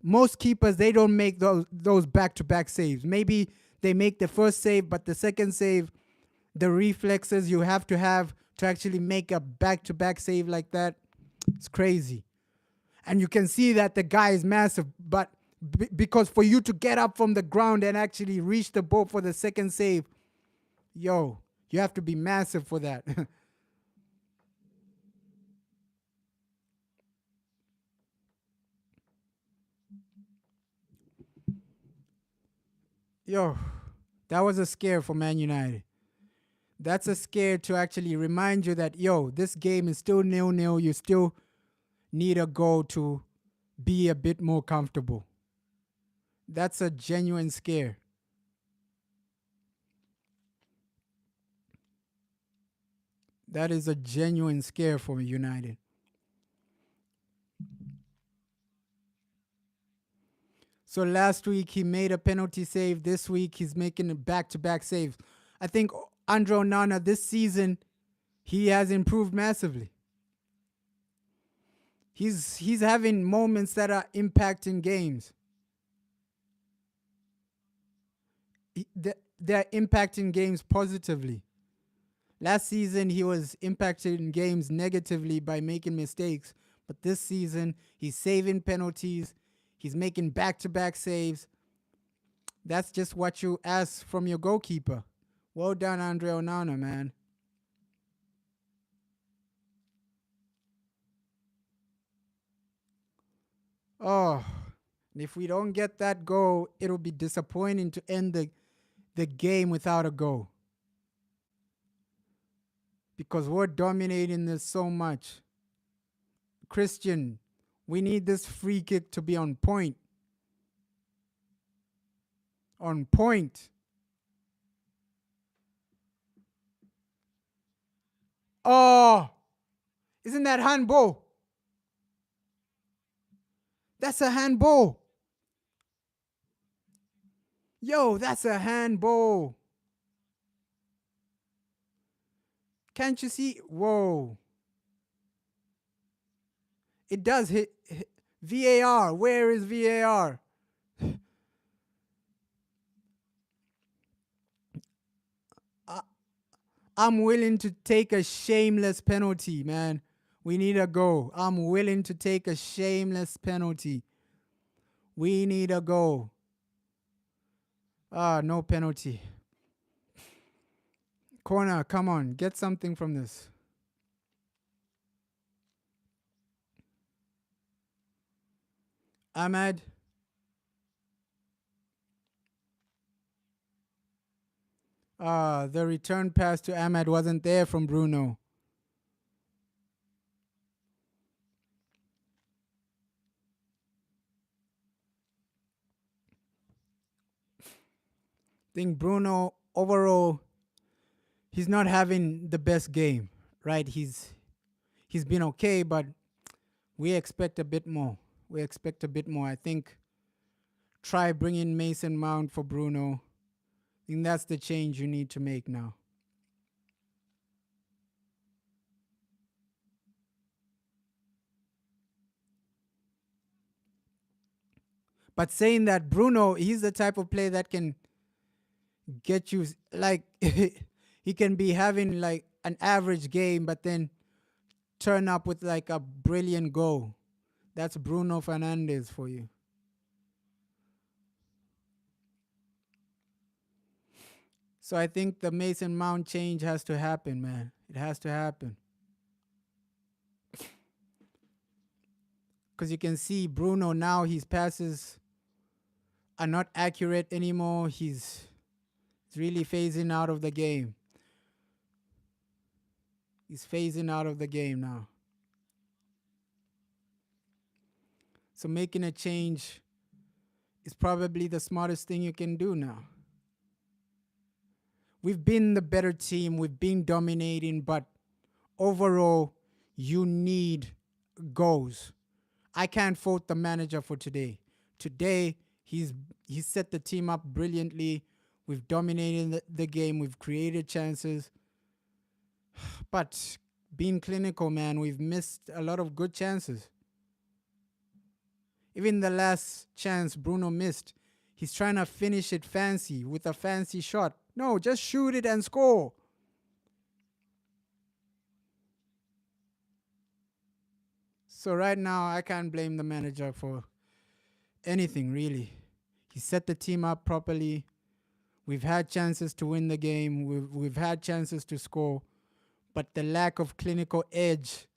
most keepers, they don't make those back-to-back saves. Maybe they make the first save, but the second save, the reflexes you have to actually make a back-to-back save like that, it's crazy. And you can see that the guy is massive, but because for you to get up from the ground and actually reach the ball for the second save, yo, you have to be massive for that. Yo, that was a scare for Man United. That's a scare to actually remind you that, yo, this game is still 0-0. You still need a goal to be a bit more comfortable. That's a genuine scare. That is a genuine scare for United. So last week he made a penalty save. This week he's making a back-to-back saves. I think Andre Onana this season, he has improved massively. He's having moments that are impacting games. they're impacting games positively. Last season, he was impacting games negatively by making mistakes. But this season, he's saving penalties. He's making back-to-back saves. That's just what you ask from your goalkeeper. Well done, Andre Onana, man. Oh, and if we don't get that goal, it'll be disappointing to end the game without a goal. Because we're dominating this so much. Christian, we need this free kick to be on point. On point. Oh, isn't that handball? That's a handball. Yo, that's a handball. Can't you see? Whoa. It does hit VAR. Where is VAR? I, I'm willing to take a shameless penalty, man. We need a goal. I'm willing to take a shameless penalty. We need a goal. Ah, no penalty. Corner, come on. Get something from this. Ahmad. The return pass to Ahmad wasn't there from Bruno. Think Bruno overall, he's not having the best game, right? He's been okay, but we expect a bit more. We expect a bit more. I think try bringing Mason Mount for Bruno. I think that's the change you need to make now. But saying that Bruno, he's the type of player that can get you like he can be having like an average game, but then turn up with like a brilliant goal. That's Bruno Fernandes for you. So I think the Mason Mount change has to happen, man. It has to happen. Because you can see Bruno now, his passes are not accurate anymore. He's really phasing out of the game. He's phasing out of the game now. So making a change is probably the smartest thing you can do now. We've been the better team. We've been dominating, but overall, you need goals. I can't fault the manager for today. Today, he set the team up brilliantly. We've dominated the game. We've created chances. But being clinical, man, we've missed a lot of good chances. Even the last chance Bruno missed, he's trying to finish it fancy with a fancy shot. No, just shoot it and score. So right now, I can't blame the manager for anything, really. He set the team up properly. We've had chances to win the game. We've had chances to score. But the lack of clinical edge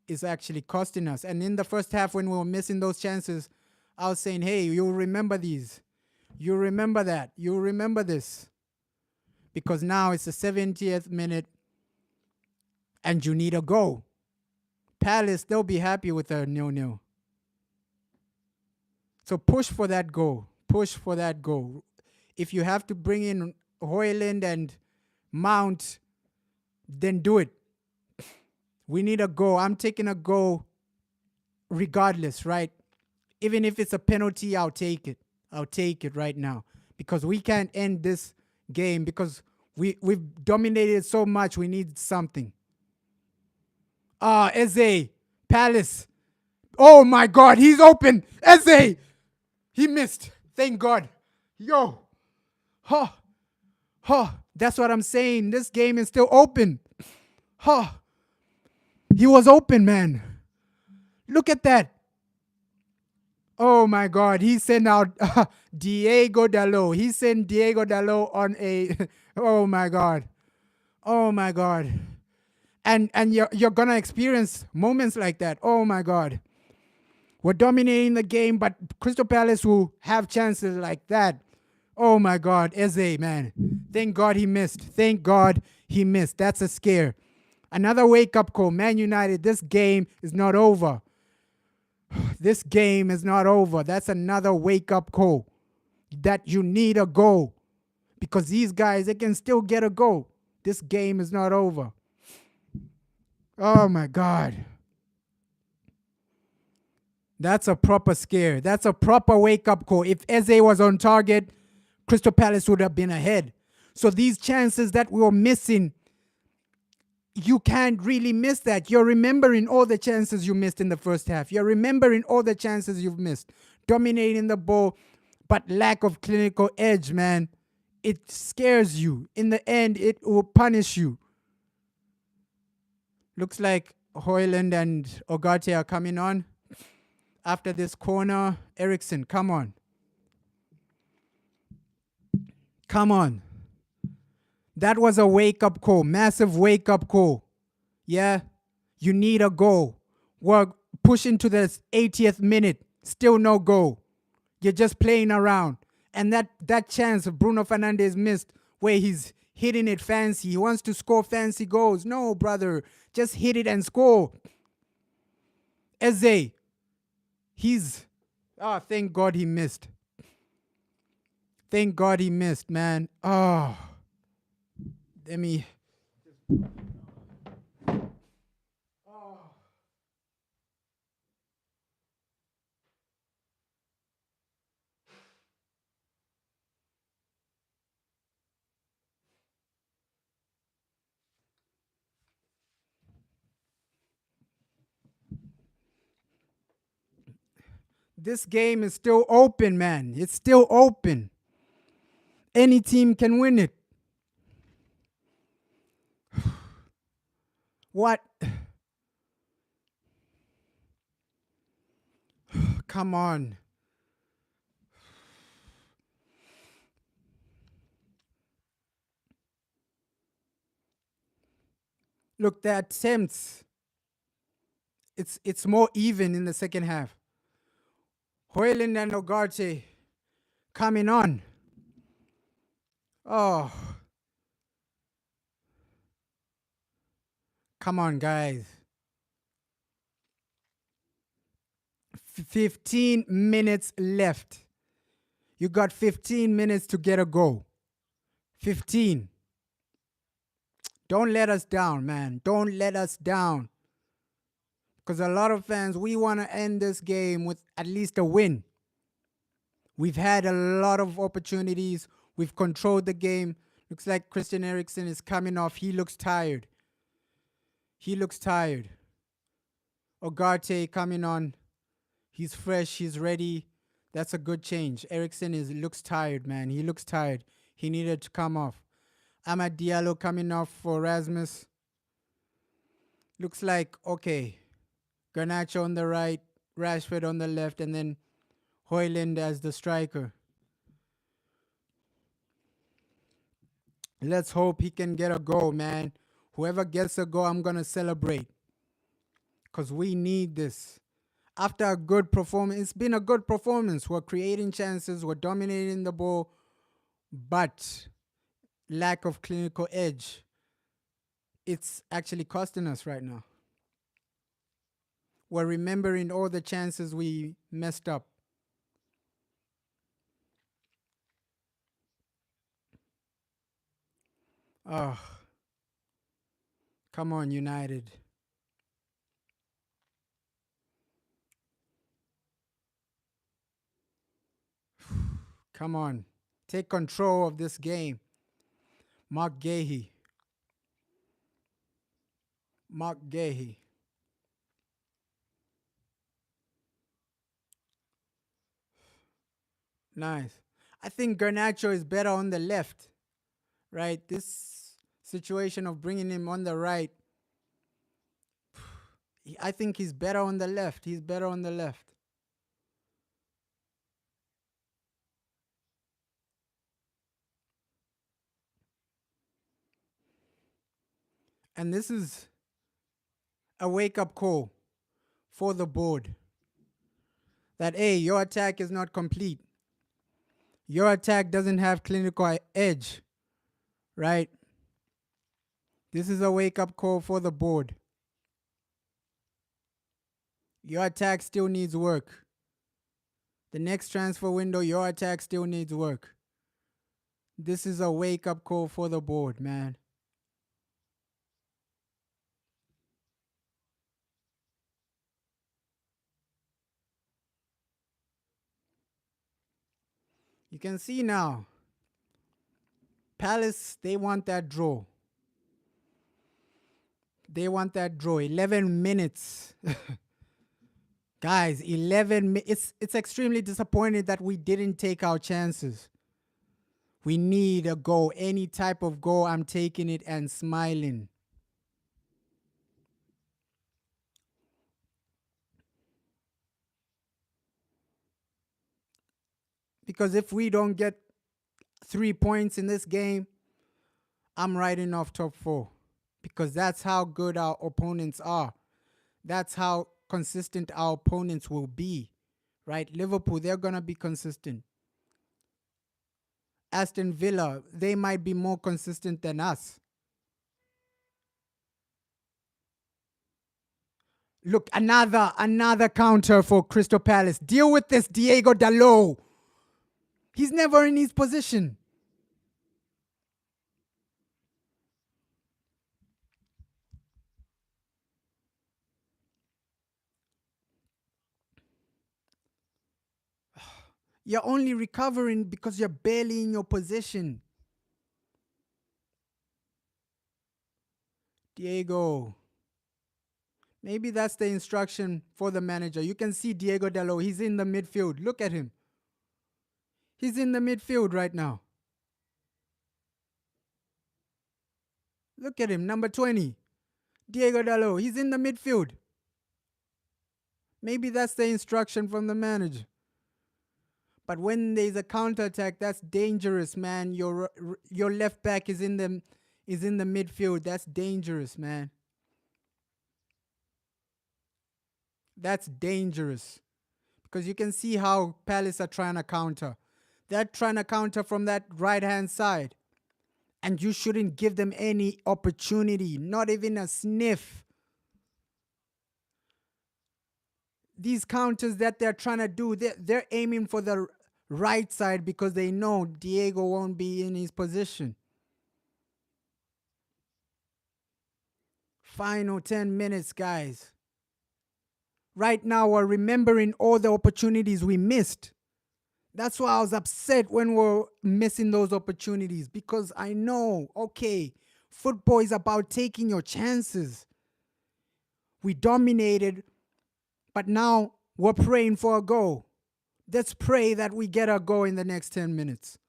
is actually costing us. And in the first half, when we were missing those chances, I was saying, hey, you'll remember these. You remember that. You remember this. Because now it's the 70th minute and you need a goal. Palace, they'll be happy with a 0-0. So push for that goal. Push for that goal. If you have to bring in Hoyland and Mount, then do it. We need a goal. I'm taking a goal regardless, right? Even if it's a penalty, I'll take it. I'll take it right now. Because we can't end this game because we've dominated so much. We need something. Eze. Palace. Oh my God, he's open. Eze. He missed. Thank God. Yo. Huh. Huh, that's what I'm saying. This game is still open. Huh, he was open, man. Look at that. Oh my God, he sent out Diego Dalot. He sent Diego Dalot on a. Oh my God. Oh my God. And you're gonna experience moments like that. Oh my God. We're dominating the game, but Crystal Palace will have chances like that. Oh my God, Eze, man. Thank God he missed. Thank God he missed. That's a scare. Another wake up call. Man United, this game is not over. This game is not over. That's another wake up call that you need a goal because these guys, they can still get a goal. This game is not over. Oh my God. That's a proper scare. That's a proper wake up call. If Eze was on target, Crystal Palace would have been ahead. So these chances that we were missing, you can't really miss that. You're remembering all the chances you missed in the first half. You're remembering all the chances you've missed. Dominating the ball, but lack of clinical edge, man. It scares you. In the end, it will punish you. Looks like Hoyland and Ogate are coming on. After this corner, Ericsson, come on. Come on. That was a wake-up call, massive wake-up call. Yeah, you need a goal. We're pushing to the 80th minute, still no goal. You're just playing around. And that chance Bruno Fernandes missed where he's hitting it fancy. He wants to score fancy goals. No, brother, just hit it and score. Eze, thank God he missed. Thank God he missed, man. Oh, let me. This game is still open, man. It's still open. Any team can win it. What? Come on. Look, the attempts. It's more even in the second half. Hoyland and Ogarte coming on. Oh, come on, guys. 15 minutes left. You got 15 minutes to get a goal. 15. Don't let us down, man. Don't let us down. Because a lot of fans, we want to end this game with at least a win. We've had a lot of opportunities. We've controlled the game. Looks like Christian Eriksen is coming off. He looks tired. He looks tired. Ogarte coming on. He's fresh. He's ready. That's a good change. Eriksen looks tired, man. He looks tired. He needed to come off. Amad Diallo coming off for Rasmus. Looks like, okay, Garnacho on the right, Rashford on the left, and then Hoyland as the striker. Let's hope he can get a goal, man. Whoever gets a goal, I'm going to celebrate. Because we need this. After a good performance, it's been a good performance. We're creating chances, we're dominating the ball, but lack of clinical edge, it's actually costing us right now. We're remembering all the chances we messed up. Oh, come on, United. Come on. Take control of this game. Mark Gahey. Mark Gahey. Nice. I think Garnacho is better on the left. right? This situation of bringing him on the right, I think he's better on the left. He's better on the left. And this is a wake up call for the board that, hey, your attack is not complete. Your attack doesn't have clinical edge, right? This is a wake up call for the board. Your attack still needs work. The next transfer window, your attack still needs work. This is a wake up call for the board, man. You can see now, Palace, they want that draw. They want that draw. 11 minutes. Guys, 11 it's extremely disappointing that we didn't take our chances. We need a goal. Any type of goal, I'm taking it and smiling. Because if we don't get 3 points in this game, I'm writing off top 4. Because that's how good our opponents are. That's how consistent our opponents will be. Right? Liverpool, they're going to be consistent. Aston Villa, they might be more consistent than us. Look, another counter for Crystal Palace. Deal with this, Diego Dalot. He's never in his position. You're only recovering because you're barely in your position. Diego. Maybe that's the instruction for the manager. You can see Diego Dalot. He's in the midfield. Look at him. He's in the midfield right now. Look at him, number 20. Diego Dalot. He's in the midfield. Maybe that's the instruction from the manager. But when there's a counterattack, that's dangerous, man. Your left back is in the midfield. That's dangerous, man. That's dangerous. Because you can see how Palace are trying to counter. They're trying to counter from that right-hand side. And you shouldn't give them any opportunity, not even a sniff. These counters that they're trying to do, they're aiming for the right side because they know Diego won't be in his position. Final 10 minutes, guys. Right now, we're remembering all the opportunities we missed. That's why I was upset when we're missing those opportunities, because I know, okay, football is about taking your chances. We dominated, but now we're praying for a goal. Let's pray that we get a goal in the next 10 minutes.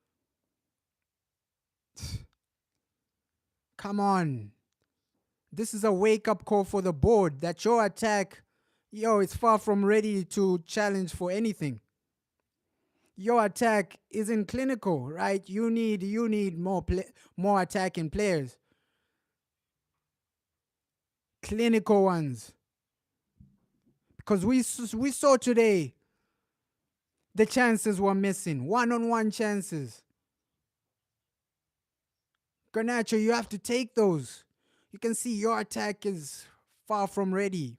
Come on. This is a wake-up call for the board that your attack, is far from ready to challenge for anything. Your attack isn't clinical, right? You need more attacking players. Clinical ones. Because we saw today the chances were missing. One-on-one chances. Garnacho, you have to take those. You can see your attack is far from ready.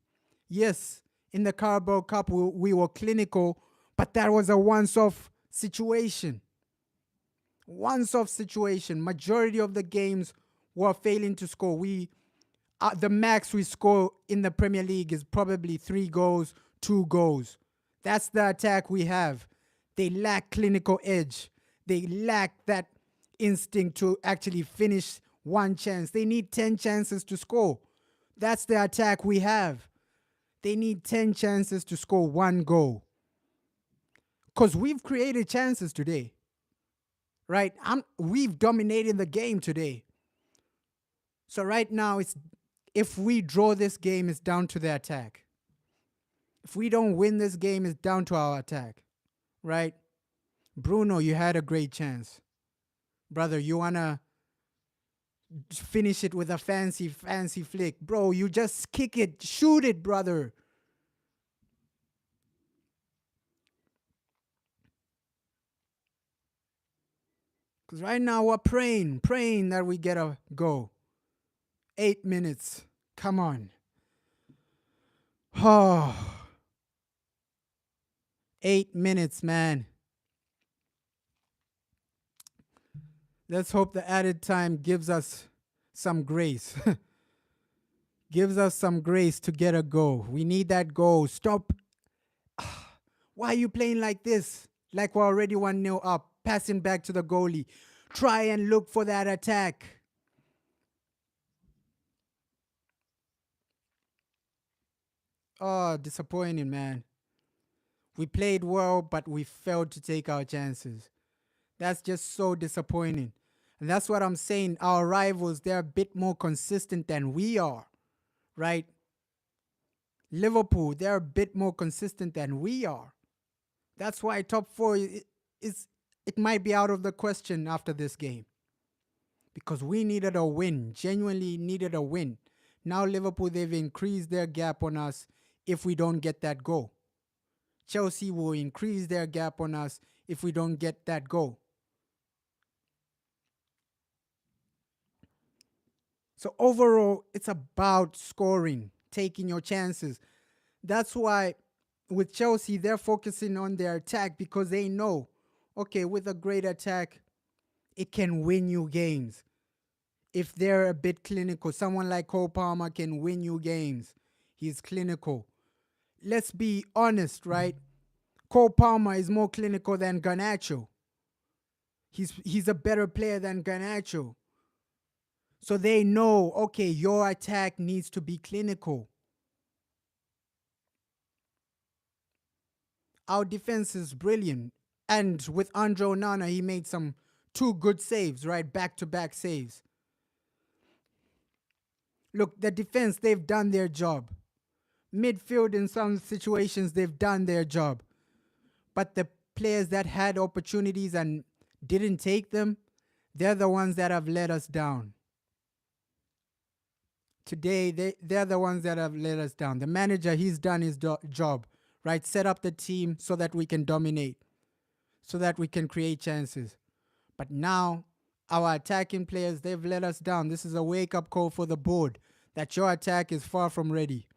Yes, in the Carabao Cup, we were clinical, but that was a once-off situation. Once-off situation. Majority of the games were failing to score. The max we score in the Premier League is probably 3 goals, 2 goals. That's the attack we have. They lack clinical edge. They lack that instinct to actually finish one chance. They need 10 chances to score. That's the attack we have. They need 10 chances to score 1 goal. Because we've created chances today, right? We've dominated the game today. So right now, it's if we draw this game, it's down to the attack. If we don't win this game, it's down to our attack, right? Bruno, you had a great chance. Brother, you want to finish it with a fancy flick. Bro, you just kick it, shoot it, brother. Because right now we're praying that we get a go. 8 minutes. Come on. Oh. 8 minutes, man. Let's hope the added time gives us some grace. Gives us some grace to get a goal. We need that goal. Stop. Why are you playing like this? Like we're already 1-0 up. Passing back to the goalie. Try and look for that attack. Oh, disappointing, man. We played well, but we failed to take our chances. That's just so disappointing. And that's what I'm saying. Our rivals, they're a bit more consistent than we are, right? Liverpool, they're a bit more consistent than we are. That's why top four is it might be out of the question after this game. Because we needed a win, genuinely needed a win. Now Liverpool, they've increased their gap on us if we don't get that goal. Chelsea will increase their gap on us if we don't get that goal. So overall, it's about scoring, taking your chances. That's why with Chelsea, they're focusing on their attack because they know, okay, with a great attack, it can win you games. If they're a bit clinical, someone like Cole Palmer can win you games. He's clinical. Let's be honest, right? Cole Palmer is more clinical than Garnacho. He's a better player than Garnacho. So they know, okay, your attack needs to be clinical. Our defense is brilliant. And with Andre Onana, he made some 2 good saves, right? Back-to-back saves. Look, the defense, they've done their job. Midfield, in some situations, they've done their job. But the players that had opportunities and didn't take them, they're the ones that have let us down. Today, they're the ones that have let us down. The manager, he's done his job, right? Set up the team so that we can dominate, so that we can create chances. But now, our attacking players, they've let us down. This is a wake-up call for the board that your attack is far from ready.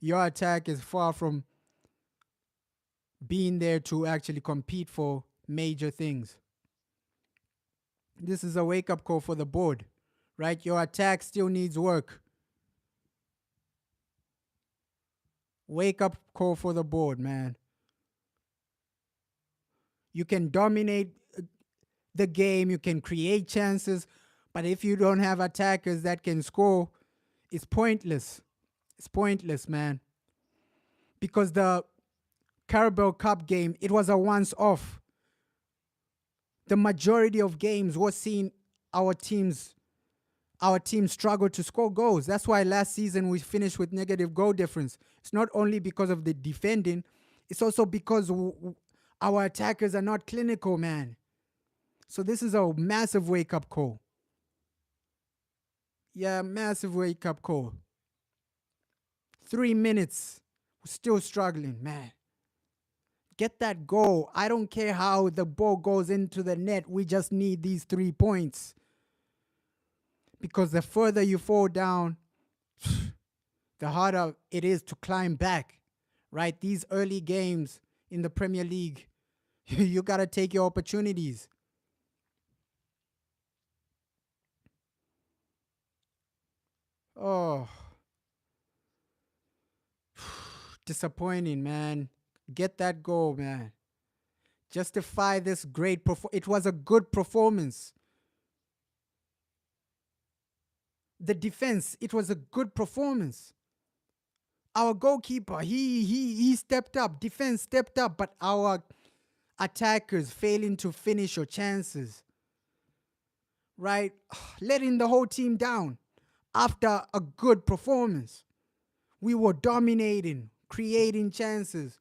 Your attack is far from being there to actually compete for major things. This is a wake-up call for the board, right? Your attack still needs work. Wake-up call for the board, man. You can dominate the game, you can create chances, but if you don't have attackers that can score, it's pointless. It's pointless, man. Because the Carabao Cup game, it was a once-off. The majority of games was seeing our team struggle to score goals. That's why last season we finished with negative goal difference. It's not only because of the defending, it's also because our attackers are not clinical, man. So this is a massive wake-up call. Yeah, massive wake-up call. 3 minutes. We're still struggling, man. Get that goal. I don't care how the ball goes into the net. We just need these 3 points. Because the further you fall down, the harder it is to climb back, right? These early games in the Premier League, you got to take your opportunities. Oh, disappointing, man. Get that goal, man. Justify this great performance. It was a good performance. The defense, it was a good performance. Our goalkeeper, he stepped up. Defense stepped up, but our attackers failing to finish your chances. right? Letting the whole team down after a good performance. We were dominating, creating chances,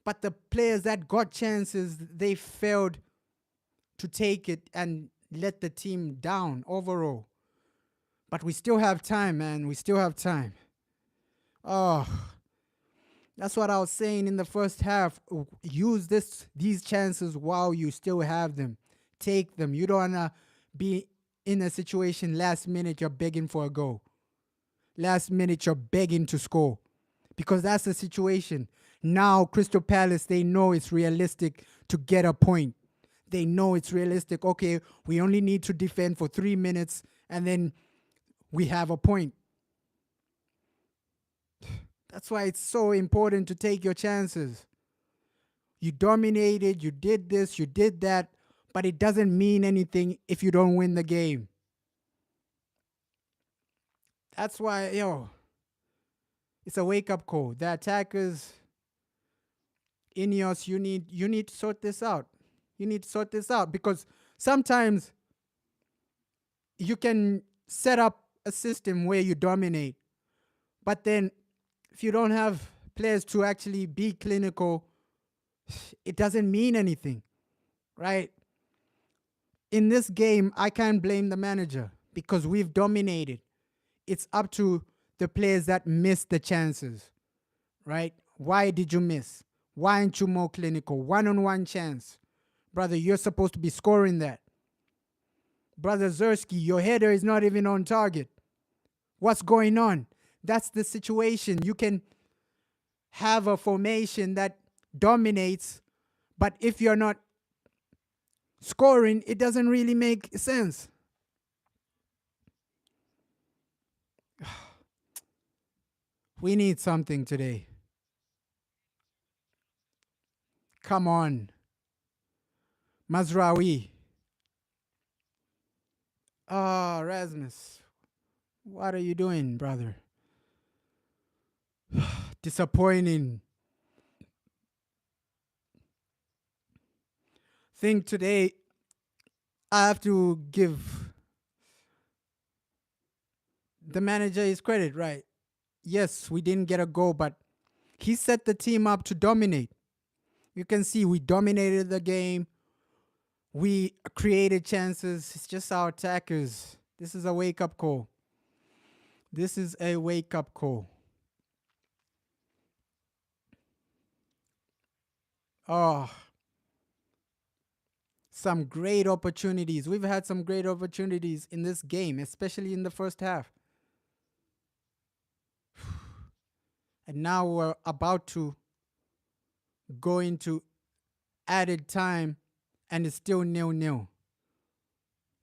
but the players that got chances, they failed to take it and let the team down overall. But we still have time, man. We still have time. Oh, that's what I was saying in the first half. Use these chances while you still have them. Take them. You don't wanna be in a situation last minute you're begging for a goal. Last minute you're begging to score. Because that's the situation. Now Crystal Palace, they know it's realistic to get a point. They know it's realistic. Okay, we only need to defend for 3 minutes and then we have a point. That's why it's so important to take your chances. You dominated, you did this, you did that, but it doesn't mean anything if you don't win the game. That's why, it's a wake-up call. The attackers, Ineos, you need to sort this out. You need to sort this out because sometimes you can set up a system where you dominate, but then if you don't have players to actually be clinical, it doesn't mean anything, right? In this game, I can't blame the manager because we've dominated. It's up to the players that missed the chances, right? Why did you miss? Why aren't you more clinical? One-on-one chance. Brother, you're supposed to be scoring that. Brother Zersky, your header is not even on target. What's going on? That's the situation. You can have a formation that dominates, but if you're not scoring, it doesn't really make sense. We need something today. Come on. Mazraoui. Rasmus. What are you doing, brother? Disappointing. Think today I have to give the manager his credit, right? Yes, we didn't get a goal, but he set the team up to dominate. You can see we dominated the game. We created chances. It's just our attackers. This is a wake-up call. This is a wake-up call. Oh, some great opportunities. We've had some great opportunities in this game, especially in the first half. And now we're about to go into added time and it's still 0-0.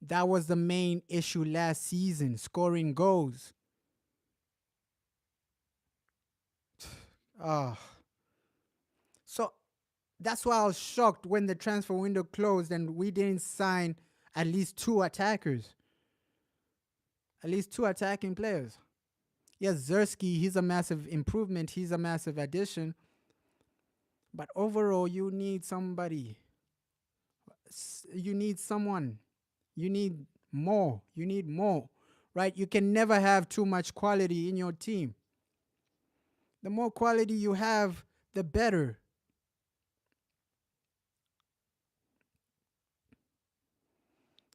That was the main issue last season, scoring goals. So that's why I was shocked when the transfer window closed and we didn't sign at least 2 attackers. At least 2 attacking players. Yes, Zersky, he's a massive improvement. He's a massive addition. But overall, you need somebody. You need someone. You need more. You need more, right? You can never have too much quality in your team. The more quality you have, the better.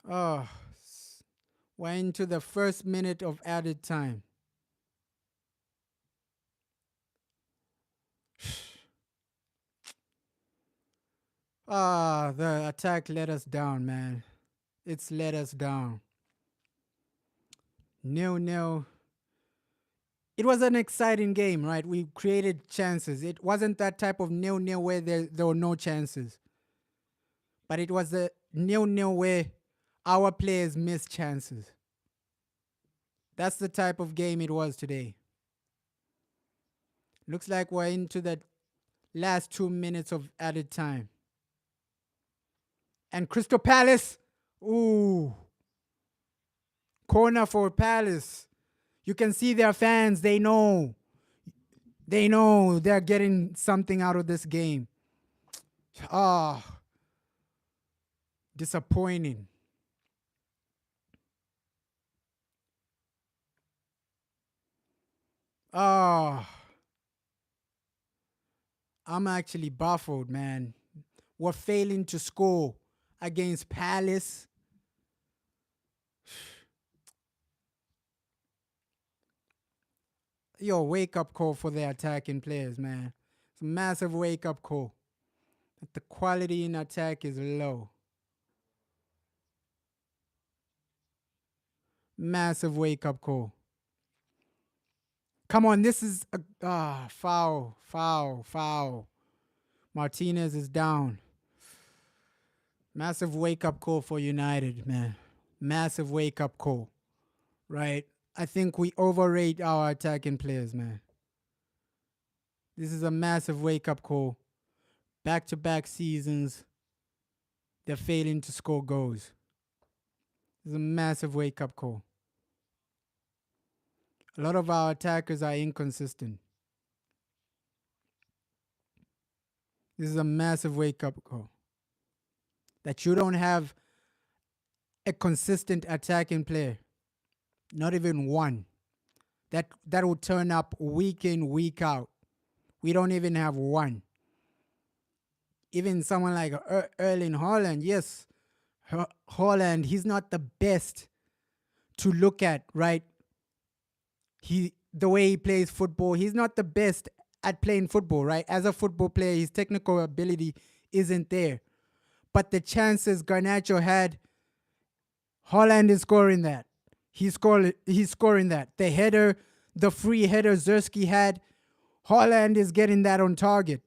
Oh, we're into the first minute of added time. The attack let us down, man. It's let us down. 0-0. It was an exciting game, right? We created chances. It wasn't that type of 0-0 where there were no chances. But it was a 0-0 where our players missed chances. That's the type of game it was today. Looks like we're into the last 2 minutes of added time. And Crystal Palace, ooh, corner for Palace. You can see their fans, they know they're getting something out of this game. Disappointing. Oh, I'm actually baffled, man. We're failing to score against Palace. Yo, wake up call for the attacking players, man. It's a massive wake up call. The quality in attack is low. Massive wake up call. Come on, this is a foul, foul, foul. Martinez is down. Massive wake up call for United, man. Massive wake up call, right? I think we overrate our attacking players, man. This is a massive wake up call. Back to back seasons, they're failing to score goals. This is a massive wake up call. A lot of our attackers are inconsistent. This is a massive wake up call. That you don't have a consistent attacking player, not even one, that will turn up week in, week out. We don't even have one. Even someone like Erling Haaland, yes, Haaland, he's not the best to look at, right? The way he plays football, he's not the best at playing football, right? As a football player, his technical ability isn't there. But the chances Garnacho had, Haaland is scoring that. He's scoring that. The header, the free header Zersky had, Haaland is getting that on target.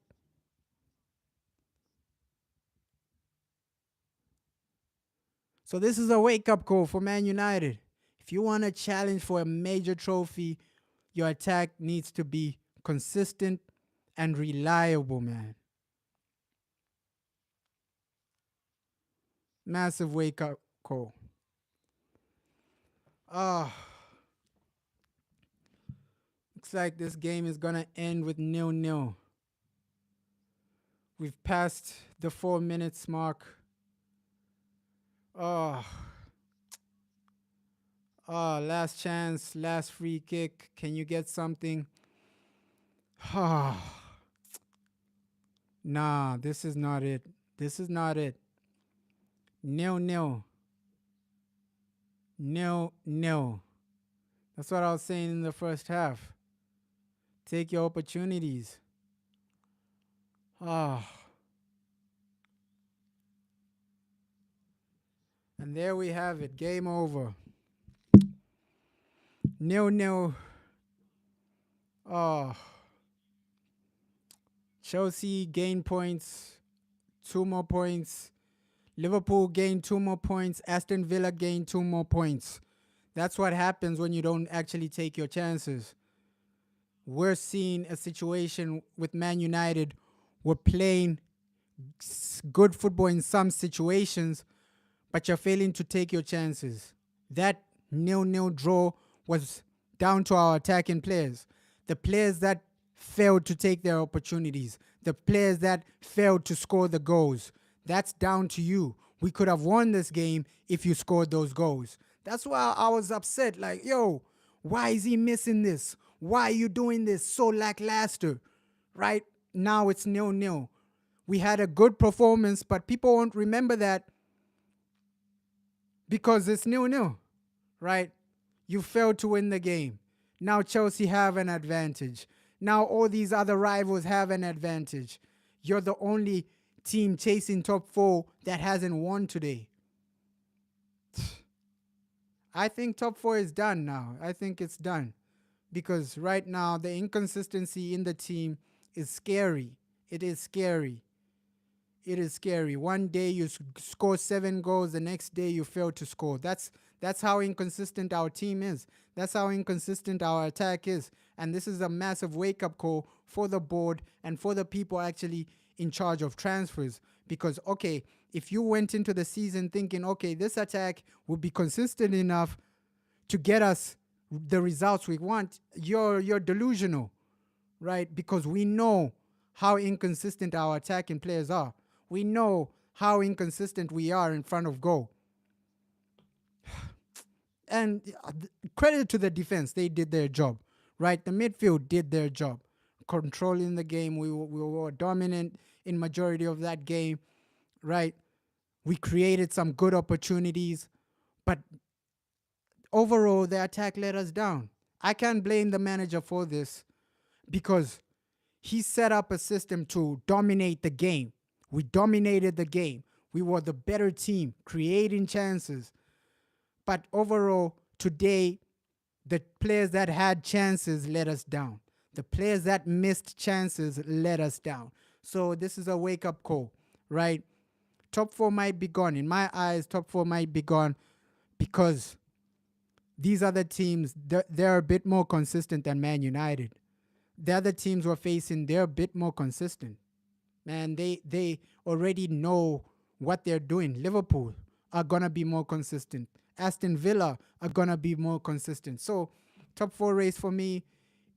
So this is a wake-up call for Man United. If you want to challenge for a major trophy, your attack needs to be consistent and reliable, man. Massive wake-up call. Ah, looks like this game is gonna end with 0-0. We've passed the 4 minutes mark. Oh, last chance, last free kick. Can you get something? Nah, this is not it. This is not it. 0-0. 0-0. That's what I was saying in the first half. Take your opportunities. Ah. And there we have it. Game over. 0-0. Oh. Chelsea gained points. 2 more points. Liverpool gained 2 more points. Aston Villa gained 2 more points. That's what happens when you don't actually take your chances. We're seeing a situation with Man United. We're playing good football in some situations, but you're failing to take your chances. That 0-0 draw was down to our attacking players. The players that failed to take their opportunities. The players that failed to score the goals. That's down to you. We could have won this game if you scored those goals. That's why I was upset. Like, yo, why is he missing this? Why are you doing this so lackluster? Right now it's 0-0. We had a good performance, but people won't remember that because it's 0-0, right? You failed to win the game. Now Chelsea have an advantage. Now all these other rivals have an advantage. You're the only team chasing top four that hasn't won today. I think top four is done now. I think it's done because right now the inconsistency in the team is scary. It is scary. It is scary. One day you score 7 goals, the next day you fail to score. That's how inconsistent our team is. That's how inconsistent our attack is. And this is a massive wake-up call for the board and for the people actually in charge of transfers. Because, okay, if you went into the season thinking, okay, this attack will be consistent enough to get us the results we want, you're delusional, right? Because we know how inconsistent our attacking players are. We know how inconsistent we are in front of goal. And credit to the defense, they did their job, right? The midfield did their job, controlling the game. We were dominant in majority of that game, right? We created some good opportunities, but overall, the attack let us down. I can't blame the manager for this because he set up a system to dominate the game. We dominated the game. We were the better team, creating chances. But overall, today, the players that had chances let us down. The players that missed chances let us down. So this is a wake up call, right? Top four might be gone. In my eyes, top four might be gone because these other teams, they're a bit more consistent than Man United. The other teams we're facing, they're a bit more consistent. Man, they already know what they're doing. Liverpool are gonna be more consistent. Aston Villa are gonna be more consistent. So top four race for me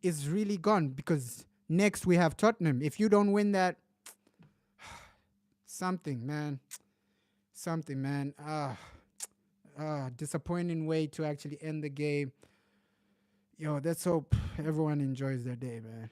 is really gone because next we have Tottenham. If you don't win that, something, man. Something, man. Disappointing way to actually end the game. Yo, let's hope everyone enjoys their day, man.